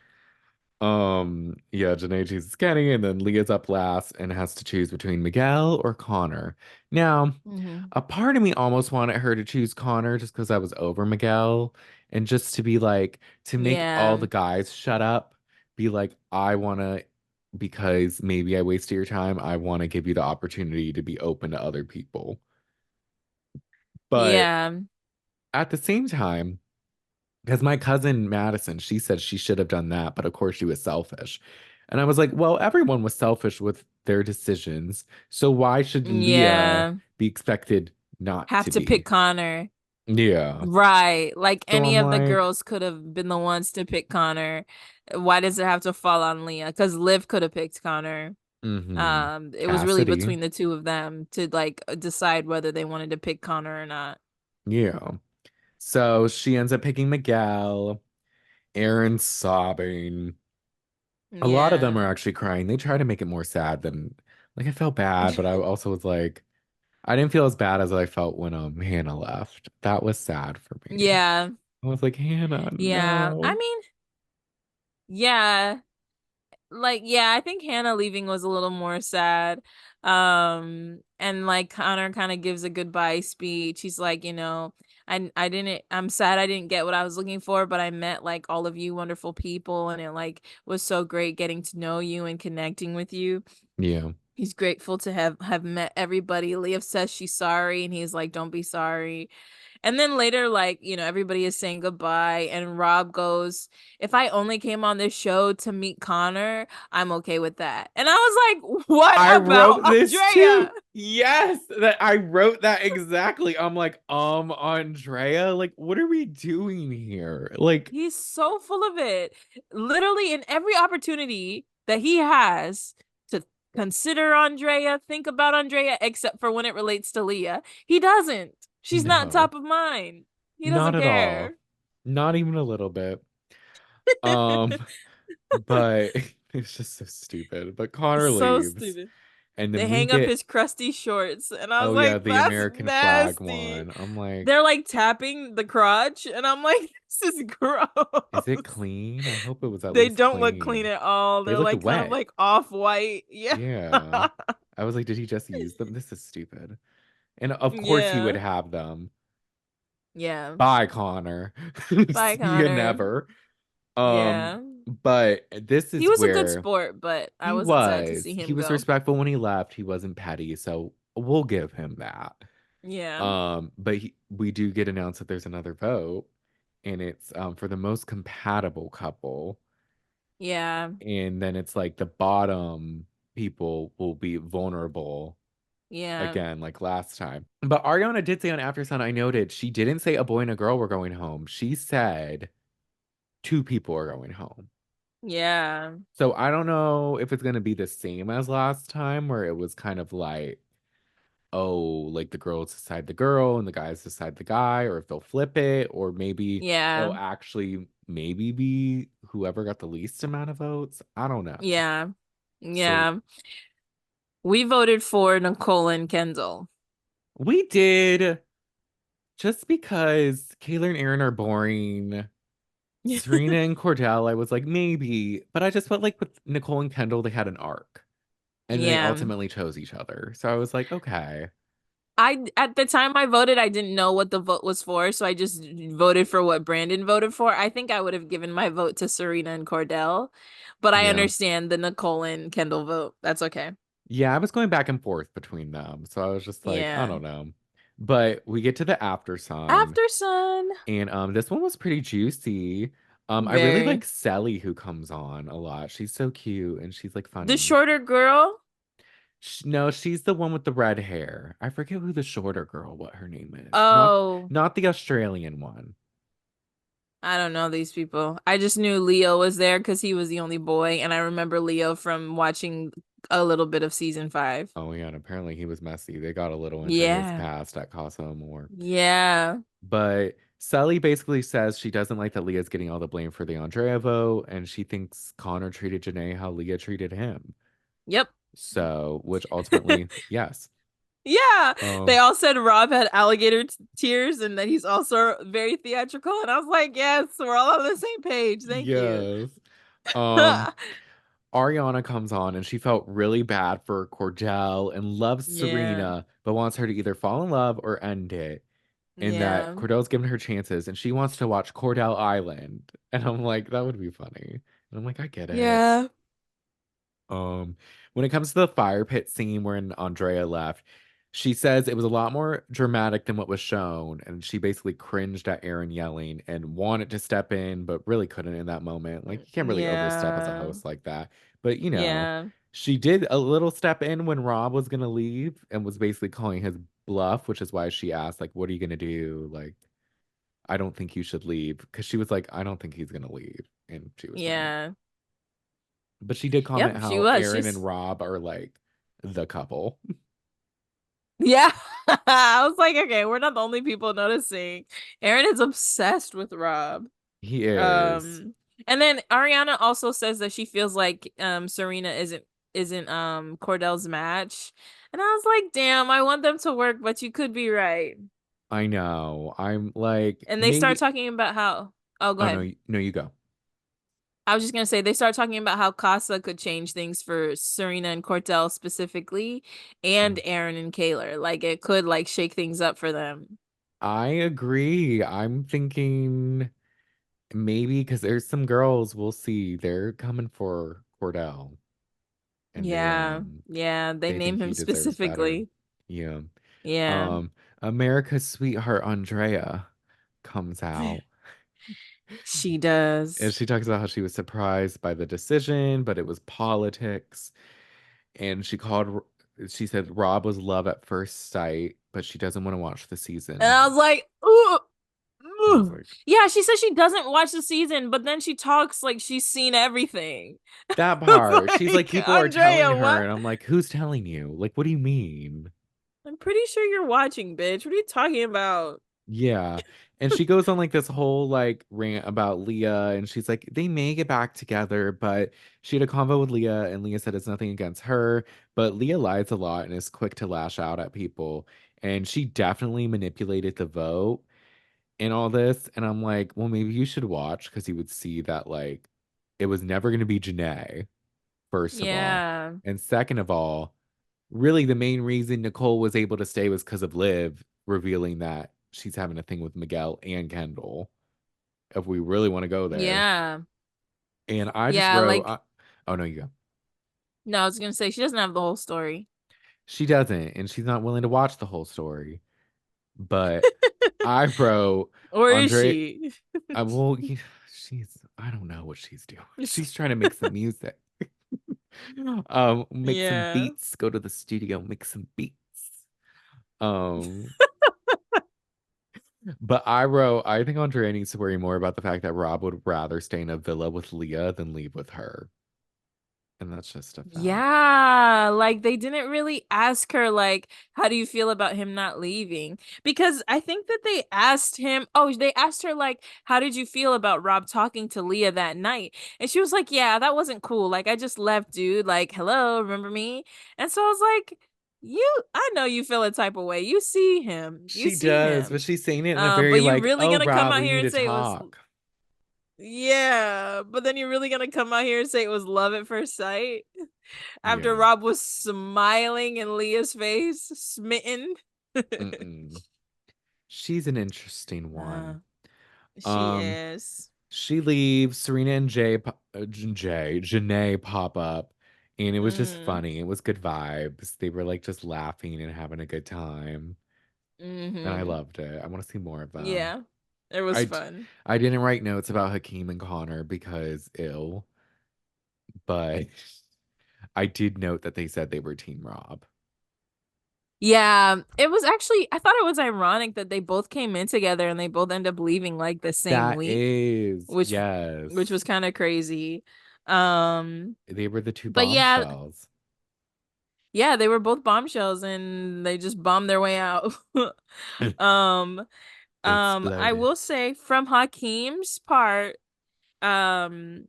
Yeah, Janae chooses Kenny, and then Leah's up last and has to choose between Miguel or Connor. Now,
Hmm.
a part of me almost wanted her to choose Connor just because I was over Miguel, and just to be like, to make all
Yeah.
the guys shut up, be like, I wanna, because maybe I wasted your time, I wanna give you the opportunity to be open to other people. But
Yeah.
at the same time, because my cousin Madison, she said she should have done that, but of course she was selfish. And I was like, well, everyone was selfish with their decisions. So why should Leah
Yeah.
be expected not
Have
to
to pick
be?
Connor.
Yeah.
Right. Like
So
any
I'm
of the
like,
girls could have been the ones to pick Connor. Why does it have to fall on Leah? Because Liv could have picked Connor.
mm-hmm.
It was really
Cassidy.
between the two of them to like decide whether they wanted to pick Connor or not.
Yeah. So she ends up picking Miguel. Aaron's sobbing. A lot of them
Yeah.
are actually crying. They try to make it more sad than like I felt bad, but I also was like I didn't feel as bad as I felt when Hannah left. That was sad for me.
Yeah.
I was like, Hannah,
Yeah. I
no.
mean, yeah. Like, yeah, I think Hannah leaving was a little more sad. And like Connor kind of gives a goodbye speech. He's like, I'm sad I didn't get what I was looking for, but I met like all of you wonderful people and it like was so great getting to know you and connecting with you.
Yeah.
He's grateful to have met everybody. Leah says she's sorry and he's like, don't be sorry. And then later, like, everybody is saying goodbye, and Rob goes, if I only came on this show to meet Connor, I'm okay with that. And I was like, what
I
about
wrote this
Andrea?
too. Yes, that I wrote that exactly. I'm like, Andrea, like, what are we doing here? Like,
He's so full of it. Literally, in every opportunity that he has to consider Andrea, think about Andrea, except for when it relates to Leah, he doesn't. She's not
no,
top of mind. He
not
doesn't
at all.
care.
Not even a little bit. Um, but it's just so stupid. But Connor
So
leaves,
stupid.
and then
They
we
hang up
get,
his crusty shorts, and I was
oh yeah,
like,
the
"That's
American flag
nasty."
one. I'm like,
They're like tapping the crotch, and I'm like, "This is
is it
gross."
clean? I hope it was at
They
least
don't look clean
clean.
at all.
They
They're
looked
like kind of
wet.
like off-white. Yeah.
Yeah. I was like, did he just use them? This is stupid. And of course he would
Yeah.
have them.
Yeah.
Bye, Connor.
Bye,
See you
Connor.
never. Um,
Yeah.
but this
He
is
was a good
where
sport, but I
he
wasn't sad to see
was. He
him
was
go.
respectful when he left. He wasn't petty, so we'll give him that.
Yeah.
But we do get announced that there's another vote, and it's for the most compatible couple.
Yeah.
And then it's like the bottom people will be vulnerable
Yeah.
again, like last time. But Ariana did say on AfterSun, I noted she didn't say a boy and a girl were going home. She said two people are going home.
Yeah.
So I don't know if it's gonna be the same as last time, where it was kind of like, oh, like the girls decide the girl and the guys decide the guy, or if they'll flip it, or maybe
Yeah.
it'll actually maybe be whoever got the least amount of votes. I don't know.
Yeah.
So
Yeah. We voted for Nicole and Kendall.
we did just because Kayla and Aaron are boring. Serena and Cordell, I was like, maybe, but I just felt like with Nicole and Kendall, they had an arc and they
Yeah.
ultimately chose each other. So I was like, okay.
I at the time I voted, I didn't know what the vote was for, so I just voted for what Brandon voted for. I think I would have given my vote to Serena and Cordell, but I
Yeah.
understand the Nicole and Kendall vote. That's okay.
Yeah, I was going back and forth between them. So I was just like, I
Yeah.
don't know. But we get to the after sun,
AfterSun.
and this one was pretty juicy. I really
Very.
like Sally who comes on a lot. She's so cute and she's like
The
funny.
shorter girl.
No, she's the one with the red hair. I forget who the shorter girl, what her name is.
Oh,
Not the Australian one.
I don't know these people. I just knew Leo was there because he was the only boy, and I remember Leo from watching a little bit of season 5.
Oh yeah, and apparently he was messy. They got a little into his
Yeah.
past at Casa Amor.
Yeah.
But Sally basically says she doesn't like that Leah's getting all the blame for the Andrea vote, and she thinks Connor treated Janae how Leah treated him.
Yep.
So, which ultimately, yes.
Yeah, they
Um,
all said Rob had alligator tears and that he's also very theatrical. And I was like, yes, we're all on the same page. Thank you.
yes. Um, Ariana comes on and she felt really bad for Cordell and loves
Yeah,
Serena, but wants her to either fall in love or end it. And that
yeah,
Cordell's given her chances and she wants to watch Cordell Island. And I'm like, that would be funny. And I'm like, I get it.
yeah,
Um, when it comes to the fire pit scene when Andrea left, she says it was a lot more dramatic than what was shown, and she basically cringed at Aaron yelling and wanted to step in, but really couldn't in that moment. Like you can't really overstep as a
yeah,
host like that. But
yeah,
she did a little step in when Rob was gonna leave and was basically calling his bluff, which is why she asked, like, what are you gonna do? Like, I don't think you should leave. Because she was like, I don't think he's gonna leave. And she was right.
yeah.
But she did comment
Yep, she
how
was.
Aaron and Rob are like the couple.
Yeah. I was like, okay, we're not the only people noticing. Aaron is obsessed with Rob.
He is.
Um, and then Ariana also says that she feels like Serena isn't Cordell's match. And I was like, damn, I want them to work, but you could be right.
I know. I'm like,
And they start
maybe.
talking about how, oh, go
Oh, no,
ahead.
no, you go.
I was just gonna say they start talking about how Casa could change things for Serena and Cortell specifically, and
Mm.
Aaron and Kaylor. Like it could like shake things up for them.
I agree. I'm thinking maybe because there's some girls we'll see they're coming for Cordell and
Yeah, yeah, they
they think
name him
he deserves better.
specifically.
Yeah.
Yeah,
Um, America's sweetheart Andrea comes out
she
and
does.
she talks about how she was surprised by the decision, but it was politics. And she said Rob was love at first sight, but she doesn't want to watch the
And I
season.
was like, ooh,
I was
ooh.
like,
Yeah, she says she doesn't watch the season, but then she talks like she's seen everything.
that part.
It's
She's like,
like,
people are telling
Andrea,
her,
what?
and I'm like, who's telling you? Like, what do you mean?
I'm pretty sure you're watching, bitch. What are you talking about?
Yeah. And she goes on like this whole like rant about Leah, and she's like, they may get back together, but she had a convo with Leah, and Leah said it's nothing against her, but Leah lies a lot and is quick to lash out at people. And she definitely manipulated the vote in all this. And I'm like, well, maybe you should watch because you would see that like it was never going to be Janae, first of all.
Yeah.
And second of all, really the main reason Nicole was able to stay was because of Liv revealing that she's having a thing with Miguel and Kendall, if we really want to go there.
Yeah.
And I just
Yeah,
wrote,
like
oh no, you go.
no, I was gonna say she doesn't have the whole story.
She doesn't, and she's not willing to watch the whole story. But I wrote,
Or is
Andre,
she?
well, she's, I don't know what she's doing. She's trying to make some music. Make some
Yeah.
beats, go to the studio, make some beats. Um, but I think Andrea needs to worry more about the fact that Rob would rather stay in a villa with Leah than leave with her. And that's just a fact.
Yeah, like they didn't really ask her like how do you feel about him not leaving? Because I think that they asked him, oh, they asked her like how did you feel about Rob talking to Leah that night? And she was like, yeah, that wasn't cool. Like I just left, dude. Like, hello, remember me? And so I was like, I know you feel a type of way. You see him. You
She
see
does, but
him.
she's saying it in a very
But you
like,
really
oh,
gonna come
Rob,
out
we
here
need
and
to
say it was
talk.
yeah, but then you're really gonna come out here and say it was love at first sight? After
Yeah.
Rob was smiling in Leah's face, smitten.
Mm-mm. She's an interesting
Uh,
one.
she
Um,
is.
she leaves. Serena and Janae pop up, and it was just
Mm-hmm.
funny. It was good vibes. They were like just laughing and having a good time, and I
Mm-hmm.
loved it. I want to see more of them.
Yeah, it was
I d-
fun.
I didn't write notes about Hakeem and Connor because ill, but I did note that they said they were Team Rob.
Yeah, it was actually, I thought it was ironic that they both came in together and they both end up leaving like the same
That
week,
is,
which
yes.
which was kind of crazy. Um,
They were the two
but yeah,
bombshells.
yeah, they were both bombshells and they just bombed their way out. Um,
They
I
exploded.
will say from Hakeem's part, um,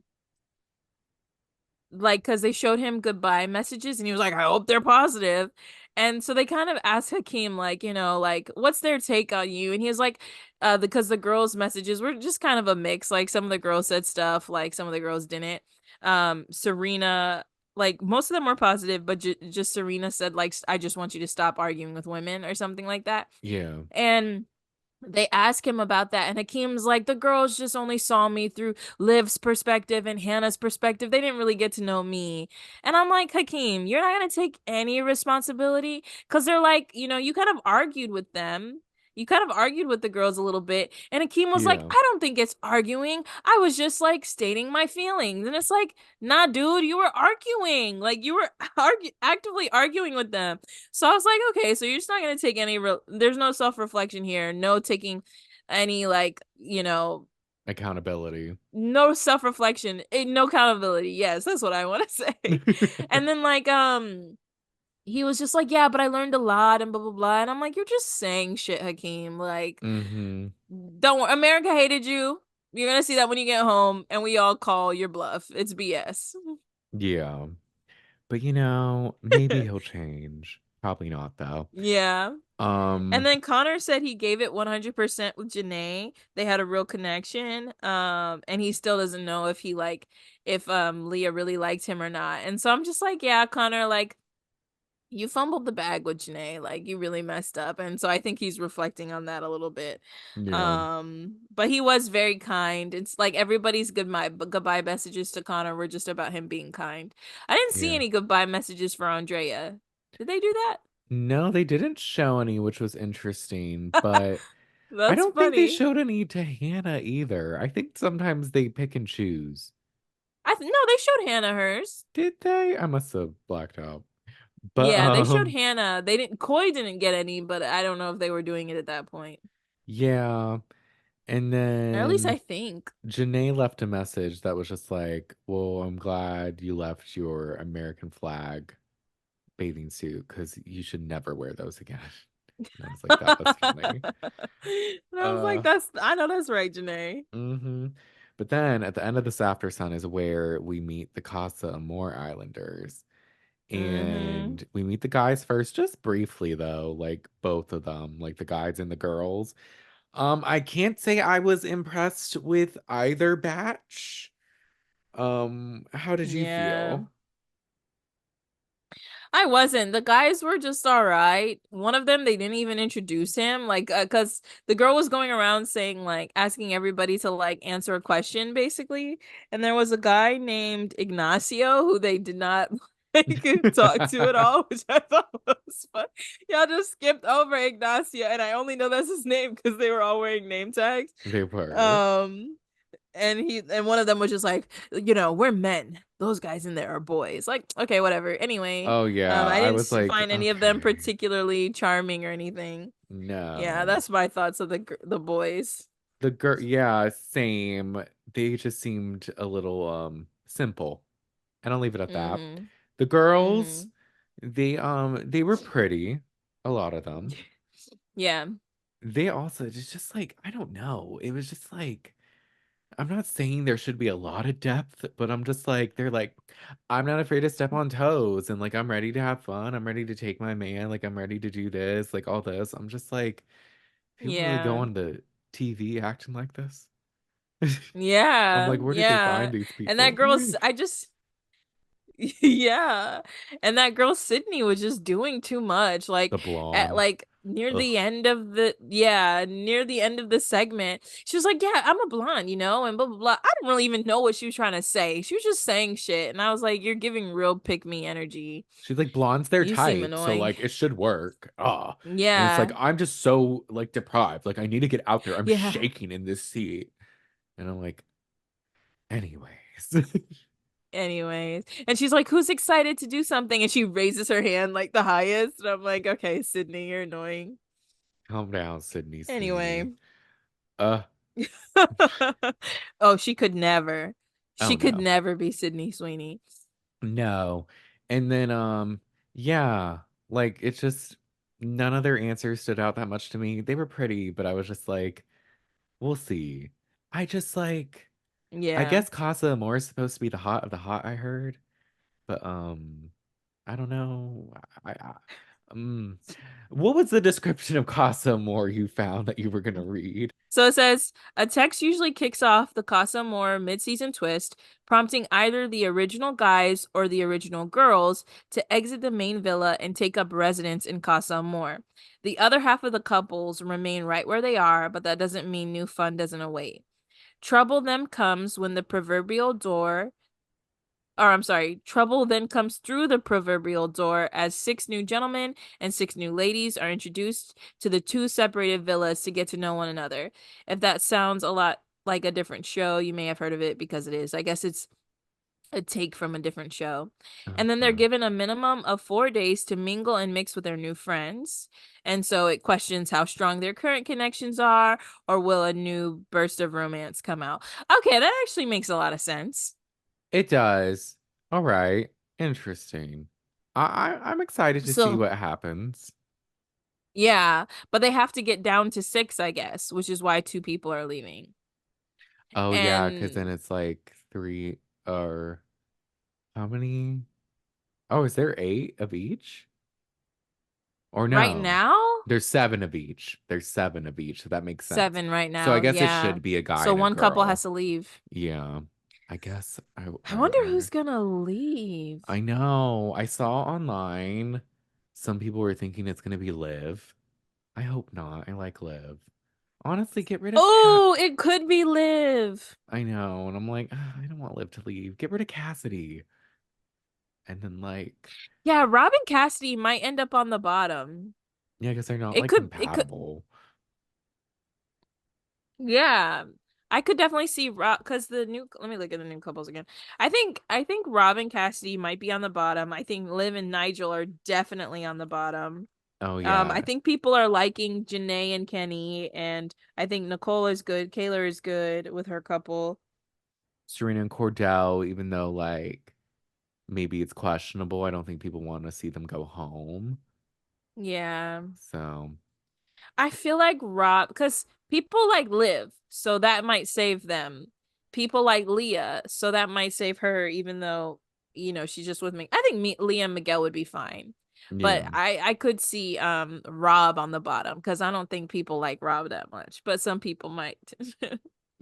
like because they showed him goodbye messages and he was like, I hope they're positive. And so they kind of asked Hakeem, like, like, what's their take on you? And he was like, because the girls' messages were just kind of a mix. Like some of the girls said stuff, like some of the girls didn't. Serena, like most of them were positive, but just Serena said, like, I just want you to stop arguing with women or something like that.
Yeah.
And they ask him about that, and Hakeem's like, the girls just only saw me through Liv's perspective and Hannah's perspective. They didn't really get to know me. And I'm like, Hakeem, you're not gonna take any responsibility because they're like, you kind of argued with them. You kind of argued with the girls a little bit. And Hakeem was like,
Yeah.
I don't think it's arguing. I was just like stating my feelings. And it's like, nah, dude, you were arguing. Like you were actively arguing with them. So I was like, okay, so you're just not gonna take any there's no self-reflection here, no taking any like,
Accountability.
no self-reflection, no accountability. Yes, that's what I want to say. And then like he was just like, yeah, but I learned a lot and blah blah blah. And I'm like, you're just saying shit, Hakeem. Like,
Mm-hmm.
don't worry, America hated you. You're gonna see that when you get home, and we all call your bluff. It's BS.
Yeah. But maybe he'll change. Probably not though.
Yeah. And
Um,
then Connor said he gave it 100% with Janae. They had a real connection. And he still doesn't know if he like if Leah really liked him or not. And so I'm just like, yeah, Connor, like you fumbled the bag with Janae. Like you really messed up. And so I think he's reflecting on that a little bit.
yeah,
But he was very kind. It's like everybody's goodbye messages to Connor were just about him being kind. I didn't see
yeah.
any goodbye messages for Andrea. Did they do that?
No, they didn't show any, which was interesting, but I
That's
don't think they
funny.
showed any to Hannah either. I think sometimes they pick and choose.
No, they showed Hannah hers.
Did they? I must have blacked out. But
Yeah, they showed Hannah. They didn't. Coy didn't get any, but I don't know if they were doing it at that point,
yeah. And
or at least
then
I think.
Janae left a message that was just like, "Well, I'm glad you left your American flag bathing suit because you should never wear those again." And I was like, that was funny.
And I was like,
Uh,
I know that's right, Janae.
hmm But then at the end of this AfterSun is where we meet the Casa Amor Islanders.
Mm-hmm.
And we meet the guys first, just briefly though, like both of them, like the guys and the girls. I can't say I was impressed with either batch. How did you
Yeah.
feel?
I wasn't. The guys were just all right. One of them, they didn't even introduce him, like, cause the girl was going around saying, like, asking everybody to like answer a question, basically. And there was a guy named Ignacio who they did not like talk to at all, which I thought was fun. Y'all just skipped over Ignacio, and I only know that's his name because they were all wearing name tags.
They were.
Um, and one of them was just like, we're men. Those guys in there are boys. Like, okay, whatever. Anyway,
Oh yeah,
I
I
didn't
was like,
find any of them
okay.
particularly charming or anything. Yeah,
No.
that's my thoughts of the boys.
The girl, yeah, same. They just seemed a little simple. And I'll leave it at that.
Mm-hmm.
The girls,
Mm-hmm.
they were pretty, a lot of them.
Yeah.
They also it's just like, I don't know. It was just like I'm not saying there should be a lot of depth, but I'm just like they're like I'm not afraid to step on toes and like I'm ready to have fun. I'm ready to take my man, like I'm ready to do this, like all this. I'm just like people really go
Yeah.
on the TV acting like this. I'm
Yeah.
like, where did they
Yeah.
find these
And that
people?
girl's I just Yeah. And that girl Sydney was just doing too much.
The
Like at
blonde.
like
Ugh.
near the end of the segment, she was like, yeah, I'm a blonde, and blah blah blah. I didn't really even know what she was trying to say. She was just saying shit. And I was like, you're giving real pick me energy.
She's like blonde's their
You seem
type, so
annoying.
like it should work. Ah. And it's like
Yeah.
I'm just so like deprived. Like I need to get out there. I'm
Yeah.
shaking in this seat. And I'm like, anyways.
Anyways. And she's like, who's excited to do something? And she raises her hand like the highest. And I'm like, okay, Sydney, you're annoying.
Calm down, Sydney Sweeney.
Anyway.
Uh
Oh, she could never.
oh
She could
no.
never be Sydney Sweeney.
No. And then yeah, like it's just none of their answers stood out that much to me. They were pretty, but I was just like, we'll see. I just like I
Yeah.
guess Casa Amor is supposed to be the hot of the hot, I heard. But I don't know. Um what was the description of Casa Amor you found that you were gonna read?
So it says a text usually kicks off the Casa Amor mid-season twist, prompting either the original guys or the original girls to exit the main villa and take up residence in Casa Amor. The other half of the couples remain right where they are, but that doesn't mean new fun doesn't await. Trouble then comes when the proverbial door or I'm sorry, trouble then comes through the proverbial door as six new gentlemen and six new ladies are introduced to the two separated villas to get to know one another. If that sounds a lot like a different show, you may have heard of it because it is. I guess it's a take from a different show. And then they're
Okay.
given a minimum of 4 days to mingle and mix with their new friends. And so it questions how strong their current connections are, or will a new burst of romance come out? Okay, that actually makes a lot of sense.
It does. All right. Interesting. I'm excited to see
So,
what happens.
yeah, but they have to get down to six, I guess, which is why two people are leaving.
Oh yeah, because then
And
it's like three or how many? Oh, is there eight of each? Or
right
no?
now,
There's seven of each. There's seven of each, so that makes sense.
seven right
So I
now.
guess it
Yeah.
should be a guy
So
and a
one couple has
girl.
to leave.
Yeah. I guess
I
I
wonder who's
wonder.
gonna leave.
I know. I saw online some people were thinking it's gonna be Liv. I hope not. I like Liv. Honestly, get rid of Cat.
Oh, it could be Liv.
I know. And I'm like, "Ah, I don't want Liv to leave. Get rid of Cassidy." And then like,
Yeah, Robin Cassidy might end up on the bottom.
yeah, I guess they're not
It
like
could, it could,
compatible.
yeah. I could definitely see Rob because the new. Let me look at the new couples again. I think Robin Cassidy might be on the bottom. I think Liv and Nigel are definitely on the bottom.
Oh
I
yeah.
think people are liking Janae and Kenny, and I think Nicole is good. Kayla is good with her couple.
Serena and Cordell, even though like maybe it's questionable, I don't think people want to see them go home.
Yeah.
So
I feel like Rob, because people like Liv, so that might save them. People like Leah, so that might save her, even though, she's just with me. I think Leah and Miguel would be fine. But
yeah.
I could see Rob on the bottom because I don't think people like Rob that much, but some people might.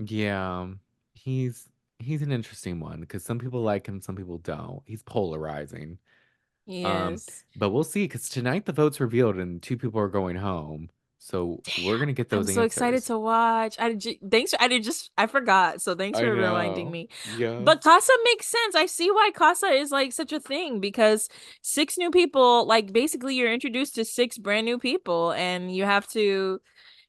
Yeah. He's he's an interesting one because some people like him, some people don't. He's polarizing. Um,
Yes.
but we'll see because tonight the vote's revealed and two people are going home. So
Damn.
we're gonna get
I'm
those
so excited
answers.
to watch. I forgot. So thanks
I
for reminding
know.
me.
Yeah.
But Casa makes sense. I see why Casa is like such a thing because six new people, like basically you're introduced to six brand new people and you have to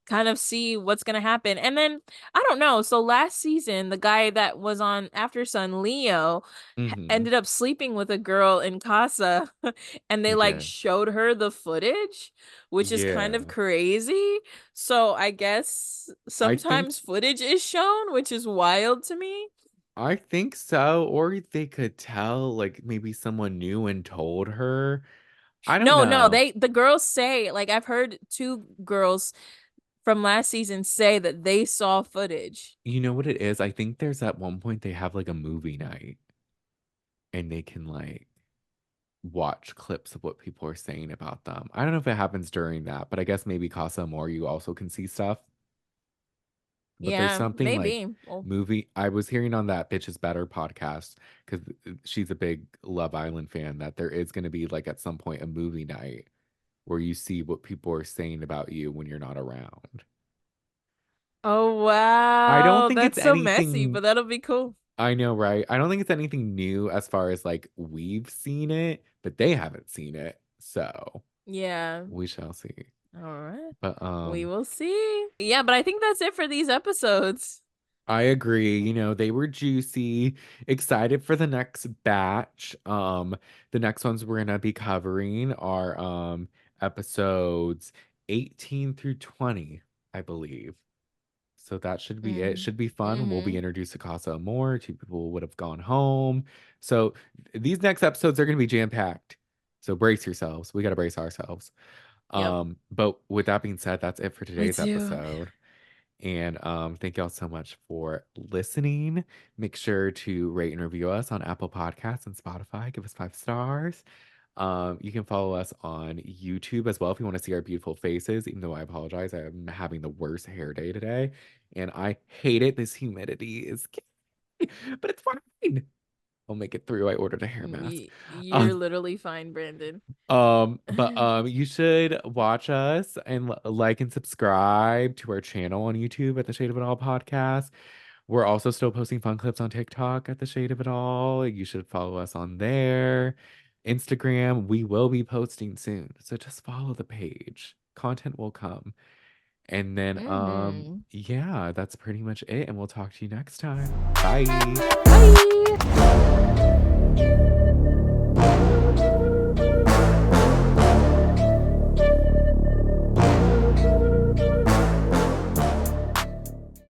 kind of see what's going to happen. And then I don't know. So last season, the guy that was on AfterSun, Leo,
Mm-hmm.
ended up sleeping with a girl in Casa and they
He
like
did.
showed her the footage, which is kind of
Yeah.
crazy. So I guess
I think
sometimes footage is shown, which is wild to me.
I think so. Or they could tell like maybe someone knew and told her. I don't
No, no,
know.
the girls say, like I've heard two girls from last season say that they saw footage.
You know what it is? I think there's at one point they have like a movie night and they can like watch clips of what people are saying about them. I don't know if it happens during that, but I guess maybe Casa Amor you also can see stuff. But there's
Yeah,
something like
maybe. Well,
movie. I was hearing on that Bitch is Better podcast because she's a big Love Island fan that there is going to be like at some point a movie night where you see what people are saying about you when you're not around.
oh
I don't
wow,
think it's
that's so messy,
anything.
but that'll be cool.
I know, right? I don't think it's anything new as far as like we've seen it, but they haven't seen it. So
Yeah.
we shall see.
All right.
But
We will see. Yeah, but I think that's it for these episodes.
I agree. You know, they were juicy. Excited for the next batch. The next ones we're gonna be covering are episodes 18 through 20, I believe. So that should be it.
Mm.
Should be fun. We'll be
Mm-hmm.
introduced to Casa more. Two people would have gone home. So these next episodes are gonna be jam-packed. So brace yourselves. We gotta brace ourselves.
Yep.
But with that being said, that's it for
Me
today's
too.
episode. And thank y'all so much for listening. Make sure to rate and review us on Apple Podcasts and Spotify. Give us 5 stars. You can follow us on YouTube as well if you want to see our beautiful faces, even though I apologize. I'm having the worst hair day today. And I hate it. This humidity is but it's fine. I'll make it through. I ordered a hair mask.
You're literally fine, Brandon.
But you should watch us and like and subscribe to our channel on YouTube at the Shade of It All podcast. We're also still posting fun clips on TikTok at the Shade of It All. You should follow us on there. Instagram, we will be posting soon. So just follow the page. Content will come. And then
Mm-hmm.
yeah, that's pretty much it. And we'll talk to you next time. Bye.
Bye.